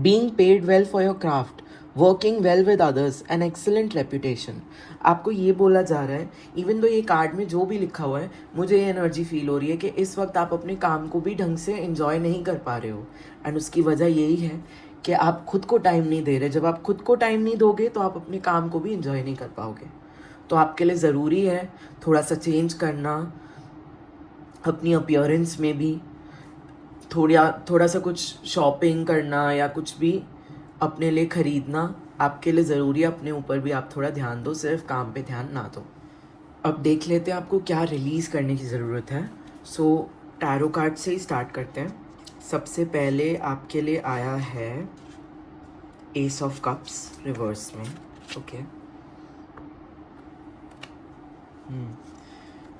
being paid well for your craft, working well with others, an excellent reputation। आपको ये बोला जा रहा है, इवन दो ये कार्ड में जो भी लिखा हुआ है, मुझे ये एनर्जी फील हो रही है कि इस वक्त आप अपने काम को भी ढंग से एंजॉय नहीं कर पा रहे हो, एंड उसकी वजह यही है कि आप खुद को टाइम नहीं दे रहे। जब आप खुद को टाइम नहीं दोगे तो आप अपने काम को भी एंजॉय नहीं कर पाओगे। तो आपके लिए ज़रूरी है थोड़ा सा चेंज करना, अपनी अपीयरेंस में भी थोड़ा सा कुछ शॉपिंग करना या कुछ भी अपने लिए ख़रीदना आपके लिए ज़रूरी है। अपने ऊपर भी आप थोड़ा ध्यान दो, सिर्फ काम पे ध्यान ना दो। अब देख लेते हैं आपको क्या रिलीज़ करने की ज़रूरत है। सो टैरो कार्ड से ही स्टार्ट करते हैं। सबसे पहले आपके लिए आया है एस ऑफ कप्स रिवर्स में। ओके,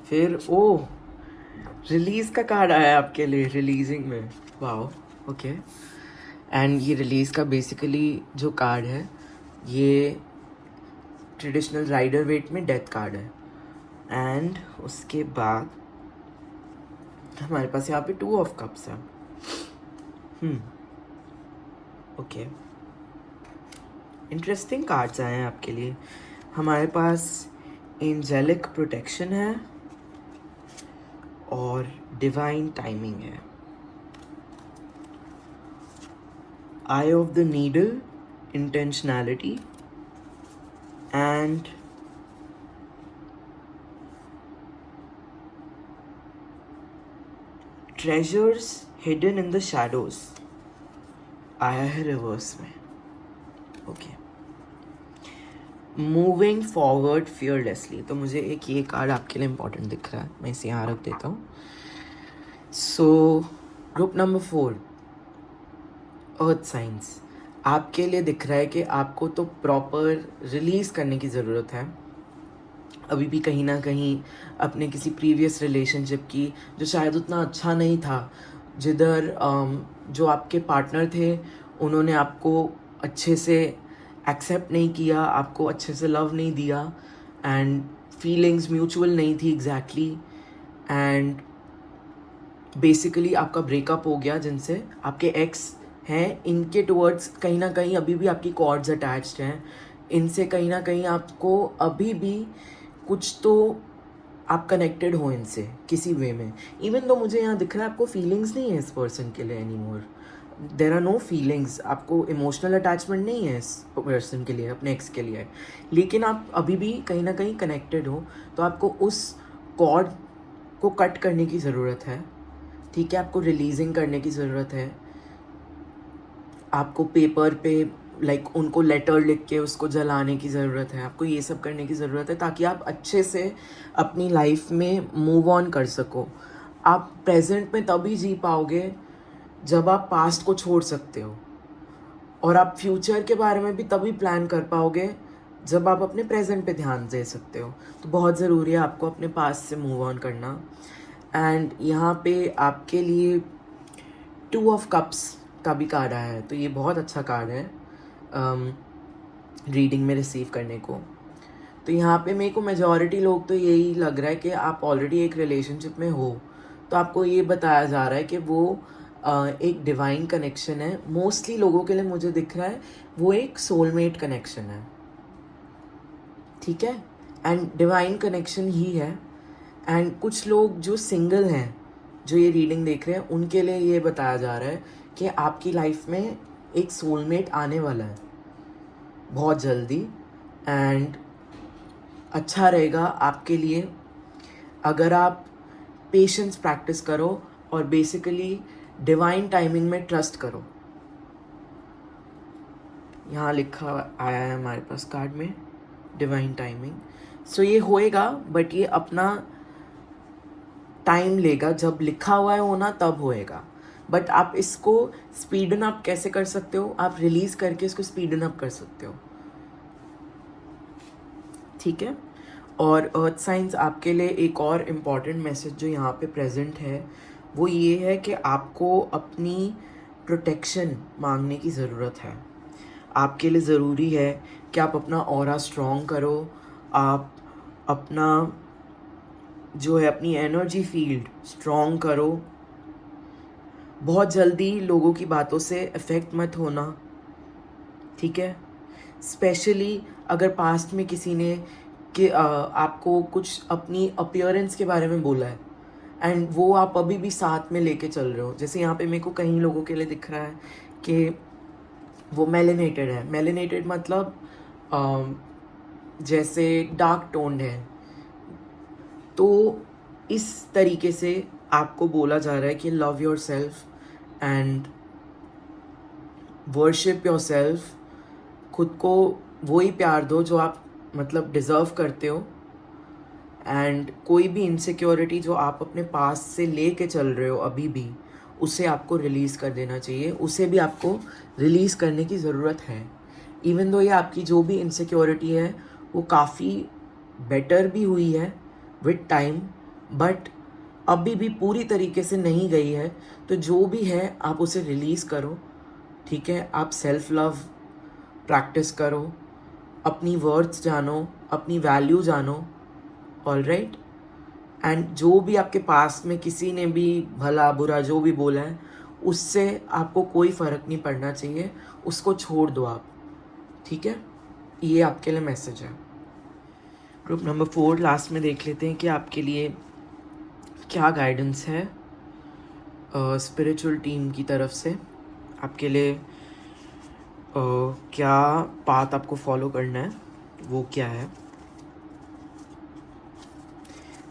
फिर रिलीज़ का कार्ड आया आपके लिए, रिलीजिंग में। Wow, okay. एंड ये रिलीज़ का बेसिकली जो कार्ड है, ये ट्रेडिशनल राइडर वेट में डेथ कार्ड है। एंड उसके बाद हमारे पास यहाँ पे 2 ऑफ कप्स है। ओके, इंटरेस्टिंग कार्ड्स आए हैं आपके लिए। हमारे पास एंजेलिक प्रोटेक्शन है और डिवाइन टाइमिंग है। Eye of the needle, intentionality and treasures hidden in the shadows आया है रिवर्स में। ओके, मूविंग फॉरवर्ड फियरलेसली, तो मुझे एक ये कार्ड आपके लिए इम्पोर्टेंट दिख रहा है, मैं इसे यहाँ रख देता हूँ। So group number 4, earth science, आपके लिए दिख रहा है कि आपको तो प्रॉपर रिलीज़ करने की ज़रूरत है। अभी भी कहीं ना कहीं अपने किसी प्रीवियस रिलेशनशिप की, जो शायद उतना अच्छा नहीं था, जिधर जो आपके पार्टनर थे उन्होंने आपको अच्छे से एक्सेप्ट नहीं किया, आपको अच्छे से लव नहीं दिया, एंड फीलिंग्स म्यूचुअल नहीं थी एग्जैक्टली, एंड बेसिकली आपका ब्रेकअप हो गया। जिनसे आपके एक्स हैं, इनके टुवर्ड्स कहीं ना कहीं अभी भी आपकी कॉर्ड्स अटैच्ड हैं। इनसे कहीं ना कहीं आपको अभी भी कुछ तो आप कनेक्टेड हो इनसे किसी वे में। इवन तो मुझे यहाँ दिख रहा है आपको फीलिंग्स नहीं है इस पर्सन के लिए any more, there are no feelings, आपको इमोशनल अटैचमेंट नहीं है इस पर्सन के लिए, अपने एक्स के लिए, लेकिन आप अभी भी कहीं ना कहीं कनेक्टेड हो। तो आपको उस कॉर्ड को कट करने की ज़रूरत है, ठीक है, आपको रिलीजिंग करने की ज़रूरत है। आपको पेपर पे लाइक उनको लेटर लिख के उसको जलाने की ज़रूरत है, आपको ये सब करने की ज़रूरत है, ताकि आप अच्छे से अपनी लाइफ में मूव ऑन कर सको। आप प्रेजेंट में तभी जी पाओगे जब आप पास्ट को छोड़ सकते हो, और आप फ्यूचर के बारे में भी तभी प्लान कर पाओगे जब आप अपने प्रेजेंट पे ध्यान दे सकते हो। तो बहुत ज़रूरी है आपको अपने पास्ट से मूव ऑन करना। एंड यहाँ पे आपके लिए 2 ऑफ कप्स का भी कार्ड आया है, तो ये बहुत अच्छा कार्ड है रीडिंग में रिसीव करने को। तो यहाँ पे मेरे को मेजॉरिटी लोग तो यही लग रहा है कि आप ऑलरेडी एक रिलेशनशिप में हो, तो आपको ये बताया जा रहा है कि वो एक डिवाइन कनेक्शन है। मोस्टली लोगों के लिए मुझे दिख रहा है वो एक सोलमेट कनेक्शन है, ठीक है, एंड डिवाइन कनेक्शन ही है। एंड कुछ लोग जो सिंगल हैं, जो ये रीडिंग देख रहे हैं, उनके लिए ये बताया जा रहा है कि आपकी लाइफ में एक सोलमेट आने वाला है बहुत जल्दी, एंड अच्छा रहेगा आपके लिए अगर आप पेशेंस प्रैक्टिस करो और बेसिकली डिवाइन टाइमिंग में ट्रस्ट करो। यहाँ लिखा आया है हमारे पास कार्ड में डिवाइन टाइमिंग। सो ये होएगा, बट ये अपना टाइम लेगा, जब लिखा हुआ है होना तब होएगा। बट आप इसको स्पीडन अप कैसे कर सकते हो, आप रिलीज करके इसको स्पीडन अप कर सकते हो, ठीक है। और अर्थ साइंस आपके लिए एक और इम्पॉर्टेंट मैसेज जो यहाँ पे प्रेजेंट है वो ये है कि आपको अपनी प्रोटेक्शन मांगने की ज़रूरत है। आपके लिए ज़रूरी है कि आप अपना ऑरा स्ट्रॉन्ग करो, आप अपना जो है अपनी एनर्जी फील्ड स्ट्रॉन्ग करो। बहुत जल्दी लोगों की बातों से अफेक्ट मत होना, ठीक है। स्पेशली अगर पास्ट में किसी ने कि आपको कुछ अपनी अपीयरेंस के बारे में बोला है एंड वो आप अभी भी साथ में लेके चल रहे हो। जैसे यहाँ पे मेरे को कई लोगों के लिए दिख रहा है कि वो मेलेनेटेड है। मेलेनेटेड मतलब जैसे डार्क टोन्ड है, तो इस तरीके से आपको बोला जा रहा है कि love your self and worship yourself. खुद को वही प्यार दो जो आप मतलब डिज़र्व करते हो। एंड कोई भी इनसिक्योरिटी जो आप अपने पास से ले के चल रहे हो अभी भी, उसे आपको रिलीज़ कर देना चाहिए। उसे भी आपको रिलीज़ करने की ज़रूरत है। इवन दो ये आपकी जो भी इनसिक्योरिटी है वो काफ़ी बेटर भी हुई है विद टाइम, बट अभी भी पूरी तरीके से नहीं गई है। तो जो भी है आप उसे रिलीज़ करो, ठीक है। आप सेल्फ लव प्रैक्टिस करो, अपनी वर्ड्स जानो, अपनी वैल्यू जानो, ऑल राइट। एंड जो भी आपके पास में किसी ने भी भला बुरा जो भी बोला है, उससे आपको कोई फ़र्क नहीं पड़ना चाहिए, उसको छोड़ दो आप, ठीक है। ये आपके लिए मैसेज है। ग्रुप नंबर 4 लास्ट में देख लेते हैं कि आपके लिए क्या गाइडेंस है स्पिरिचुअल टीम की तरफ से। आपके लिए क्या पाथ आपको फॉलो करना है, वो क्या है।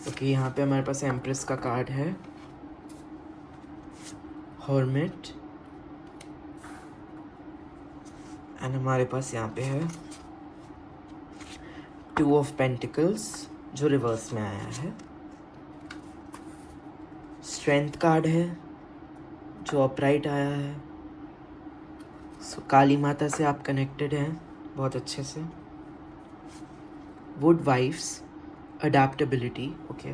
ओके, यहाँ पे हमारे पास एम्प्रेस का कार्ड है, हर्मिट, एंड हमारे पास यहाँ पे है 2 ऑफ पेंटिकल्स जो रिवर्स में आया है, स्ट्रेंथ कार्ड है जो अपराइट आया है। सो काली माता से आप कनेक्टेड हैं बहुत अच्छे से। Wood wives, adaptability, okay.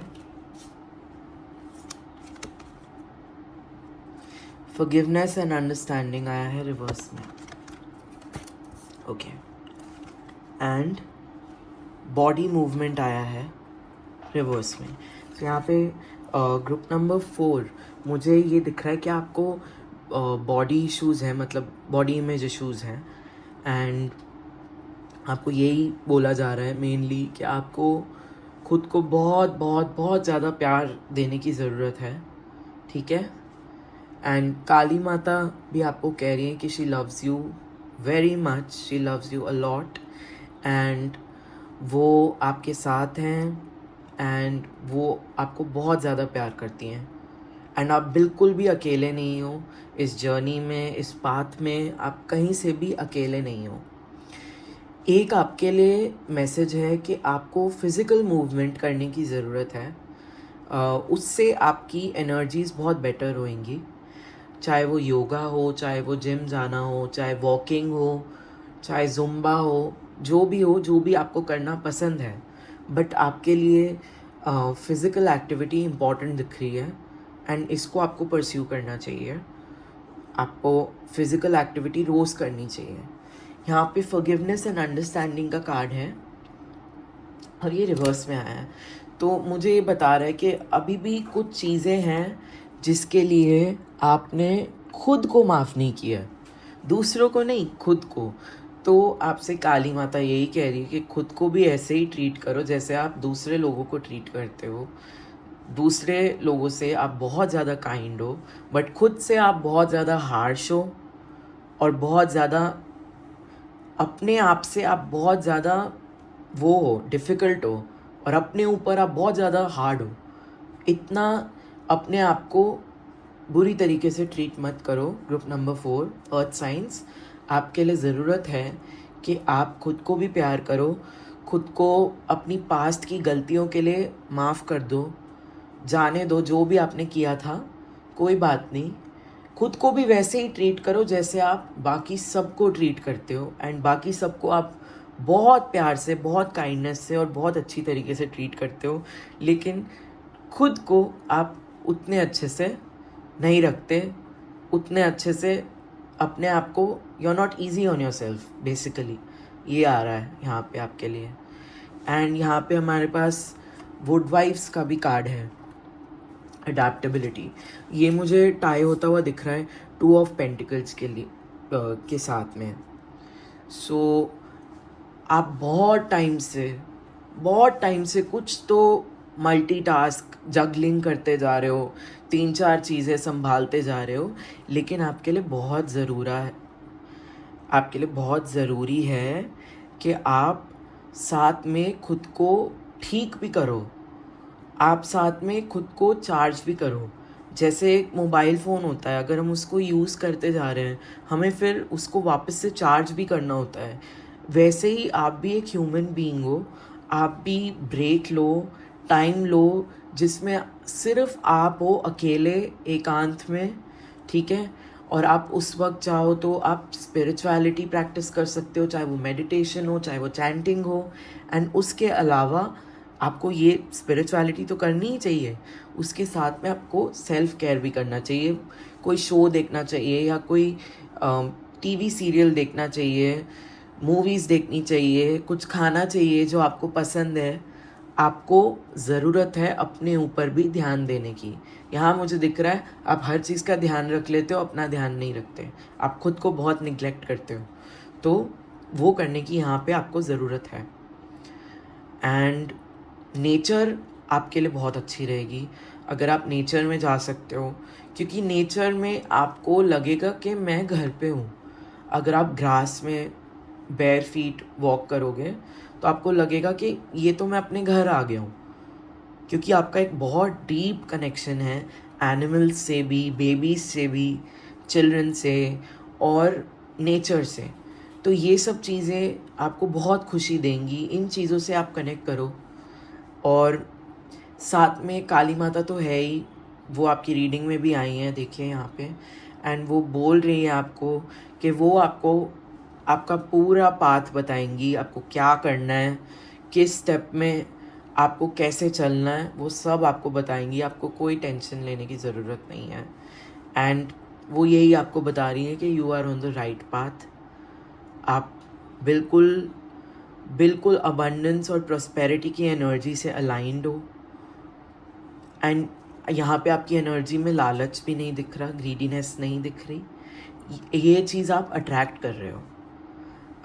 Forgiveness and understanding आया है रिवर्स में, ओके। एंड बॉडी मूवमेंट आया है रिवर्स में। तो यहाँ पे ग्रुप नंबर 4 मुझे ये दिख रहा है कि आपको बॉडी इश्यूज़ हैं, मतलब बॉडी इमेज इश्यूज़ हैं। एंड आपको यही बोला जा रहा है मेनली कि आपको खुद को बहुत बहुत बहुत ज़्यादा प्यार देने की ज़रूरत है, ठीक है। एंड काली माता भी आपको कह रही है कि she loves you very much, she loves you a lot, and वो आपके साथ हैं, एंड वो आपको बहुत ज़्यादा प्यार करती हैं। एंड आप बिल्कुल भी अकेले नहीं हो इस जर्नी में, इस पाथ में आप कहीं से भी अकेले नहीं हो। एक आपके लिए मैसेज है कि आपको फिज़िकल मूवमेंट करने की ज़रूरत है, उससे आपकी एनर्जीज़ बहुत बेटर होएंगी। चाहे वो योगा हो, चाहे वो जिम जाना हो, चाहे वॉकिंग हो, चाहे जुम्बा हो, जो भी आपको करना पसंद है, बट आपके लिए फ़िज़िकल एक्टिविटी इम्पॉर्टेंट दिख रही है, एंड इसको आपको परस्यू करना चाहिए। आपको फ़िज़िकल एक्टिविटी रोज़ करनी चाहिए। यहाँ पे फॉरगिवनेस एंड अंडरस्टैंडिंग का कार्ड है और ये रिवर्स में आया है। तो मुझे ये बता रहा है कि अभी भी कुछ चीज़ें हैं जिसके लिए आपने खुद को माफ़ नहीं किया, दूसरों को नहीं, खुद को। तो आपसे काली माता यही कह रही है कि खुद को भी ऐसे ही ट्रीट करो जैसे आप दूसरे लोगों को ट्रीट करते हो। दूसरे लोगों से आप बहुत ज़्यादा काइंड हो, बट खुद से आप बहुत ज़्यादा हार्श हो, और बहुत ज़्यादा अपने आप से आप बहुत ज़्यादा वो हो, डिफ़िकल्ट हो, और अपने ऊपर आप बहुत ज़्यादा हार्ड हो। इतना अपने आप को बुरी तरीके से ट्रीट मत करो। ग्रुप नंबर 4 अर्थ साइंस, आपके लिए ज़रूरत है कि आप खुद को भी प्यार करो, खुद को अपनी पास्ट की गलतियों के लिए माफ़ कर दो, जाने दो जो भी आपने किया था, कोई बात नहीं। खुद को भी वैसे ही ट्रीट करो जैसे आप बाकी सबको ट्रीट करते हो, एंड बाकी सबको आप बहुत प्यार से, बहुत काइंडनेस से और बहुत अच्छी तरीके से ट्रीट करते हो, लेकिन खुद को आप उतने अच्छे से नहीं रखते, उतने अच्छे से अपने आप को, you are not easy on your self basically. ये आ रहा है यहाँ पे आपके लिए। एंड यहाँ पे हमारे पास वुड वाइफ्स का भी कार्ड है, अडेप्टेबिलिटी। ये मुझे टाई होता हुआ दिख रहा है 2 ऑफ पेंटिकल्स के लिए के साथ में। सो आप बहुत टाइम से कुछ तो मल्टीटास्क जगलिंग करते जा रहे हो, 3-4 चीज़ें संभालते जा रहे हो, लेकिन आपके लिए बहुत ज़रूरी है कि आप साथ में खुद को ठीक भी करो, आप साथ में खुद को चार्ज भी करो। जैसे एक मोबाइल फ़ोन होता है, अगर हम उसको यूज़ करते जा रहे हैं, हमें फिर उसको वापस से चार्ज भी करना होता है। वैसे ही आप भी एक ह्यूमन बीइंग हो, आप भी ब्रेक लो, टाइम लो, जिसमें सिर्फ़ आप हो अकेले एकांत में, ठीक है? और आप उस वक़्त चाहो तो आप स्पिरिचुअलिटी प्रैक्टिस कर सकते हो, चाहे वो मेडिटेशन हो, चाहे वो चैंटिंग हो। एंड उसके अलावा आपको ये स्पिरिचुअलिटी तो करनी ही चाहिए, उसके साथ में आपको सेल्फ केयर भी करना चाहिए। कोई शो देखना चाहिए या कोई टीवी सीरियल देखना चाहिए, मूवीज़ देखनी चाहिए, कुछ खाना चाहिए जो आपको पसंद है। आपको ज़रूरत है अपने ऊपर भी ध्यान देने की। यहाँ मुझे दिख रहा है आप हर चीज़ का ध्यान रख लेते हो, अपना ध्यान नहीं रखते। आप खुद को बहुत निग्लेक्ट करते हो, तो वो करने की यहाँ पे आपको ज़रूरत है। एंड नेचर आपके लिए बहुत अच्छी रहेगी अगर आप नेचर में जा सकते हो, क्योंकि नेचर में आपको लगेगा कि मैं घर पे हूँ। अगर आप ग्रास में बेयर फीट वॉक करोगे तो आपको लगेगा कि ये तो मैं अपने घर आ गया हूँ, क्योंकि आपका एक बहुत डीप कनेक्शन है एनिमल्स से भी, बेबीज से भी, चिल्ड्रन से और नेचर से। तो ये सब चीज़ें आपको बहुत खुशी देंगी, इन चीज़ों से आप कनेक्ट करो। और साथ में काली माता तो है ही, वो आपकी रीडिंग में भी आई हैं, देखिए यहाँ पे। एंड वो बोल रही है आपको कि वो आपको आपका पूरा पाथ बताएंगी, आपको क्या करना है, किस स्टेप में आपको कैसे चलना है, वो सब आपको बताएंगी। आपको कोई टेंशन लेने की ज़रूरत नहीं है। एंड वो यही आपको बता रही है कि you are on the right path. आप बिल्कुल बिल्कुल अबंडेंस और प्रॉस्पेरिटी की एनर्जी से अलाइंड हो। एंड यहाँ पे आपकी एनर्जी में लालच भी नहीं दिख रहा, ग्रीडीनेस नहीं दिख रही। ये चीज़ आप अट्रैक्ट कर रहे हो,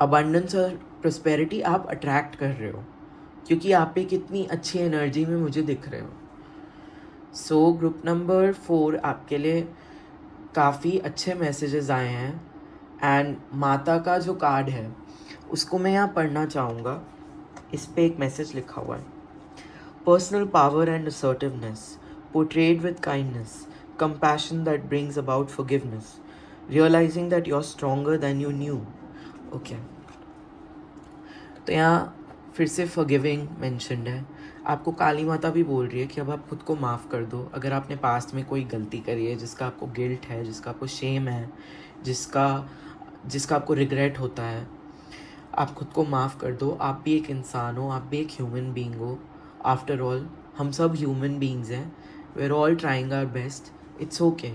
अबंडेंस और प्रॉस्पेरिटी आप अट्रैक्ट कर रहे हो, क्योंकि आप एक इतनी अच्छी एनर्जी में मुझे दिख रहे हो। सो ग्रुप नंबर 4 आपके लिए काफ़ी अच्छे मैसेजेस आए हैं। एंड माता का जो कार्ड है उसको मैं यहाँ पढ़ना चाहूँगा। इस पे एक मैसेज लिखा हुआ है, personal power and assertiveness portrayed with kindness, compassion that brings about forgiveness, realizing that you're stronger than you knew. Okay, तो यहाँ फिर से फॉरगिविंग मेंशन्ड है। आपको काली माता भी बोल रही है कि अब आप खुद को माफ़ कर दो। अगर आपने पास्ट में कोई गलती करी है जिसका आपको गिल्ट है, जिसका आपको शेम है, जिसका जिसका आपको रिग्रेट होता है, आप खुद को माफ़ कर दो। आप भी एक इंसान हो, आप भी एक ह्यूमन बीइंग हो। आफ्टर ऑल हम सब ह्यूमन बीइंग्स हैं, we are all trying our best, it's okay.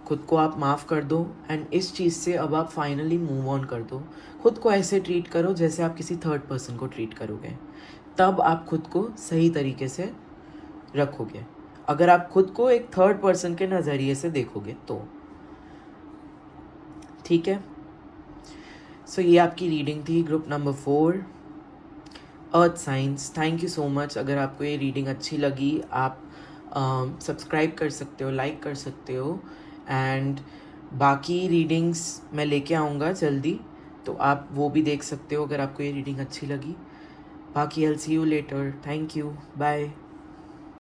खुद को आप माफ़ कर दो एंड इस चीज़ से अब आप फाइनली मूव ऑन कर दो। खुद को ऐसे ट्रीट करो जैसे आप किसी थर्ड पर्सन को ट्रीट करोगे, तब आप खुद को सही तरीके से रखोगे। अगर आप खुद को एक थर्ड पर्सन के नज़रिए से देखोगे तो, ठीक है। सो ये आपकी रीडिंग थी group number 4 earth science. Thank you so much. अगर आपको ये रीडिंग अच्छी लगी, आप सब्सक्राइब कर सकते हो, लाइक कर सकते हो। एंड बाकी रीडिंग्स मैं लेके आऊँगा जल्दी, तो आप वो भी देख सकते हो अगर आपको ये रीडिंग अच्छी लगी। बाकी I'll see you later. Thank you. Bye.